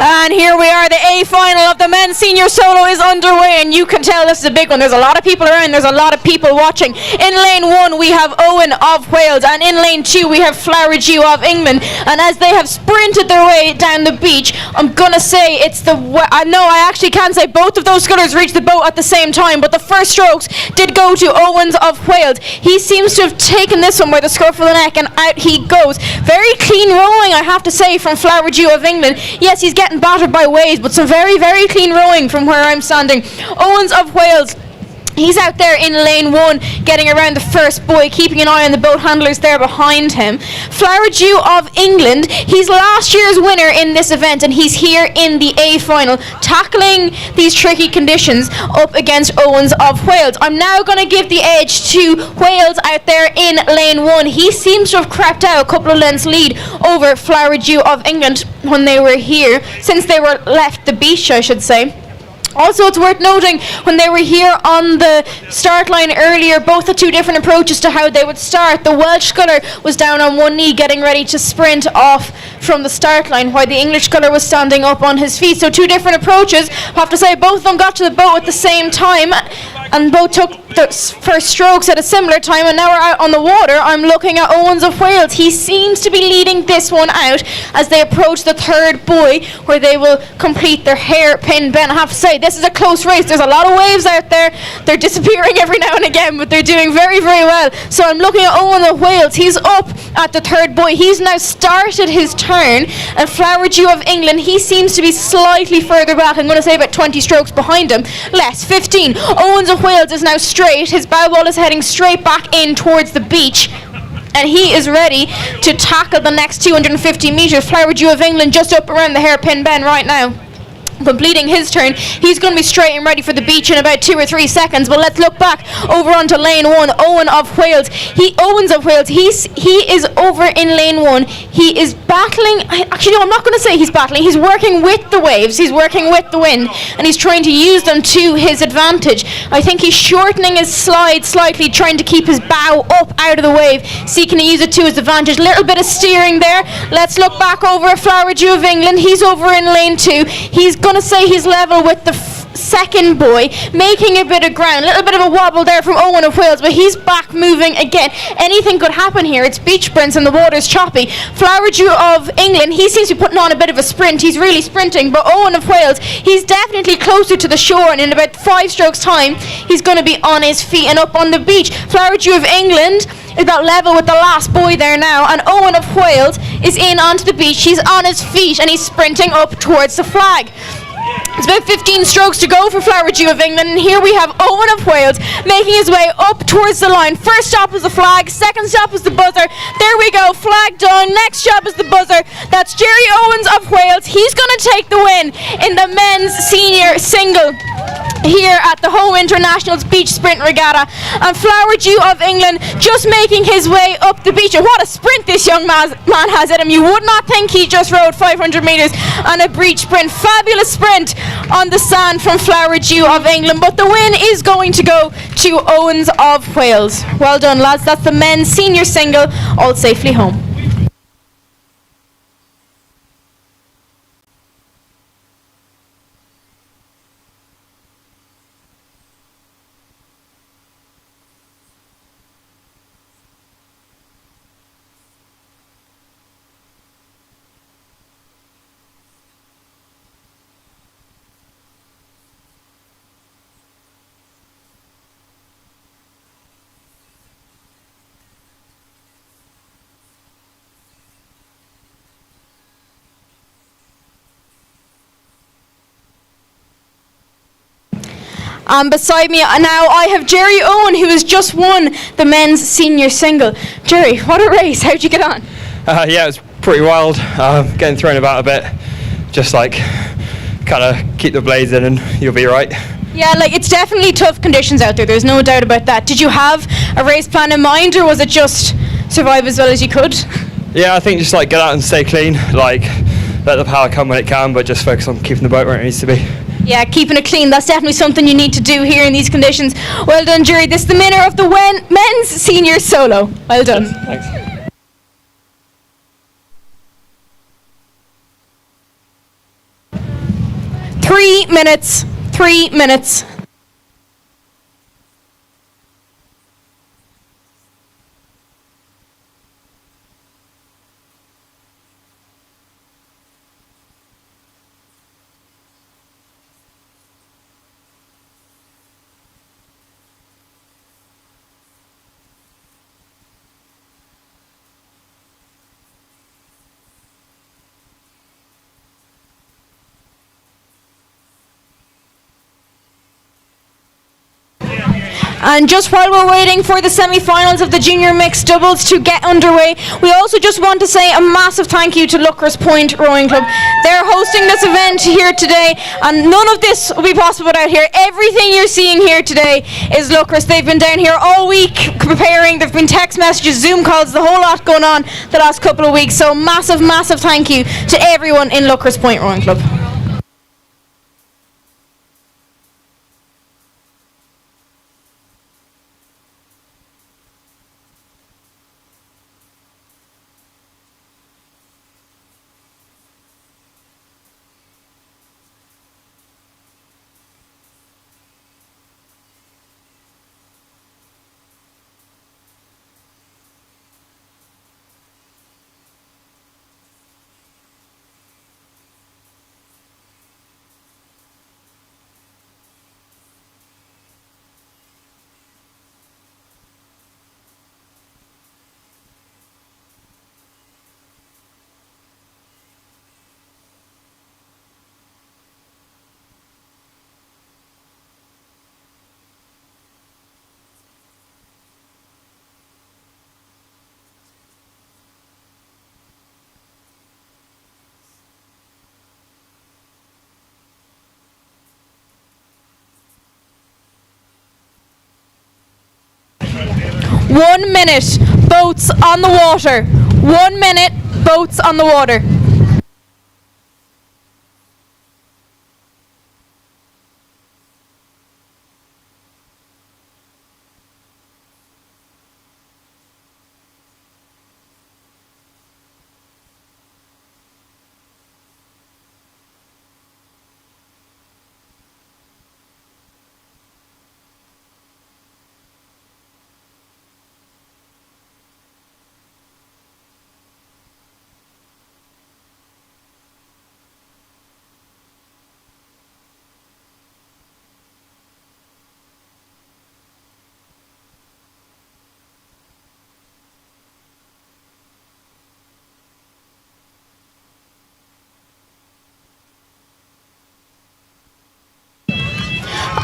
S2: And here we are, the A final of the men's senior solo is underway, and you can tell this is a big one. There's a lot of people around, there's a lot of people watching. In lane 1 we have Owen of Wales, and in lane 2 we have Flowerdew of England. And as they have sprinted their way down the beach, I'm gonna say it's the I actually can't say both of those scullers reached the boat at the same time, but the first strokes did go to Owens of Wales. He seems to have taken this one by the scruff of the neck, and out he goes. Very clean rowing, I have to say, from Flowerdew of England. Yes, he's getting battered by waves, but some very, very clean rowing from where I'm standing. Owens of Wales, he's out there in lane 1, getting around the first buoy, keeping an eye on the boat handlers there behind him. Flowerdew of England, he's last year's winner in this event, and he's here in the A final, tackling these tricky conditions up against Owens of Wales. I'm now going to give the edge to Wales out there in lane 1. He seems to have crept out a couple of lengths lead over Flowerdew of England when they were here, since they were left the beach, I should say. Also, it's worth noting, when they were here on the start line earlier, both the two different approaches to how they would start. The Welsh sculler was down on one knee, getting ready to sprint off from the start line, while the English sculler was standing up on his feet. So two different approaches. I have to say, both of them got to the boat at the same time, and both took the first strokes at a similar time, and now we're out on the water. I'm looking at Owens of Wales. He seems to be leading this one out as they approach the third buoy, where they will complete their hairpin bend. I have to say, this is a close race. There's a lot of waves out there. They're disappearing every now and again, but they're doing very, very well. So I'm looking at Owen of Wales. He's up at the third buoy. He's now started his turn, and Flowerdew of England, he seems to be slightly further back. I'm going to say about 20 strokes behind him. Less, 15. Owens of Wales is now straight. His bow ball is heading straight back in towards the beach, and he is ready to tackle the next 250 metres. Flowerdew of England just up around the hairpin bend right now, completing his turn. He's going to be straight and ready for the beach in about 2 or 3 seconds. But let's look back over onto lane 1. Owens of Wales, he is over in lane 1. He is battling. Actually, no, I'm not going to say he's battling. He's working with the waves. He's working with the wind, and he's trying to use them to his advantage. I think he's shortening his slide slightly, trying to keep his bow up out of the wave, seeking to use it to his advantage. Little bit of steering there. Let's look back over at Flowerdew of England. He's over in lane 2. He's going to say he's level with the second buoy, making a bit of ground. A little bit of a wobble there from Owen of Wales, but he's back moving again. Anything could happen here. It's beach sprints and the water's choppy. Flowerdew of England, he seems to be putting on a bit of a sprint. He's really sprinting, but Owen of Wales, he's definitely closer to the shore, and in about 5 strokes time, he's going to be on his feet and up on the beach. Flowerdew of England is about level with the last buoy there now, and Owen of Wales is in onto the beach. He's on his feet and he's sprinting up towards the flag. It's about 15 strokes to go for Flowerdew of England, and here we have Owen of Wales making his way up towards the line. First stop is the flag, second stop is the buzzer. There we go, flag down. Next stop is the buzzer. That's Jerry Owens of Wales. He's going to take the win in the men's senior single here at the Home Internationals Beach Sprint Regatta. And Flowerdew of England just making his way up the beach. And what a sprint this young man has in him. You would not think he just rode 500 metres on a beach sprint. Fabulous sprint on the sand from Flowerdew of England. But the win is going to go to Owens of Wales. Well done, lads. That's the men's senior single, all safely home. Beside me now I have Jerry Owen, who has just won the men's senior single. Jerry, what a race. How'd you get on?
S5: Yeah, it was pretty wild, getting thrown about a bit. Just like, kind of keep the blades in and you'll be right.
S2: Yeah, like it's definitely tough conditions out there. There's no doubt about that. Did you have a race plan in mind, or was it just survive as well as you could?
S5: Yeah, I think just like get out and stay clean, like let the power come when it can, but just focus on keeping the boat where it needs to be.
S2: Yeah, keeping it clean, that's definitely something you need to do here in these conditions. Well done, Jerry. This is the winner of the men's senior solo. Well done.
S5: Thanks.
S2: 3 minutes. 3 minutes. And just while we're waiting for the semi-finals of the junior mixed doubles to get underway, we also just want to say a massive thank you to Luckers Point Rowing Club. They're hosting this event here today, and none of this would be possible without here. Everything you're seeing here today is Luckers. They've been down here all week preparing. There've been text messages, Zoom calls, the whole lot going on the last couple of weeks. So massive, massive thank you to everyone in Luckers Point Rowing Club. One minute, boats on the water. 1 minute, boats on the water.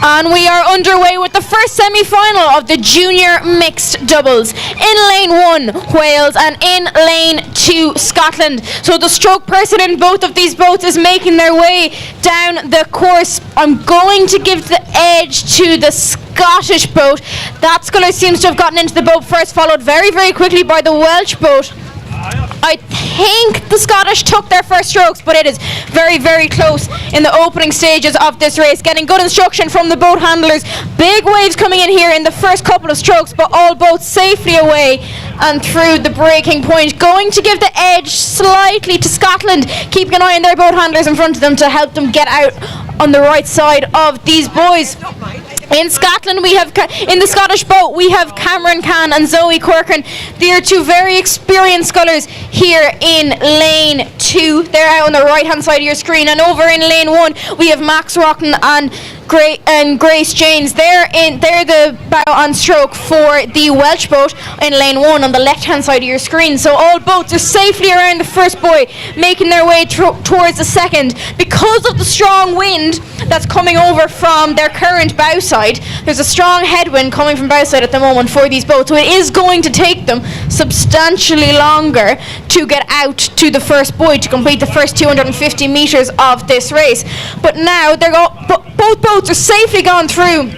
S2: And we are underway with the first semi-final of the junior mixed doubles. In lane 1, Wales, and in lane 2, Scotland. So the stroke person in both of these boats is making their way down the course. I'm going to give the edge to the Scottish boat. That sculler seems to have gotten into the boat first, followed very, very quickly by the Welsh boat. I think the Scottish took their first strokes, but it is very, very close in the opening stages of this race. Getting good instruction from the boat handlers. Big waves coming in here in the first couple of strokes, but all boats safely away and through the breaking point. Going to give the edge slightly to Scotland, keeping an eye on their boat handlers in front of them to help them get out on the right side of these boys. In Scotland, we have in the Scottish boat we have Cameron Cann and Zoe Corcoran. They are two very experienced scullers here in lane 2. They're out on the right hand side of your screen, and over in lane 1 we have Max Rockton and Grace Janes. They're the bow on stroke for the Welsh boat in lane 1 on the left hand side of your screen. So all boats are safely around the first buoy, making their way towards the second. Because of the strong wind that's coming over from their current bow side, there's a strong headwind coming from bow side at the moment for these boats, so it is going to take them substantially longer to get out to the first buoy to complete the first 250 metres of this race. But now both boats are safely gone through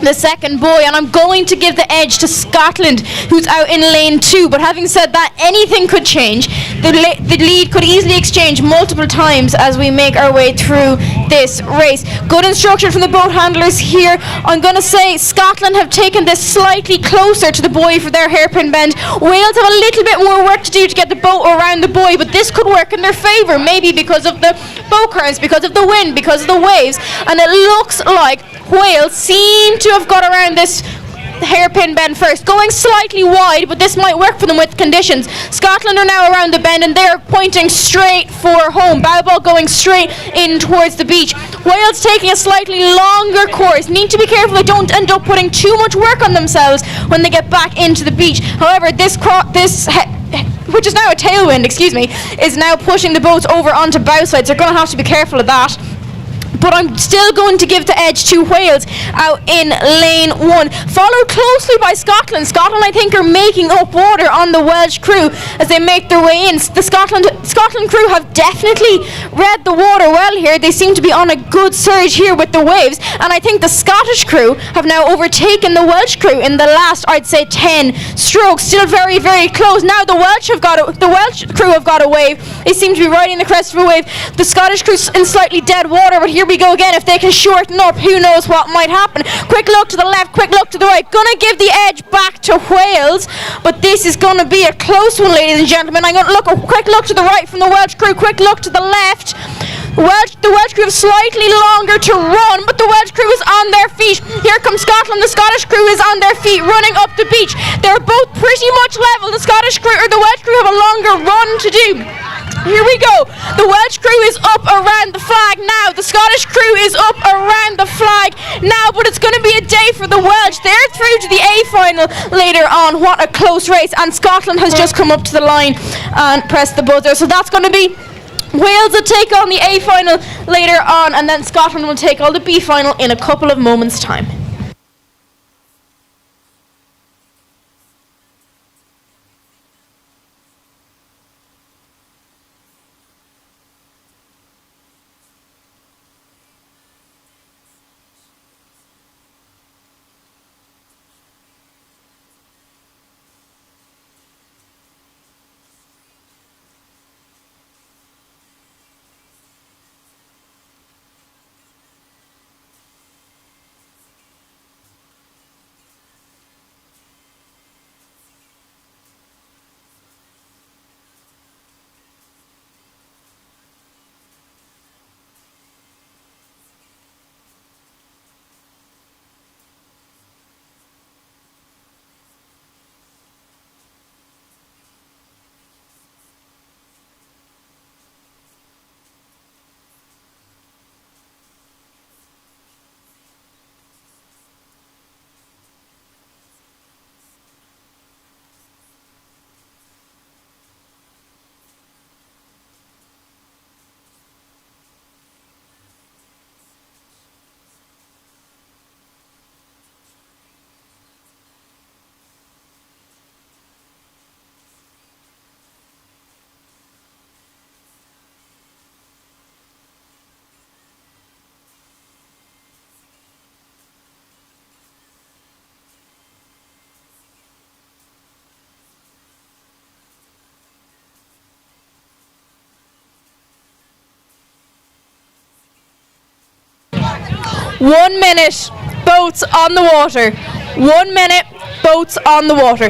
S2: the second boy, and I'm going to give the edge to Scotland, who's out in lane 2. But having said that, anything could change. The lead could easily exchange multiple times as we make our way through this race. Good instruction from the boat handlers here. I'm going to say Scotland have taken this slightly closer to the buoy for their hairpin bend. Wales have a little bit more work to do to get the boat around the buoy, but this could work in their favour, maybe because of the boat currents, because of the wind, because of the waves. And it looks like Wales seem to have got around this hairpin bend first, going slightly wide, but this might work for them with conditions. Scotland are now around the bend and they're pointing straight for home. Bow ball going straight in towards the beach. Wales taking a slightly longer course. Need to be careful they don't end up putting too much work on themselves when they get back into the beach. However, which is now a tailwind, is now pushing the boats over onto bow sides. They're going to have to be careful of that. But I'm still going to give the edge to Wales out in lane 1, followed closely by Scotland. Scotland, I think, are making up water on the Welsh crew as they make their way in. The Scotland crew have definitely read the water well here. They seem to be on a good surge here with the waves, and I think the Scottish crew have now overtaken the Welsh crew in the last, I'd say, 10 strokes. Still very, very close. Now the Welsh crew have got a wave. They seem to be riding the crest of a wave. The Scottish crew in slightly dead water, but here we go again. If they can shorten up, who knows what might happen. Quick look to the left, quick look to the right. Gonna give the edge back to Wales, but this is gonna be a close one, ladies and gentlemen. I'm gonna look a quick look to the right from the Welsh crew, quick look to the left. The Welsh crew have slightly longer to run, but the Welsh crew is on their feet. Here comes Scotland. The Scottish crew is on their feet, running up the beach. They're both pretty much level. The Welsh crew have a longer run to do. Here we go. The Welsh crew is up around the flag now. The Scottish crew is up around the flag now, but it's going to be a day for the Welsh. They're through to the A final later on. What a close race. And Scotland has just come up to the line and pressed the buzzer. So that's going to be Wales will take on the A final later on, and then Scotland will take on the B final in a couple of moments' time. One minute, boats on the water. 1 minute, boats on the water.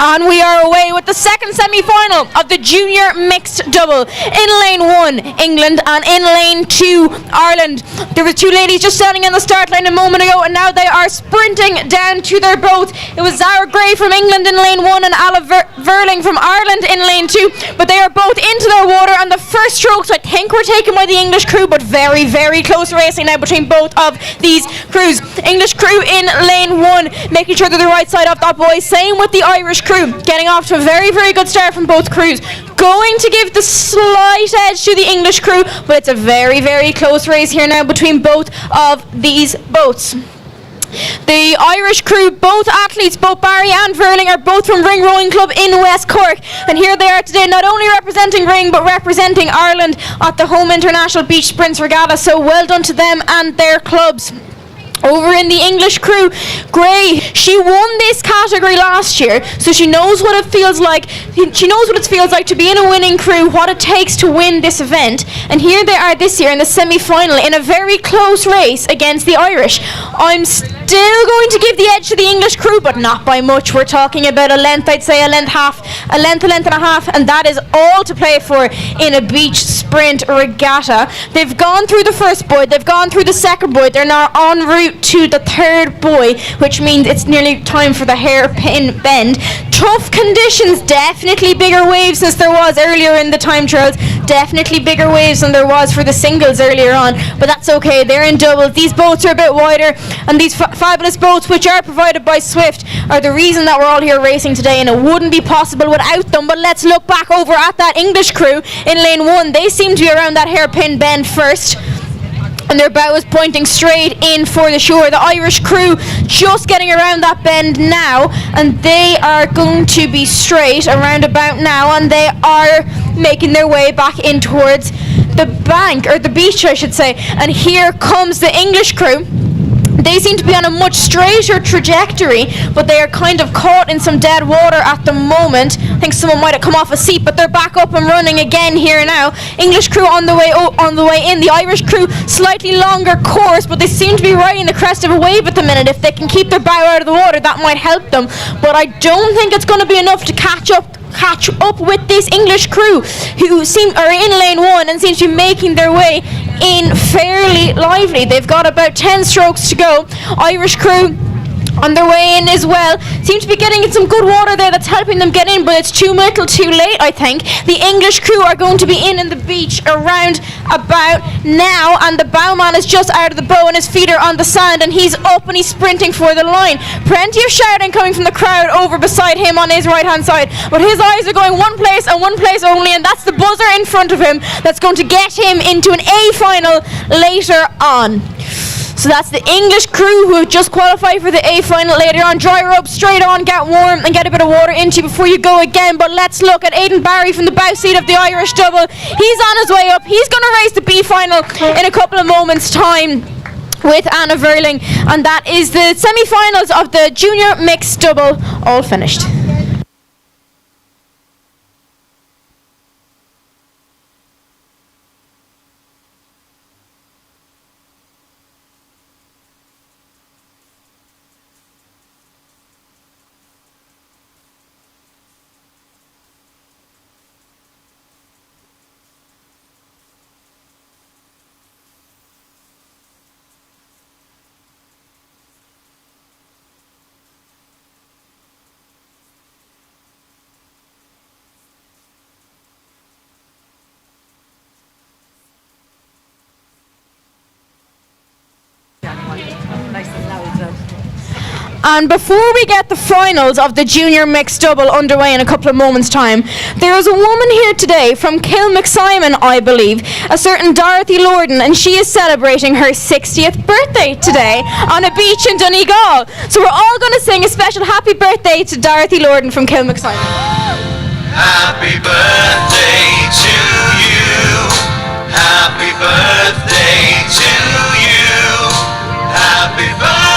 S2: And we are away with the second semi-final of the junior mixed double. In lane 1, England, and in lane 2, Ireland. There were two ladies just standing in the start line a moment ago, and now they are sprinting down to their boats. It was Zara Gray from England in lane 1 and Ala Verling from Ireland in lane 2, but they are both into their water, and the first strokes I think were taken by the English crew, but very, very close racing now between both of these crews. English crew in lane 1, making sure they're the right side of that boy. Same with the Irish crew, getting off to a very, very good start from both crews. Going to give the slight edge to the English crew, but it's a very, very close race here now between both of these boats. The Irish crew, both athletes, both Barry and Verling, are both from Ring Rowing Club in West Cork, and here they are today, not only representing Ring but representing Ireland at the Home International Beach Sprints Regatta, so well done to them and their clubs. Over in the English crew, Gray, she won this category last year, so she knows what it feels like. She knows what it feels like to be in a winning crew, what it takes to win this event. And here they are this year in the semi-final in a very close race against the Irish. I'm still going to give the edge to the English crew, but not by much. We're talking about a length, I'd say a length and a half, and that is all to play for in a beach sprint regatta. They've gone through the first buoy, they've gone through the second buoy, they're now en route to the third buoy, which means it's nearly time for the hairpin bend. Tough conditions, definitely bigger waves as there was earlier in the time trials, definitely bigger waves than there was for the singles earlier on, but that's okay, they're in doubles. These boats are a bit wider, and these fabulous boats, which are provided by Swift, are the reason that we're all here racing today, and it wouldn't be possible without them. But let's look back over at that English crew in lane 1. They seem to be around that hairpin bend first, and their bow is pointing straight in for the shore. The Irish crew just getting around that bend now, and they are going to be straight around about now, and they are making their way back in towards the bank, or the beach I should say. And here comes the English crew. They seem to be on a much straighter trajectory, but they are kind of caught in some dead water at the moment. I think someone might have come off a seat, but they're back up and running again here now. English crew on the way in. The Irish crew slightly longer course, but they seem to be riding the crest of a wave at the minute. If they can keep their bow out of the water, that might help them. But I don't think it's going to be enough to catch up with this English crew, who are in lane 1 and seem to be making their way in fairly lively. They've got about 10 strokes to go. Irish crew on their way in as well. Seem to be getting in some good water there that's helping them get in, but it's too little too late, I think. The English crew are going to be in the beach around about now, and the bowman is just out of the bow and his feet are on the sand, and he's up and he's sprinting for the line. Plenty of shouting coming from the crowd over beside him on his right hand side, but his eyes are going one place and one place only, and that's the buzzer in front of him that's going to get him into an A final later on. So that's the English crew who have just qualified for the A final later on. Dry rope, straight on, get warm and get a bit of water into you before you go again. But let's look at Aidan Barry from the bow seat of the Irish double. He's on his way up. He's going to race the B final in a couple of moments' time with Anna Verling. And that is the semi-finals of the junior mixed double all finished. And before we get the finals of the junior mixed double underway in a couple of moments' time, there is a woman here today from Kilmacsimon, I believe, a certain Dorothy Lorden, and she is celebrating her 60th birthday today on a beach in Donegal. So we're all going to sing a special happy birthday to Dorothy Lorden from Kilmacsimon.
S6: Happy birthday to you. Happy birthday to you. Happy birthday.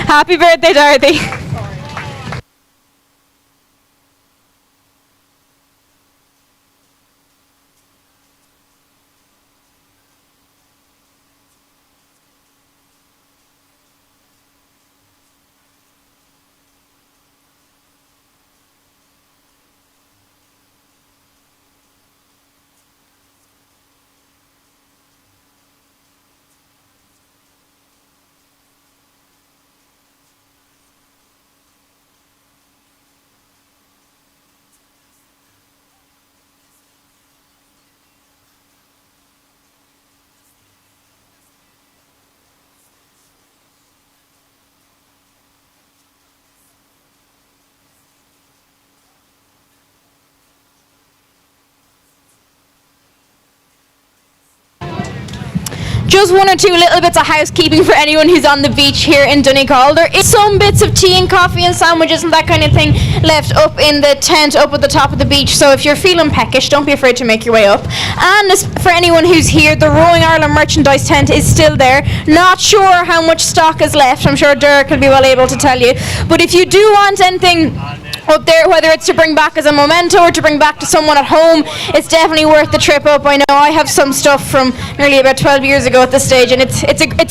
S2: Happy birthday, Dorothy. Just one or two little bits of housekeeping for anyone who's on the beach here in Donegal. There is some bits of tea and coffee and sandwiches and that kind of thing left up in the tent up at the top of the beach, so if you're feeling peckish, don't be afraid to make your way up. And for anyone who's here, the Rowing Ireland merchandise tent is still there. Not sure how much stock is left. I'm sure Derek will be well able to tell you. But if you do want anything up there, whether it's to bring back as a memento or to bring back to someone at home, it's definitely worth the trip up. I know I have some stuff from nearly about 12 years ago at this stage, and it's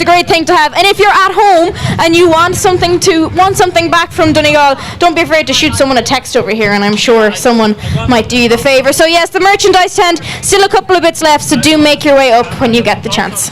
S2: a great thing to have. And if you're at home and you want something back from Donegal, don't be afraid to shoot someone a text over here, and I'm sure someone might do you the favour. So yes, the merchandise tent, still a couple of bits left, so do make your way up when you get the chance.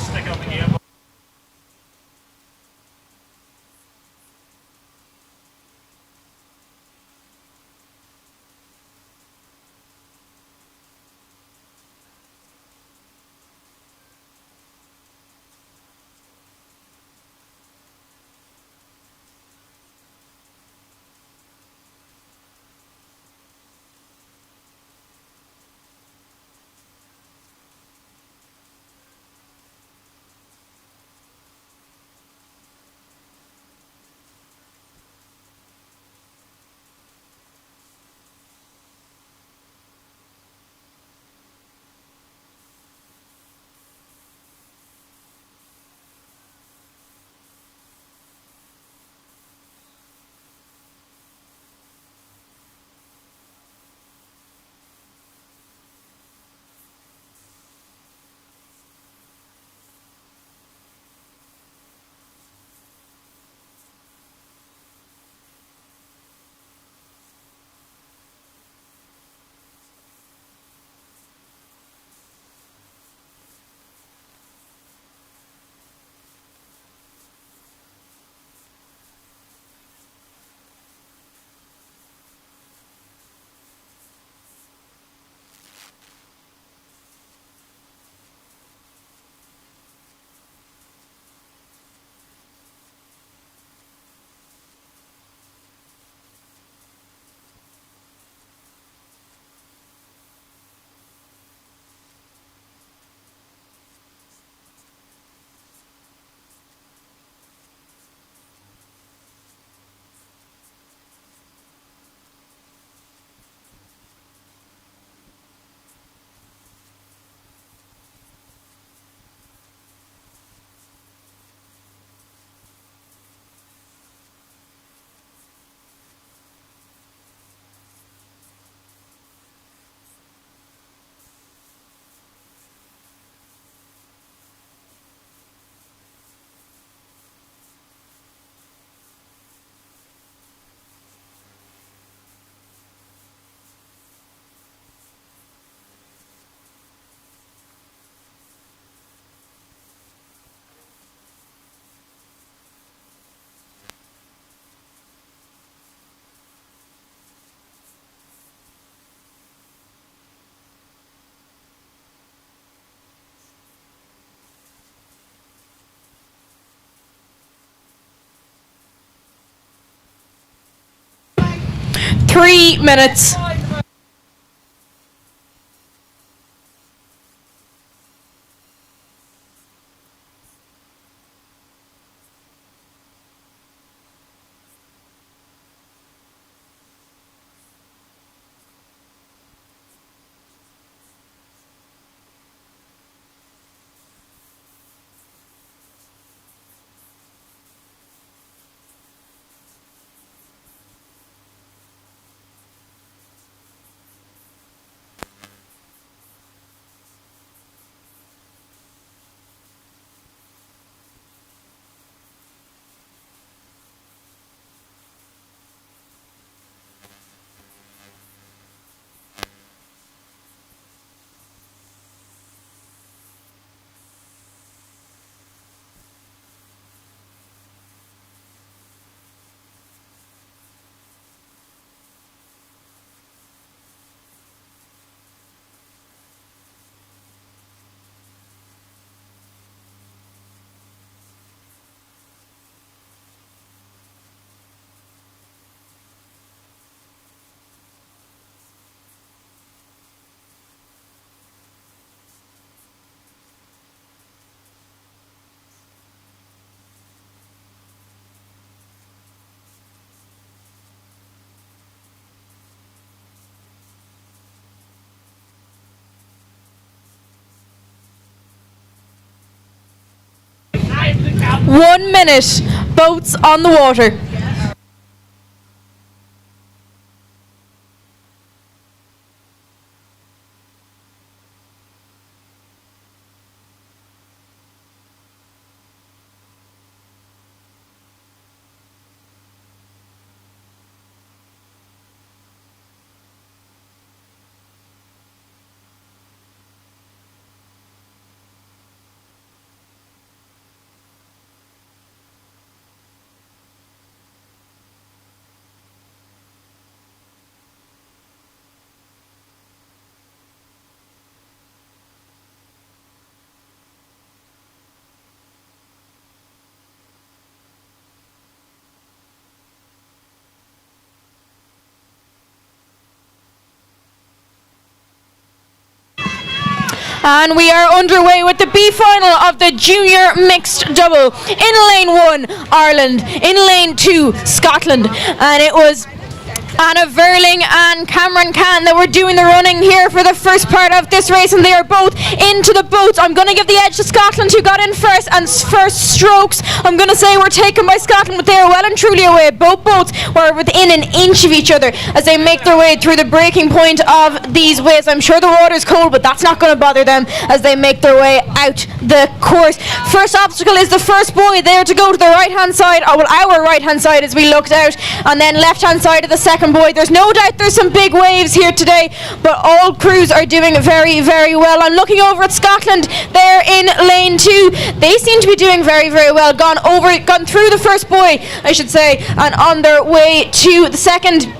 S2: Three minutes. 1 minute. Boats on the water. And we are underway with the B final of the junior mixed double. In lane 1, Ireland. In lane 2, Scotland. And it was Anna Verling and Cameron Can that were doing the running here for the first part of this race, and they are both into the boats. I'm going to give the edge to Scotland, who got in first, and first strokes I'm going to say were taken by Scotland, but they are well and truly away. Both boats were within an inch of each other as they make their way through the breaking point of these waves. I'm sure the water's cold, but that's not going to bother them as they make their way out the course. First obstacle is the first buoy. There to go to the right hand side, or well, our right hand side as we looked out, and then left hand side of the second buoy. There's no doubt there's some big waves here today, but all crews are doing very, very well. I'm looking over at Scotland. They're in lane 2. They seem to be doing very, very well. Gone through the first buoy, I should say, and on their way to the second.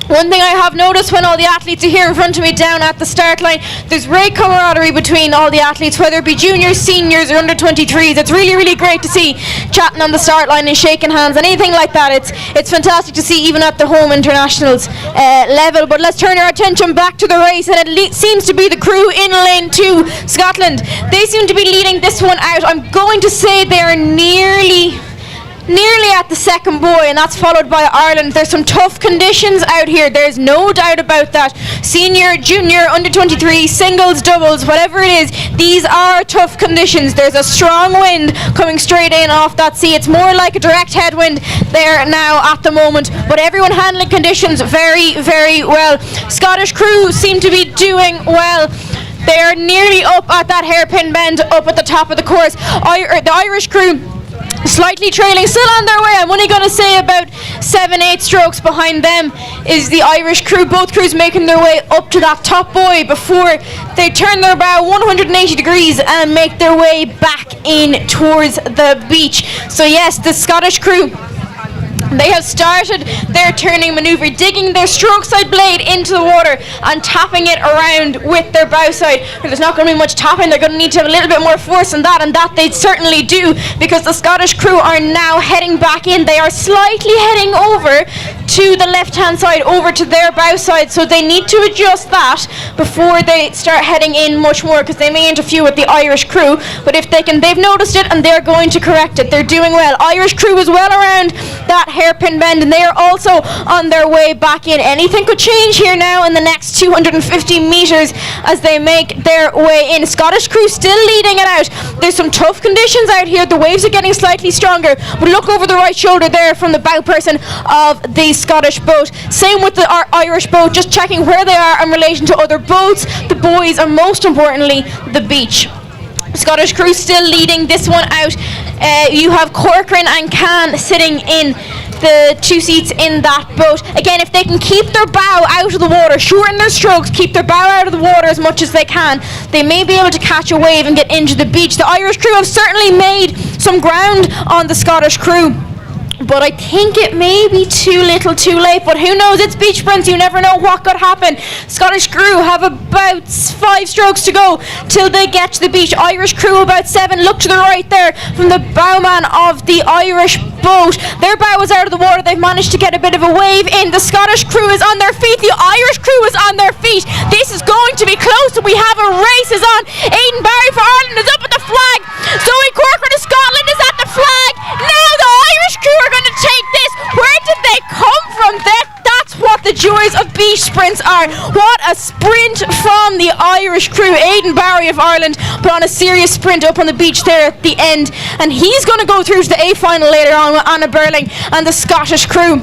S2: One thing I have noticed when all the athletes are here in front of me down at the start line, there's great camaraderie between all the athletes, whether it be juniors, seniors or under 23s. It's really, really great to see chatting on the start line and shaking hands and anything like that. It's fantastic to see even at the home internationals level. But let's turn our attention back to the race, and it seems to be the crew in lane 2, Scotland. They seem to be leading this one out. I'm going to say they're nearly at the second buoy, and that's followed by Ireland. There's some tough conditions out here, there's no doubt about that. Senior, junior, under 23, singles, doubles, whatever it is, these are tough conditions. There's a strong wind coming straight in off that sea. It's more like a direct headwind there now at the moment, but everyone handling conditions very, very well. Scottish crew seem to be doing well. They're nearly up at that hairpin bend up at the top of the course. The Irish crew slightly trailing, still on their way. I'm only going to say about 7-8 strokes behind them is the Irish crew. Both crews making their way up to that top buoy before they turn their bow 180 degrees and make their way back in towards the beach. So yes, the Scottish crew, they have started their turning manoeuvre, digging their stroke side blade into the water and tapping it around with their bow side. There's not going to be much tapping. They're going to need to have a little bit more force than that, and that they certainly do, because the Scottish crew are now heading back in. They are slightly heading over to the left hand side, over to their bow side, so they need to adjust that before they start heading in much more, because they may interfere with the Irish crew. But if they can, they've noticed it and they're going to correct it. They're doing well. Irish crew is well around that hairpin bend, and they are also on their way back in. Anything could change here now in the next 250 metres as they make their way in. Scottish crew still leading it out. There's some tough conditions out here. The waves are getting slightly stronger, but look over the right shoulder there from the bow person of the Scottish boat. Same with the Irish boat, just checking where they are in relation to other boats, the buoys, and most importantly the beach. Scottish crew still leading this one out. You have Corcoran and Can sitting in the 2 seats in that boat. Again, if they can keep their bow out of the water, shorten their strokes, keep their bow out of the water as much as they can, they may be able to catch a wave and get into the beach. The Irish crew have certainly made some ground on the Scottish crew, but I think it may be too little too late. But who knows, it's beach sprints, you never know what could happen. Scottish crew have about 5 strokes to go till they get to the beach. Irish crew about 7. Look to the right there from the bowman of the Irish boat. Their bow is out of the water. They've managed to get a bit of a wave in. The Scottish crew is on their feet. The Irish crew is on their feet. This is going to be close, and we have a race is on. Aidan Barry for Ireland is up at the flag. Zoe Corcoran of Scotland is at the flag. Now the Irish crew are going to take this. Where did they come from? That's what the joys of beach sprints are. What a sprint from the Irish crew. Aidan Barry of Ireland put on a serious sprint up on the beach there at the end, and he's going to go through to the A final later on with Anna Burling, and the Scottish crew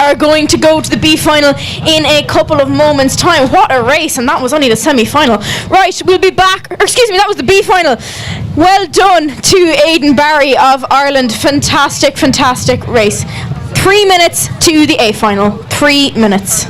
S2: are going to go to the B final in a couple of moments time. What a race, and that was only the semi-final. Right, we'll be back, or excuse me, that was the B final. Well done to Aidan Barry of Ireland. Fantastic race. 3 minutes to the A final. 3 minutes.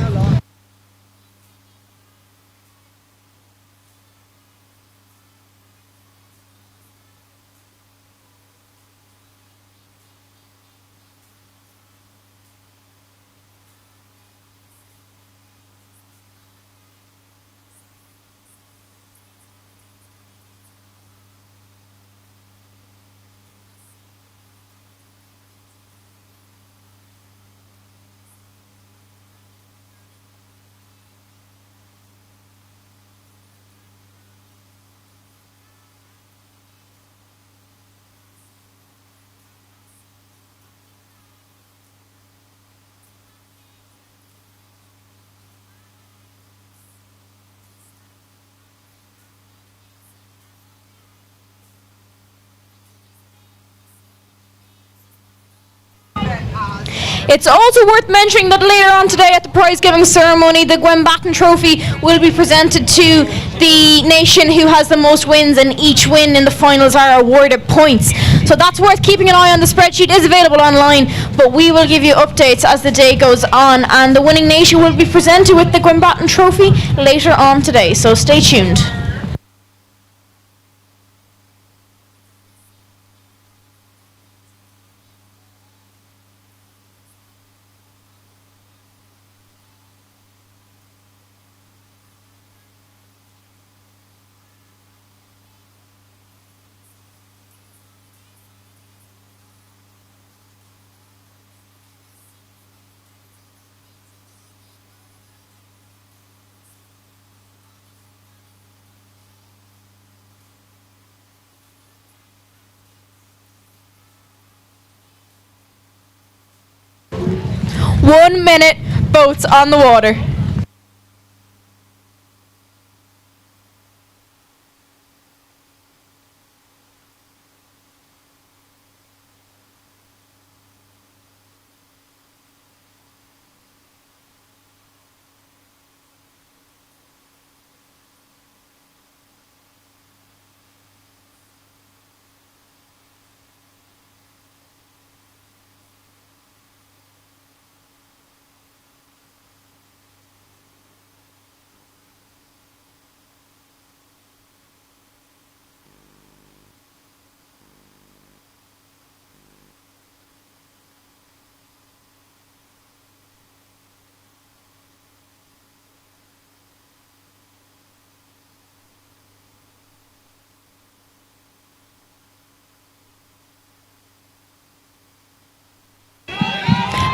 S2: It's also worth mentioning that later on today at the prize giving ceremony, the Gwenbatten Trophy will be presented to the nation who has the most wins, and each win in the finals are awarded points. So that's worth keeping an eye on. The spreadsheet is available online, but we will give you updates as the day goes on, and the winning nation will be presented with the Gwenbatten Trophy later on today, so stay tuned. One minute, boats on the water.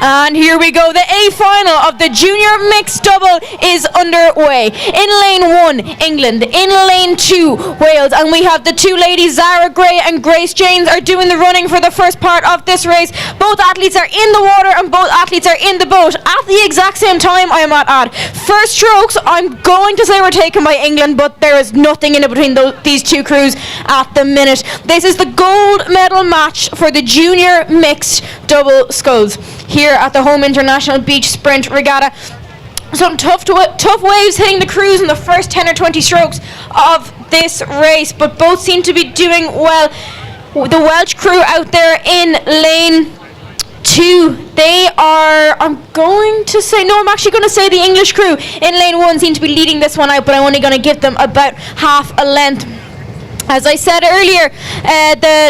S2: And here we go, the A final of the junior mixed double is underway. In lane 1, England. In lane 2, Wales. And we have the two ladies, Zara Gray and Grace James, are doing the running for the first part of this race. Both athletes are in the water and both athletes are in the boat at the exact same time, I might add. First strokes, I'm going to say were taken by England, but there is nothing in between these two crews at the minute. This is the gold medal match for the junior mixed double sculls here at the Home International Beach Sprint Regatta. Some tough waves hitting the crews in the first 10 or 20 strokes of this race, but both seem to be doing well. The Welsh crew out there in lane 2, they are, I'm actually going to say the English crew in lane 1 seem to be leading this one out, but I'm only going to give them about half a length. As I said earlier,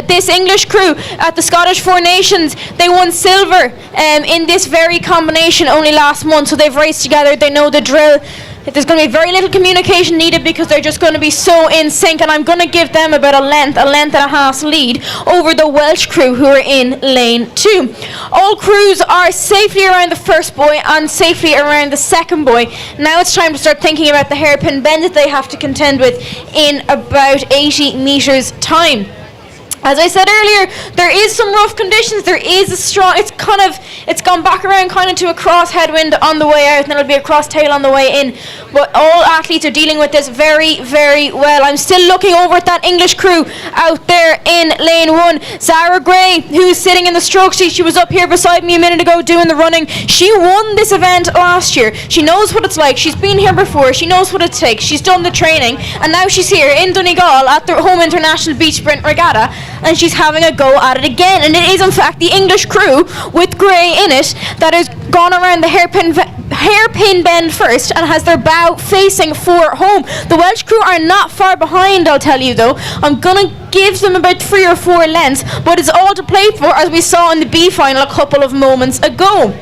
S2: this English crew at the Scottish Four Nations, they won silver in this very combination only last month, so they've raced together, they know the drill. There's going to be very little communication needed because they're just going to be so in sync, and I'm going to give them about a length and a half's lead over the Welsh crew who are in lane 2. All crews are safely around the first buoy and safely around the second buoy. Now it's time to start thinking about the hairpin bend that they have to contend with in about 80 metres time. As I said earlier, there is some rough conditions. There is a strong, it's gone back around kind of to a cross headwind on the way out, and then it'll be a cross tail on the way in. But all athletes are dealing with this very, very well. I'm still looking over at that English crew out there in lane 1. Zara Gray, who's sitting in the stroke seat, she was up here beside me a minute ago doing the running. She won this event last year. She knows what it's like. She's been here before. She knows what it takes. She's done the training, and now she's here in Donegal at the Home International Beach Sprint Regatta, and she's having a go at it again. And it is in fact the English crew with Gray in it that has gone around the hairpin bend first and has their bow facing for home. The Welsh crew are not far behind, I'll tell you though. I'm gonna give them about 3 or 4 lengths, but it's all to play for, as we saw in the B final a couple of moments ago.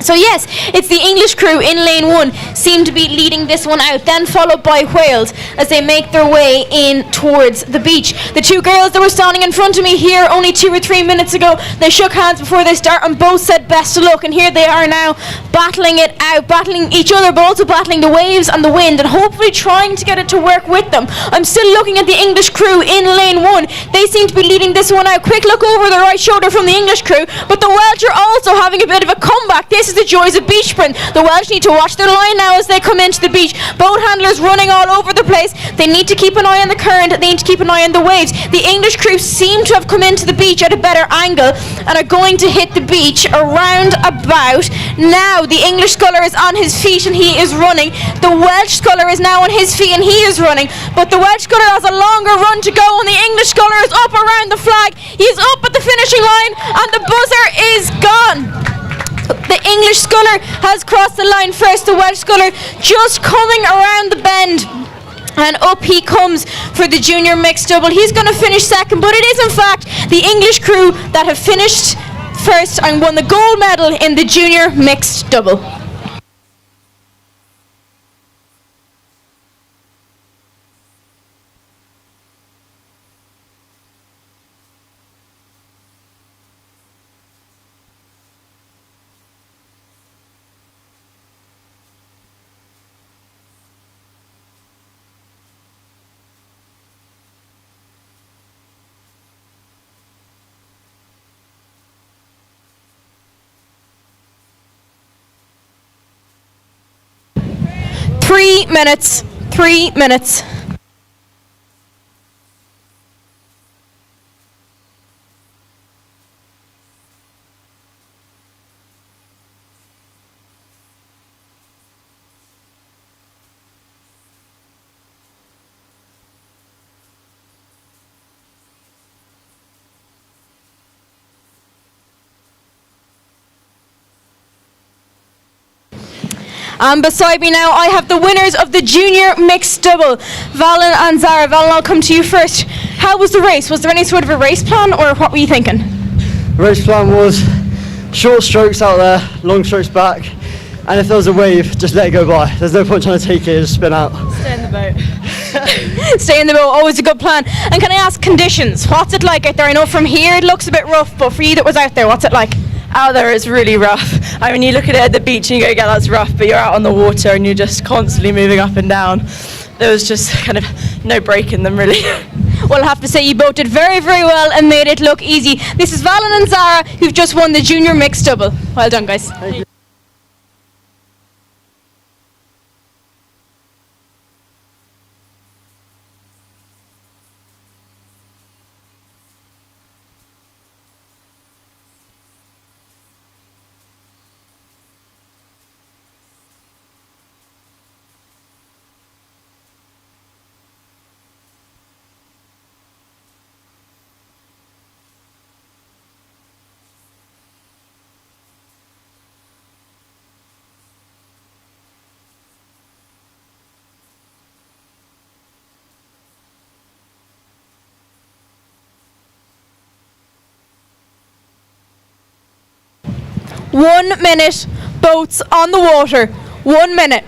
S2: So yes, it's the English crew in lane 1 seem to be leading this one out, then followed by Wales as they make their way in towards the beach. The 2 girls that were standing in front of me here only 2 or 3 minutes ago, they shook hands before they start and both said best of luck, and here they are now battling it out, battling each other, but also battling the waves and the wind, and hopefully trying to get it to work with them. I'm still looking at the English crew in lane 1. They seem to be leading this one out. Quick look over the right shoulder from the English crew, but the Welsh are also having a bit of a comeback. This is the joys of beach sprint. The Welsh need to watch their line now as they come into the beach. Boat handlers running all over the place. They need to keep an eye on the current. They need to keep an eye on the waves. The English crew seem to have come into the beach at a better angle and are going to hit the beach around about now. The English sculler is on his feet and he is running. The Welsh sculler is now on his feet and he is running, but the Welsh sculler has a longer run to go, and the English sculler is up around the flag. He's up at the finishing line and the buzzer is gone. The English sculler has crossed the line first. The Welsh sculler just coming around the bend, and up he comes for the junior mixed double. He's going to finish second, but it is in fact the English crew that have finished first and won the gold medal in the junior mixed double. Three minutes. And beside me now, I have the winners of the junior mixed double, Valen and Zara. Valen, I'll come to you first. How was the race? Was there any sort of a race plan, or what were you thinking?
S7: Race plan was short strokes out there, long strokes back, and if there was a wave, just let it go by. There's no point trying to take it, just spin out.
S3: Stay in the boat.
S2: Stay in the boat, always a good plan. And can I ask conditions? What's it like out there? I know from here it looks a bit rough, but for you that was out there, what's it like?
S8: Out there it's really rough. I mean, you look at it at the beach and you go, yeah, that's rough, but you're out on the water and you're just constantly moving up and down. There was just kind of no break in them, really.
S2: Well, I have to say you both did very, very well and made it look easy. This is Valen and Zara, who've just won the junior mixed double. Well done, guys.
S7: Thank you.
S2: One minute, boats on the water. 1 minute.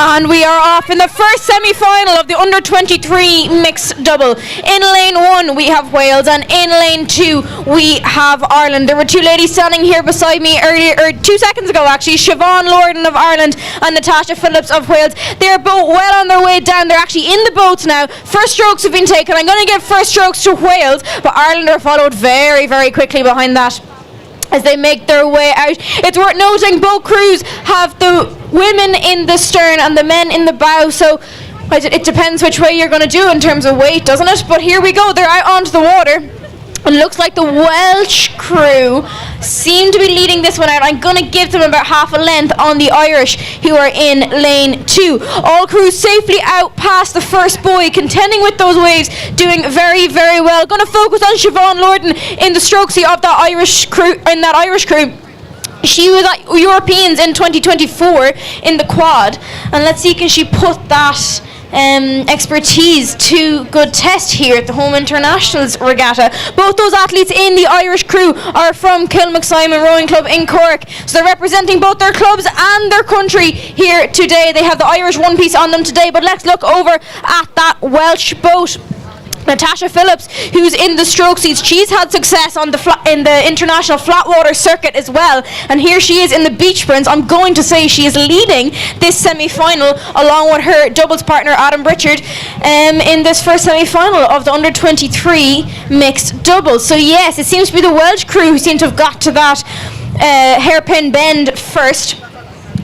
S2: And we are off in the first semi-final of the under-23 mixed double. In lane 1 we have Wales, and in lane 2 we have Ireland. There were two ladies standing here beside me earlier, or 2 seconds ago actually, Siobhan Lorden of Ireland and Natasha Phillips of Wales. They're both well on their way down. They're actually in the boats now. First strokes have been taken. I'm going to give first strokes to Wales, but Ireland are followed very, very quickly behind that as they make their way out. It's worth noting both crews have the women in the stern and the men in the bow, so it depends which way you're going to do in terms of weight, doesn't it? But here we go, they're out onto the water. It looks like the Welsh crew seem to be leading this one out. I'm going to give them about half a length on the Irish, who are in lane 2. All crews safely out past the first buoy, contending with those waves, doing very, very well. Going to focus on Siobhan Lorden in the strokes of that Irish crew. She was at Europeans in 2024 in the quad, and let's see, can she put that expertise to good test here at the Home Internationals Regatta. Both those athletes in the Irish crew are from Kilmacsymon Rowing Club in Cork, so they're representing both their clubs and their country here today. They have the Irish one piece on them today, but let's look over at that Welsh boat. Natasha Phillips, who's in the stroke seats, she's had success on in the international flatwater circuit as well, and here she is in the beach sprints. I'm going to say she is leading this semi-final along with her doubles partner Adam Richard in this first semi-final of the under-23 mixed doubles. So yes, it seems to be the Welsh crew who seem to have got to that hairpin bend first.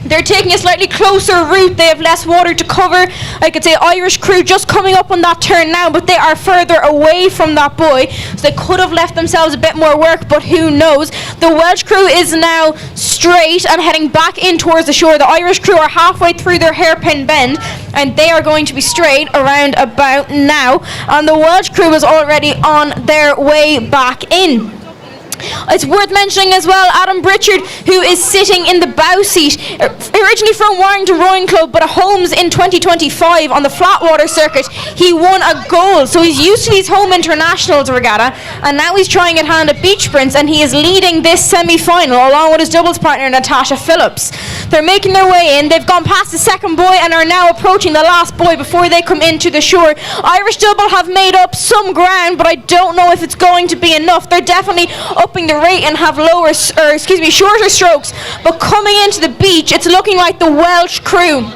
S2: They're taking a slightly closer route. They have less water to cover. I could say Irish crew just coming up on that turn now, but they are further away from that buoy, so they could have left themselves a bit more work, but who knows. The Welsh crew is now straight and heading back in towards the shore. The Irish crew are halfway through their hairpin bend, and they are going to be straight around about now, and the Welsh crew is already on their way back in. It's worth mentioning as well Adam Richard, who is sitting in the bow seat, originally from Warrington Rowing Club, but at Holmes in 2025 on the flatwater circuit. He won a gold, so he's used to these Home Internationals Regatta, and now he's trying at hand at beach sprints, and he is leading this semi-final along with his doubles partner Natasha Phillips. They're making their way in. They've gone past the second buoy and are now approaching the last buoy before they come into the shore. Irish double have made up some ground, but I don't know if it's going to be enough. They're definitely upping the rate and have shorter strokes, but coming into the beach, it's looking like the Welsh crew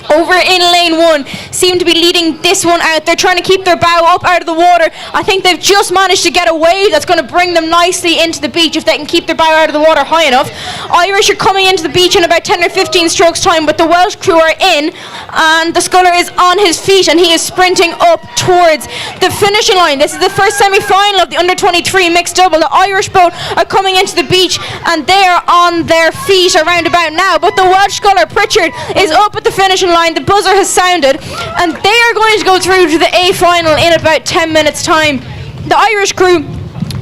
S2: over in lane 1 seem to be leading this one out. They're trying to keep their bow up out of the water. I think they've just managed to get a wave that's going to bring them nicely into the beach if they can keep their bow out of the water high enough. Irish are coming into the beach in about 10 or 15 strokes time, but the Welsh crew are in, and the sculler is on his feet and he is sprinting up towards the finishing line. This is the first semi-final of the under-23 mixed double. The Irish boat are coming into the beach and they are on their feet around about now, but the Welsh sculler Pritchard is up at the finishing line. The buzzer has sounded and they are going to go through to the A final in about 10 minutes time. The Irish crew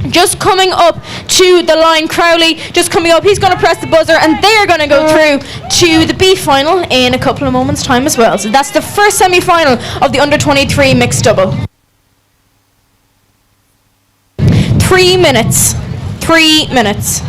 S2: just coming up to the line. Crowley just coming up, he's going to press the buzzer and they are going to go through to the B final in a couple of moments time as well. So that's the first semi-final of the under-23 mixed double. 3 minutes. 3 minutes.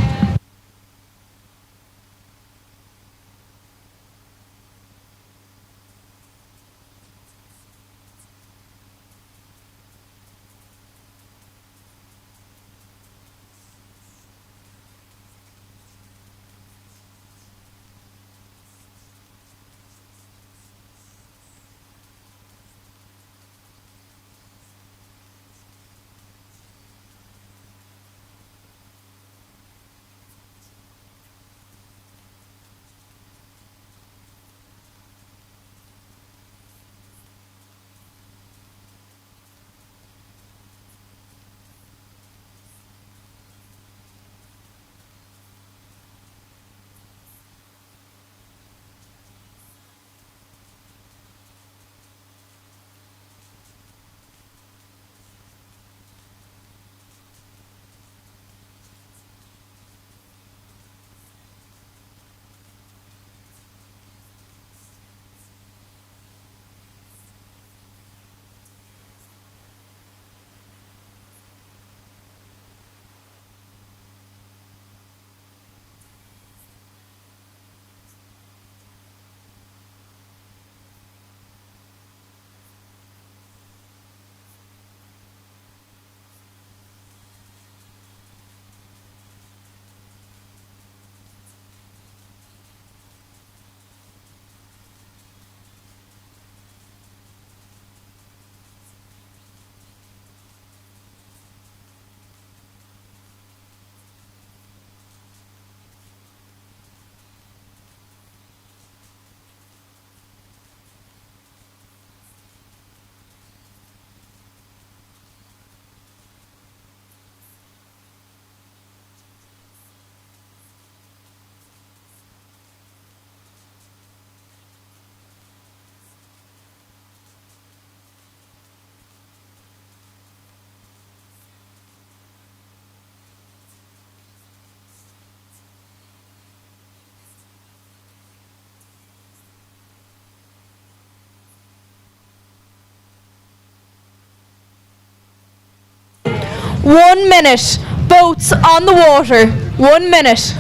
S2: 1 minute. Boats on the water. 1 minute.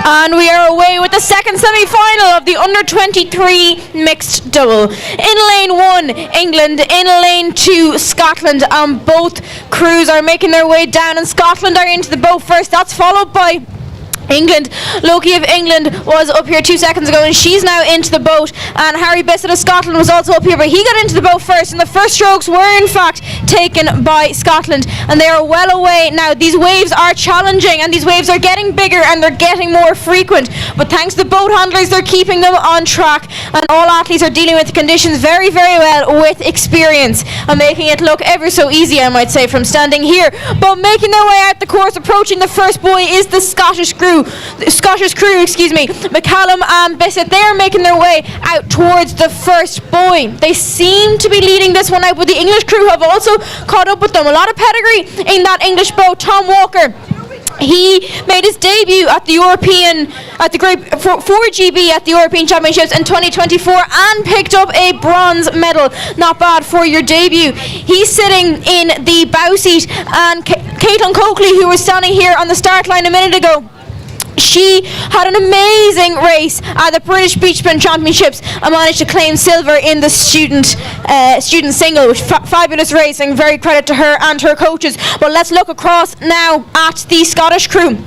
S2: And we are away with the second semi-final of the under-23 mixed double. In lane 1, England. In lane 2, Scotland. And both crews are making their way down, and Scotland are into the boat first. That's followed by England. Loki of England was up here 2 seconds ago, and she's now into the boat. And Harry Bissett of Scotland was also up here, but he got into the boat first, and the first strokes were in fact taken by Scotland, and they are well away now. These waves are challenging, and these waves are getting bigger, and they're getting more frequent, but thanks to the boat handlers, they're keeping them on track, and all athletes are dealing with the conditions very, very well with experience, and making it look ever so easy, I might say, from standing here. But making their way out the course, approaching the first buoy, is the Scottish crew, McCallum and Bissett. They're making their way out towards the first buoy. They seem to be leading this one out, but the English crew have also caught up with them. A lot of pedigree in that English boat. Tom Walker, he made his debut at the Group 4GB at the European Championships in 2024 and picked up a bronze medal. Not bad for your debut. He's sitting in the bow seat, and Caitlin Coakley, who was standing here on the start line a minute ago, she had an amazing race at the British Beach Sprint Championships and managed to claim silver in the student single, which fabulous racing. Very credit to her and her coaches. But let's look across now at the Scottish crew.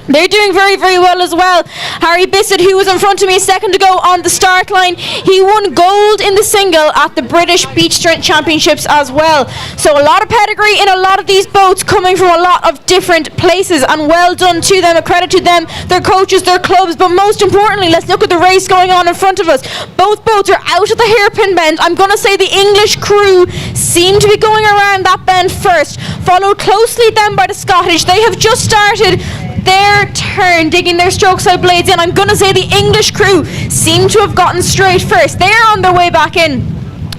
S2: They're doing very, very well as well. Harry Bissett, who was in front of me a second ago on the start line, he won gold in the single at the British Beach Sprint Championships as well. So a lot of pedigree in a lot of these boats, coming from a lot of different places, and well done to them, a credit to them, their coaches, their clubs. But most importantly, let's look at the race going on in front of us. Both boats are out at the hairpin bend. I'm going to say the English crew seem to be going around that bend first, followed closely then by the Scottish. They have just started their turn, digging their stroke side blades in. I'm going to say the English crew seem to have gotten straight first. They're on their way back in.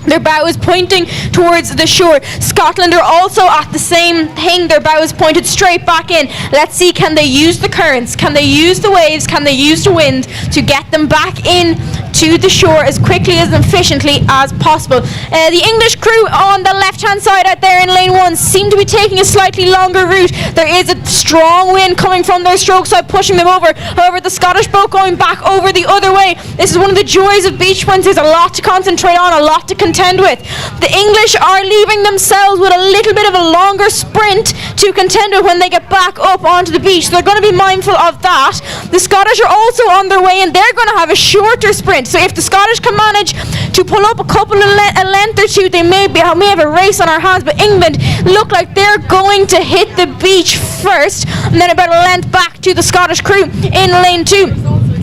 S2: Their bow is pointing towards the shore. Scotland are also at the same thing. Their bow is pointed straight back in. Let's see, can they use the currents? Can they use the waves? Can they use the wind to get them back in to the shore as quickly as efficiently as possible? The English crew on the left-hand side out there in lane 1 seem to be taking a slightly longer route. There is a strong wind coming from their stroke side, pushing them over. However, the Scottish boat going back over the other way. This is one of the joys of beach sprints. There's a lot to concentrate on, a lot to contend with. The English are leaving themselves with a little bit of a longer sprint to contend with when they get back up onto the beach. So they're going to be mindful of that. The Scottish are also on their way, and they're going to have a shorter sprint. So if the Scottish can manage to pull up a couple of a length or two, they may have a race on our hands. But England look like they're going to hit the beach first, and then about a length back to the Scottish crew in lane 2.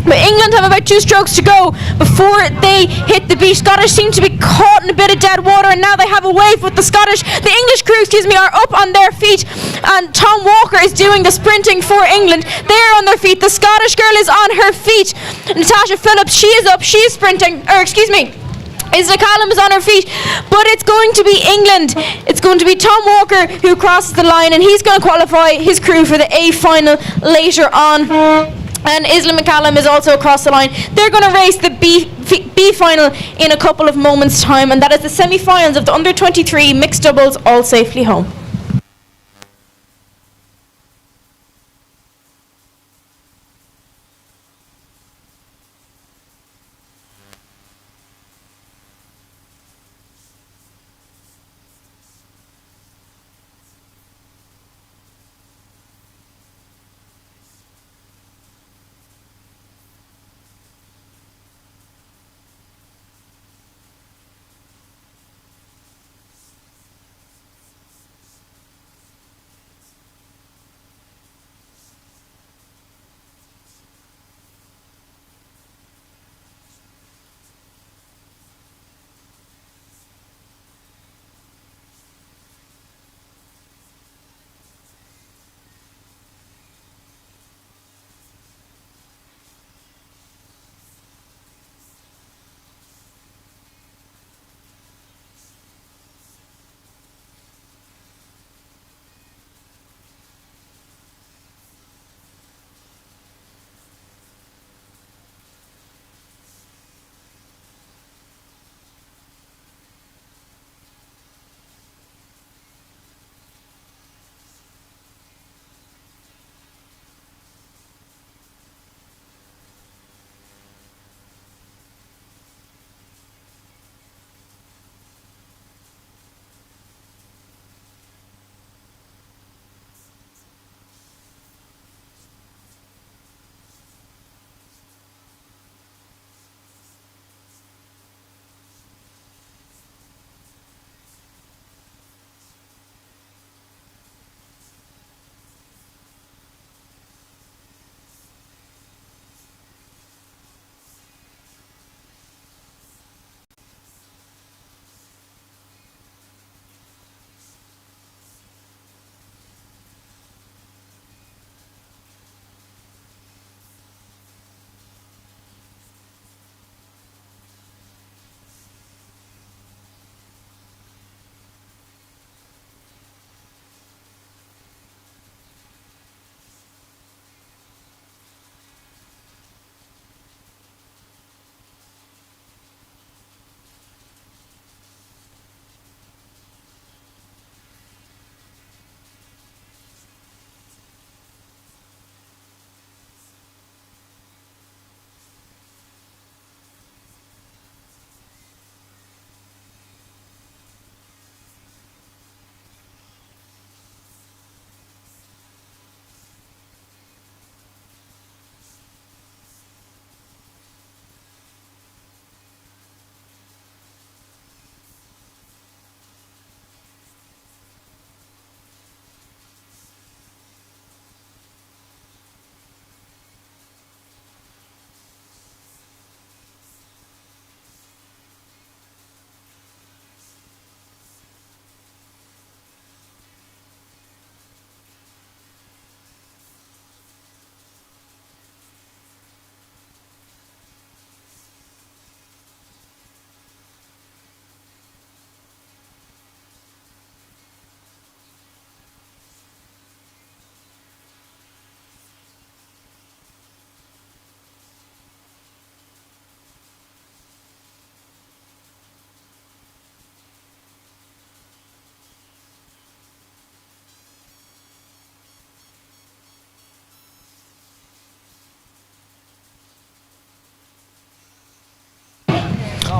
S2: But England have about 2 strokes to go before they hit the beach. Scottish seem to be caught in a bit of dead water, and now they have a wave with the English crew, are up on their feet, and Tom Walker is doing the sprinting for England. They're on their feet. The Scottish girl is on her feet. Natasha Phillips, she is up. She is sprinting. Isla Callum is on her feet, but it's going to be England. It's going to be Tom Walker who crosses the line, and he's going to qualify his crew for the A final later on. And Isla McCallum is also across the line. They're going to race the B final in a couple of moments' time, and that is the semi-finals of the under-23 mixed doubles, all safely home.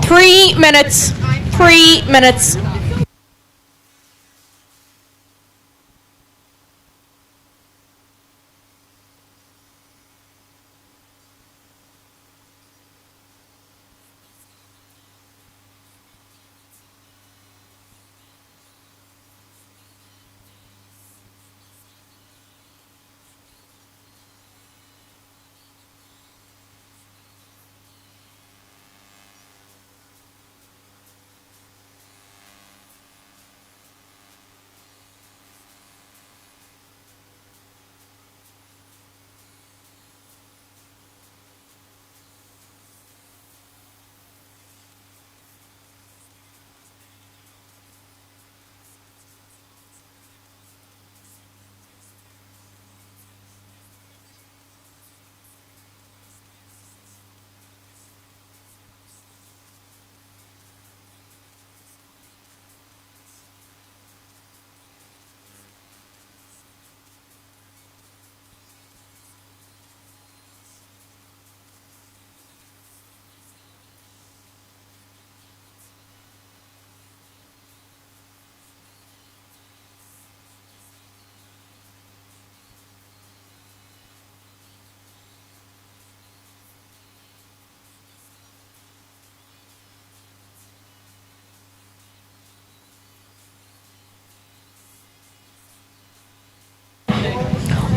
S2: Three minutes. 3 minutes.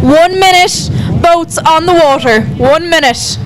S2: 1 minute, boats on the water. 1 minute.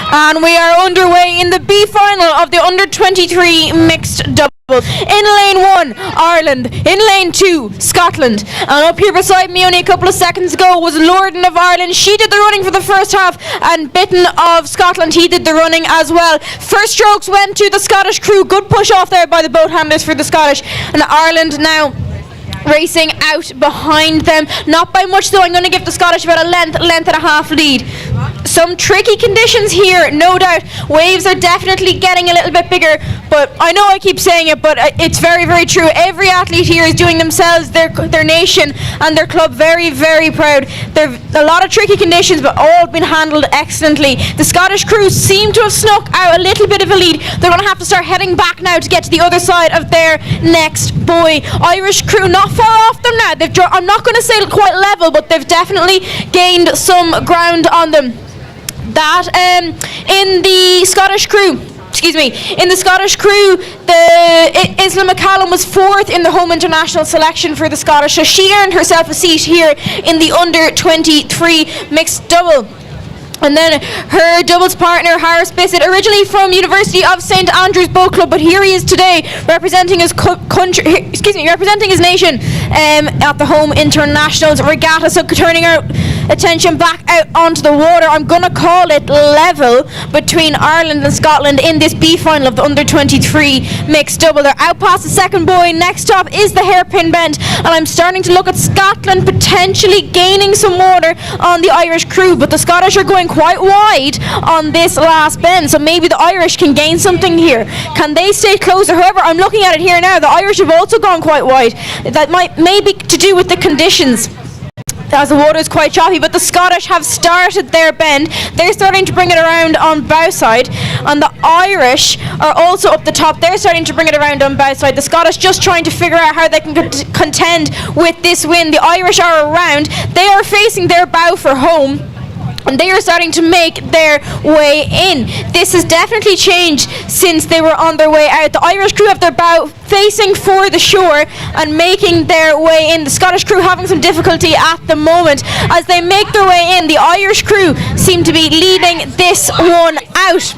S2: And we are underway in the B final of the under-23 mixed double. In lane 1, Ireland. In lane 2, Scotland. And up here beside me only a couple of seconds ago was Lorden of Ireland. She did the running for the first half, and Bitten of Scotland, he did the running as well. First strokes went to the Scottish crew. Good push off there by the boat handlers for the Scottish. And Ireland now racing out behind them. Not by much though. I'm going to give the Scottish about a length and a half lead. Some tricky conditions here, no doubt. Waves are definitely getting a little bit bigger, but I know I keep saying it, but it's very, very true. Every athlete here is doing themselves, their nation and their club very, very proud. There are a lot of tricky conditions, but all been handled excellently. The Scottish crew seem to have snuck out a little bit of a lead. They're going to have to start heading back now to get to the other side of their next buoy. Irish crew not far off them now. I'm not going to say quite level, but they've definitely gained some ground on them. That in the Scottish crew, Isla McCallum was 4th in the home international selection for the Scottish, so she earned herself a seat here in the under-23 mixed double. And then her doubles partner, Harris Bissett, originally from University of St Andrews Boat Club, but here he is today representing his representing his nation at the home internationals regatta. So turning our attention back out onto the water, I'm going to call it level between Ireland and Scotland in this B final of the under-23 mixed double. They're out past the second buoy. Next stop is the hairpin bend, and I'm starting to look at Scotland potentially gaining some water on the Irish crew, but the Scottish are going quite wide on this last bend, so maybe the Irish can gain something here. Can they stay closer? However, I'm looking at it here now, the Irish have also gone quite wide. That may be to do with the conditions, as the water is quite choppy, but the Scottish have started their bend. They're starting to bring it around on bow side, and the Irish are also up the top. They're starting to bring it around on bow side. The Scottish just trying to figure out how they can contend with this wind. The Irish are around. They are facing their bow for home, and they are starting to make their way in. This has definitely changed since they were on their way out. The Irish crew have their bow facing for the shore and making their way in. The Scottish crew having some difficulty at the moment as they make their way in. The Irish crew seem to be leading this one out.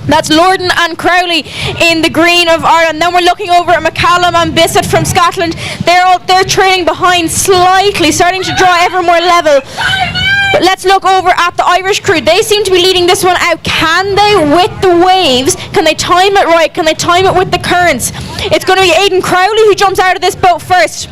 S2: That's Lorden and Crowley in the green of Ireland. Then we're looking over at McCallum and Bissett from Scotland. They're trailing behind slightly, starting to draw ever more level. But let's look over at the Irish crew. They seem to be leading this one out. Can they, with the waves, can they time it right? Can they time it with the currents? It's going to be Aidan Crowley who jumps out of this boat first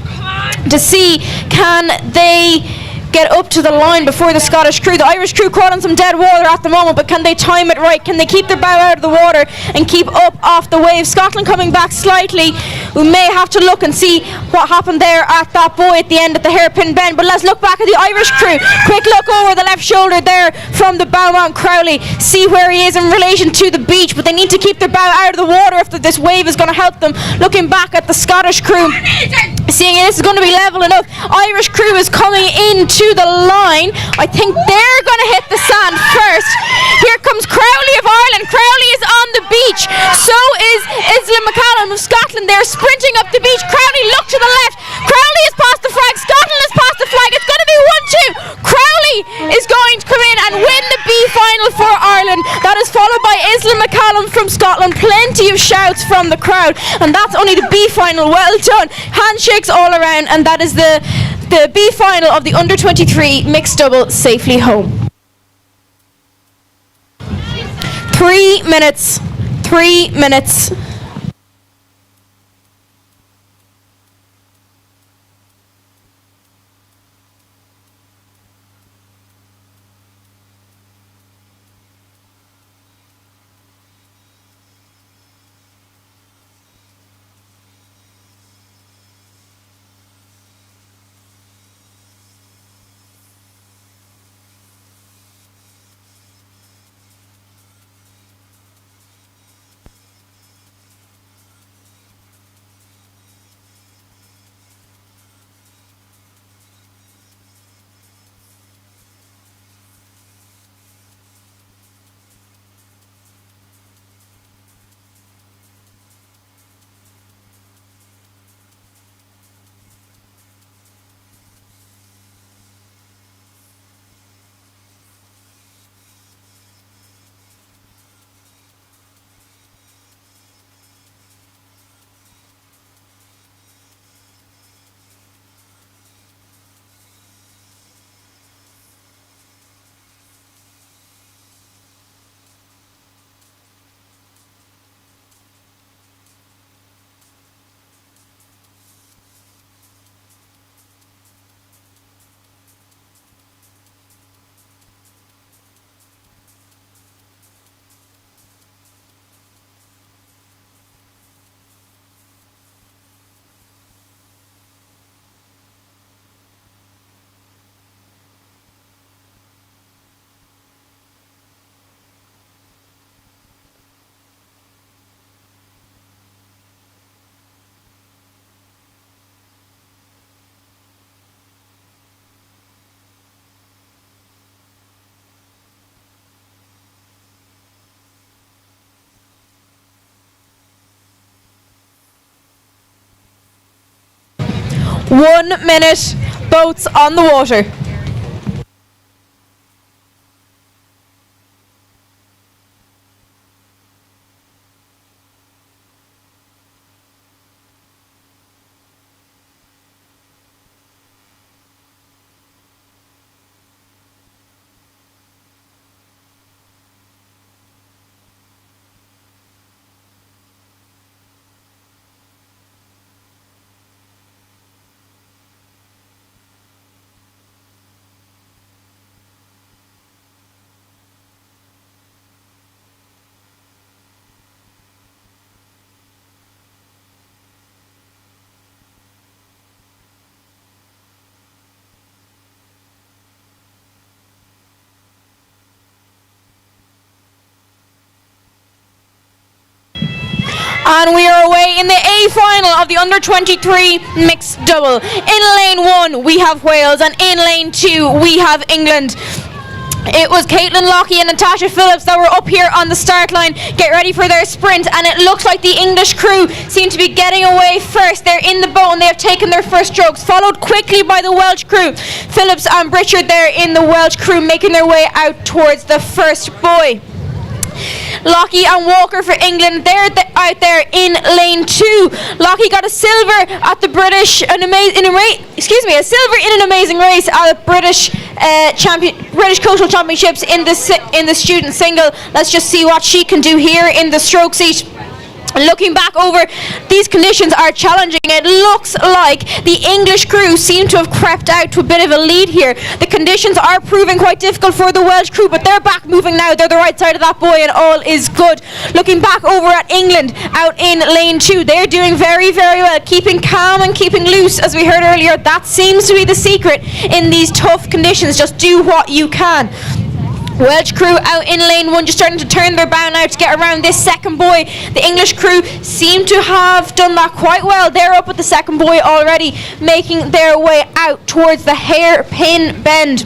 S2: to see can they get up to the line before the Scottish crew. The Irish crew caught on some dead water at the moment, but can they time it right? Can they keep their bow out of the water and keep up off the waves? Scotland coming back slightly. We may have to look and see what happened there at that buoy at the end at the hairpin bend, but let's look back at the Irish crew. Quick look over the left shoulder there from the bowman Crowley. See where he is in relation to the beach, but they need to keep their bow out of the water if this wave is going to help them. Looking back at the Scottish crew, seeing this is going to be level enough. Irish crew is coming into the line. I think they're going to hit the sand first. Here comes Crowley of Ireland. Crowley is on the beach. So is Isla McCallum of Scotland. They're sprinting up the beach. Crowley, look to the left. Crowley has passed the flag. Scotland has passed the flag. It's going to be 1-2. Crowley is going to come in and win the B final for Ireland. That is followed by Isla McCallum from Scotland. Plenty of shouts from the crowd, and that's only the B final. Well done. Handshakes all around, and that is the B final of the under-23 mixed double safely home. 3 minutes. 3 minutes. One minute, boats on the water. And we are away in the A final of the under-23 mixed double. In lane 1 we have Wales, and in lane 2 we have England. It was Caitlin Lockey and Natasha Phillips that were up here on the start line, get ready for their sprint, and it looks like the English crew seem to be getting away first. They're in the boat and they have taken their first strokes, followed quickly by the Welsh crew. Phillips and Pritchard there in the Welsh crew making their way out towards the first buoy. Lockie and Walker for England, they're out there in lane 2. Lockie got a silver at the British, a silver in an amazing race at the British Coastal Championships in the student single. Let's just see what she can do here in the stroke seat. Looking back over, these conditions are challenging. It looks like the English crew seem to have crept out to a bit of a lead here. The conditions are proving quite difficult for the Welsh crew, but they're back moving now. They're the right side of that buoy and all is good. Looking back over at England out in lane 2, they're doing very, very well, keeping calm and keeping loose. As we heard earlier, that seems to be the secret in these tough conditions. Just do what you can. Welsh crew out in lane 1, just starting to turn their bow now to get around this second buoy. The English crew seem to have done that quite well. They're up at the second buoy already, making their way out towards the hairpin bend.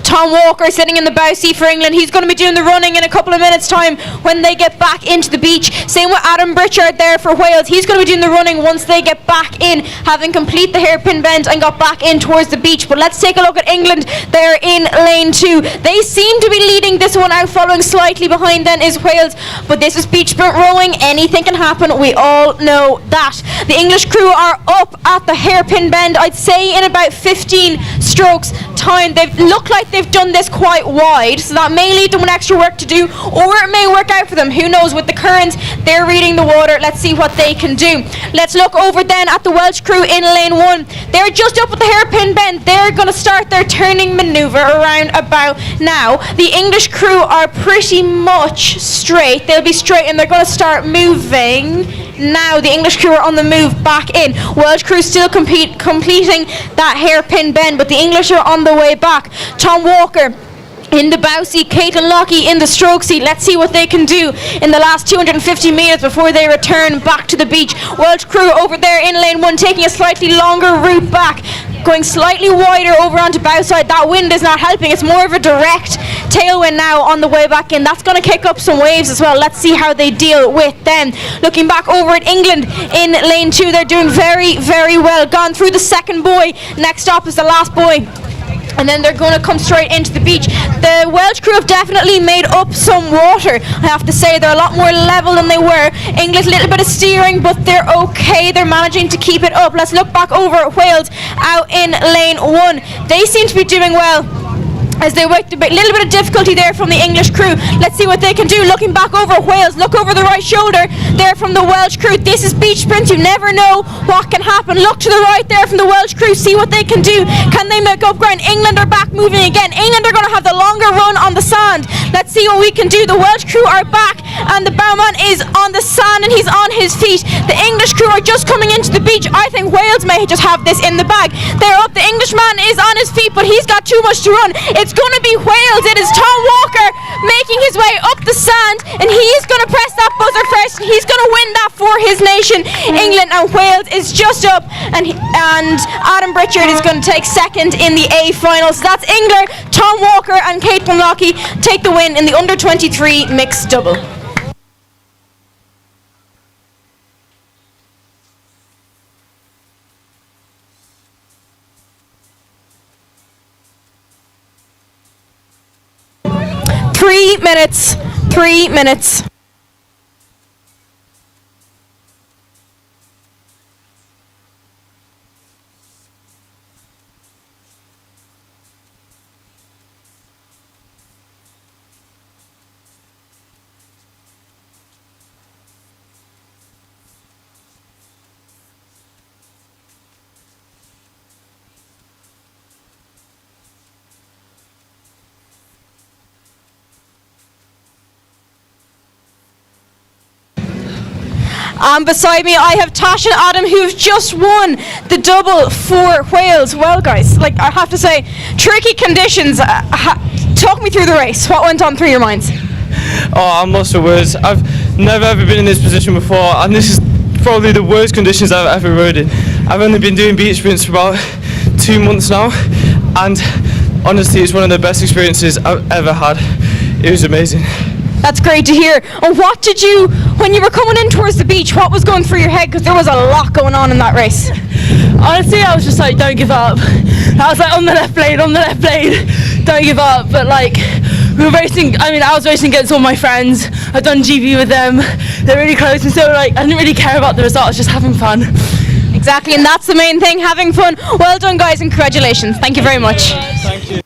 S2: Tom Walker sitting in the bow seat for England. He's going to be doing the running in a couple of minutes time when they get back into the beach. Same with Adam Pritchard there for Wales. He's going to be doing the running once they get back in, having complete the hairpin bend and got back in towards the beach. But let's take a look at England. They're in lane 2. They seem to be leading this one out. Following slightly behind then is Wales, but this is beach sprint rowing. Anything can happen, we all know that. The English crew are up at the hairpin bend, I'd say in about 15 strokes time. They look like they've done this quite wide, so that may leave them with extra work to do, or it may work out for them. Who knows? With the currents, they're reading the water. Let's see what they can do. Let's look over then at the Welsh crew in lane 1. They're just up at the hairpin bend. They're going to start their turning manoeuvre around about now. The English crew are pretty much straight. They'll be straight and they're going to start moving. Now the English crew are on the move back in. Welsh crew still completing that hairpin bend, but the English are on the way back. Tom Walker in the bow seat, Caitlin Lockie in the stroke seat. Let's see what they can do in the last 250 metres before they return back to the beach. Welsh crew over there in lane 1 taking a slightly longer route back, going slightly wider over onto bow side. That wind is not helping. It's more of a direct tailwind now on the way back in. That's going to kick up some waves as well. Let's see how they deal with them. Looking back over at England in lane 2, they're doing very, very well. Gone through the second buoy. Next stop is the last buoy, and then they're going to come straight into the beach. The Welsh crew have definitely made up some water. I have to say they're a lot more level than they were. England, a little bit of steering, but they're okay. They're managing to keep it up. Let's look back over at Wales out in lane 1. They seem to be doing well as they worked a little bit of difficulty there from the English crew. Let's see what they can do. Looking back over Wales, look over the right shoulder there from the Welsh crew. This is beach sprint. You never know what can happen. Look to the right there from the Welsh crew. See what they can do. Can they make up ground? England are back moving again. England are going to have the longer run on the sand. Let's see what we can do. The Welsh crew are back and the bowman is on the sand and he's on his feet. The English crew are just coming into the beach. I think Wales may just have this in the bag. They're up. The Englishman is on his feet, but he's got too much to run. It's going to be Wales. It is Tom Walker making his way up the sand, and he's going to press that buzzer first. He's going to win that for his nation, England, and Wales is just up, and Adam Pritchard is going to take second in the A final. So that's England. Tom Walker and Caitlin Lockie take the win in the under-23 mixed double. Three minutes. And beside me, I have Tash and Adam, who've just won the double for Wales. Well, guys, like I have to say, tricky conditions. Talk me through the race. What went on through your minds?
S5: Oh, I'm lost for words. I've never ever been in this position before, and this is probably the worst conditions I've ever rode in. I've only been doing beach sprints for about 2 months now, and honestly, it's one of the best experiences I've ever had. It was amazing.
S2: That's great to hear. And what did you, when you were coming in towards the beach, what was going through your head? Because there was a lot going on in that race.
S8: Honestly, I was just like, don't give up. I was like, on the left lane, don't give up. But like, we were racing, I was racing against all my friends. I'd done GB with them. They're really close, and so like, I didn't really care about the result. I was just having fun.
S2: Exactly, and that's the main thing, having fun. Well done, guys, and congratulations. Thank you very much.
S5: Thank you.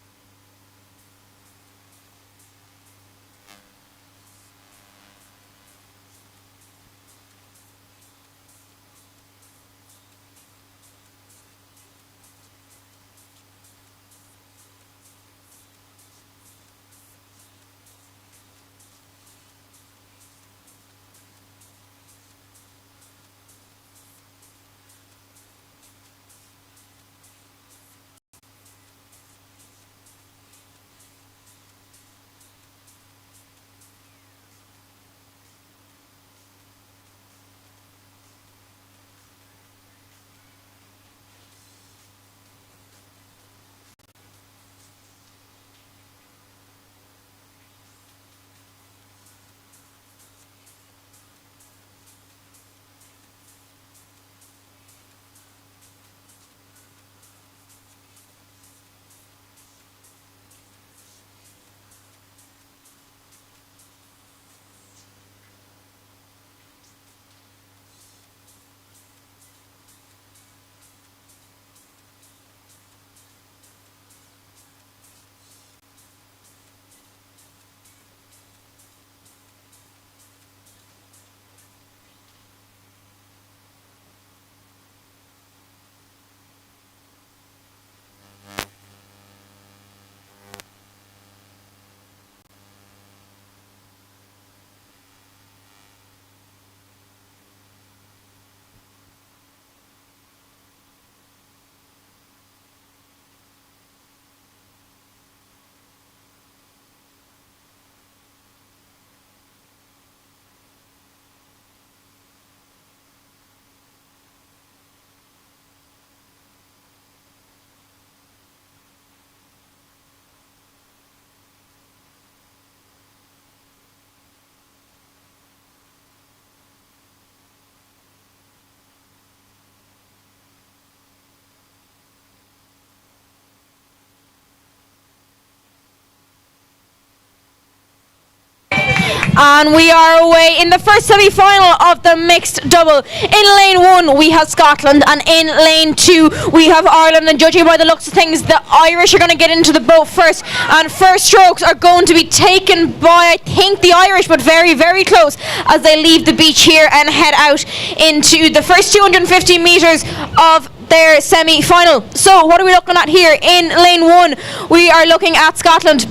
S2: And we are away in the first semi-final of the mixed double. In lane 1 we have Scotland, and in lane 2 we have Ireland. And judging by the looks of things, the Irish are going to get into the boat first, and first strokes are going to be taken by, I think, the Irish, but very, very close as they leave the beach here and head out into the first 250 metres of their semi-final. So what are we looking at here? In lane 1 we are looking at Scotland.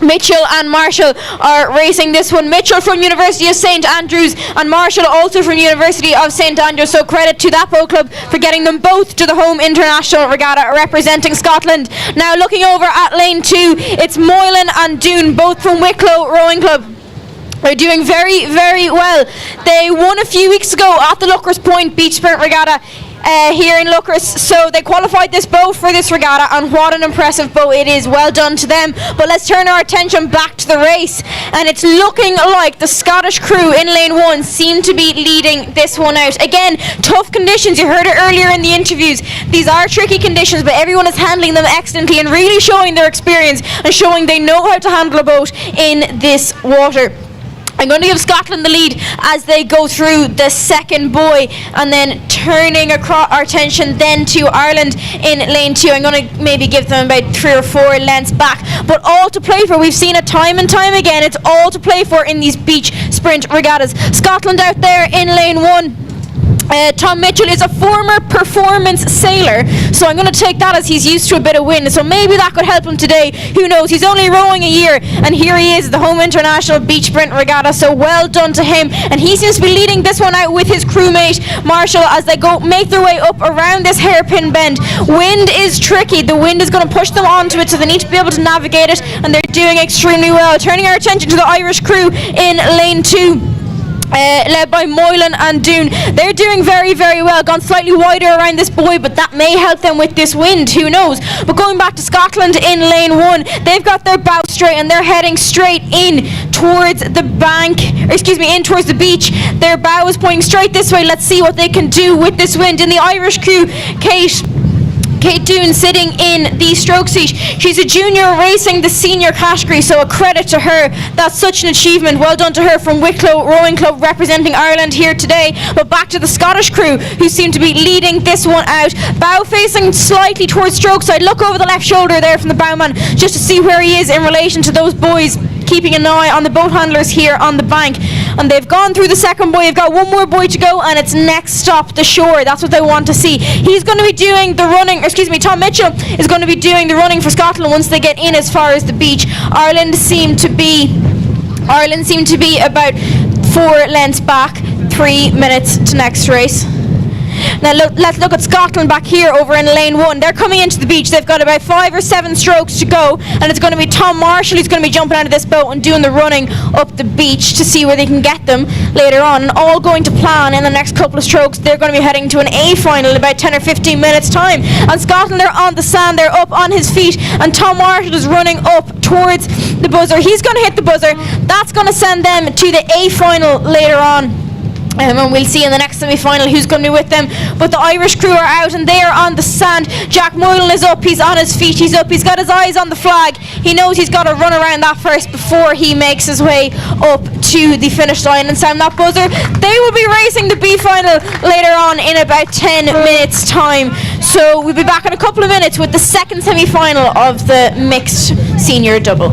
S2: Mitchell and Marshall are racing this one. Mitchell from University of St Andrews and Marshall also from University of St Andrews, so credit to that boat club for getting them both to the home international regatta representing Scotland. Now looking over at lane 2, it's Moylan and Doon, both from Wicklow Rowing Club. They're doing very, very well. They won a few weeks ago at the Lookers Point Beach Sprint Regatta here in Lookers, so they qualified this boat for this regatta, and what an impressive boat it is. Well done to them. But let's turn our attention back to the race, and it's looking like the Scottish crew in lane 1 seem to be leading this one out. Again, tough conditions, you heard it earlier in the interviews. These are tricky conditions, but everyone is handling them excellently and really showing their experience and showing they know how to handle a boat in this water. I'm going to give Scotland the lead as they go through the second buoy, and then turning our attention then to Ireland in lane 2. I'm going to maybe give them about 3 or 4 lengths back, but all to play for. We've seen it time and time again. It's all to play for in these beach sprint regattas. Scotland out there in lane 1. Tom Mitchell is a former performance sailor, so I'm going to take that as he's used to a bit of wind, so maybe that could help him today. Who knows? He's only rowing a year, and here he is, the home international beach sprint regatta, so well done to him. And he seems to be leading this one out with his crewmate Marshall as they make their way up around this hairpin bend. Wind is tricky. The wind is going to push them onto it, so they need to be able to navigate it, and they're doing extremely well. Turning our attention to the Irish crew in lane 2. Led by Moylan and Doon. They're doing very, very well. Gone slightly wider around this buoy, but that may help them with this wind, who knows. But going back to Scotland in lane 1, they've got their bow straight and they're heading straight in towards the bank, in towards the beach. Their bow is pointing straight this way. Let's see what they can do with this wind. In the Irish crew, Kate Doon sitting in the stroke seat. She's a junior racing the senior category, so a credit to her. That's such an achievement. Well done to her from Wicklow Rowing Club representing Ireland here today. But back to the Scottish crew, who seem to be leading this one out. Bow facing slightly towards stroke side. Look over the left shoulder there from the bowman just to see where he is in relation to those buoys. Keeping an eye on the boat handlers here on the bank. And they've gone through the second buoy. They've got one more buoy to go, and it's next stop the shore. That's what they want to see. He's going to be doing the running, Tom Mitchell is going to be doing the running for Scotland once they get in as far as the beach. Ireland seem to be about 4 lengths back. 3 minutes to next race. Now let's look at Scotland back here over in lane 1. They're coming into the beach. They've got about 5 or 7 strokes to go, and it's going to be Tom Marshall who's going to be jumping out of this boat and doing the running up the beach to see where they can get them later on. And all going to plan in the next couple of strokes. They're going to be heading to an A final in about 10 or 15 minutes time. And Scotland, they're on the sand, they're up on his feet, and Tom Marshall is running up towards the buzzer. He's going to hit the buzzer. That's going to send them to the A final later on. And we'll see in the next semi-final who's going to be with them. But the Irish crew are out and they are on the sand. Jack Moylan is up, he's on his feet, he's up, he's got his eyes on the flag. He knows he's got to run around that first before he makes his way up to the finish line and sound that buzzer. They will be racing the B final later on in about 10 minutes time. So we'll be back in a couple of minutes with the second semi-final of the mixed senior double.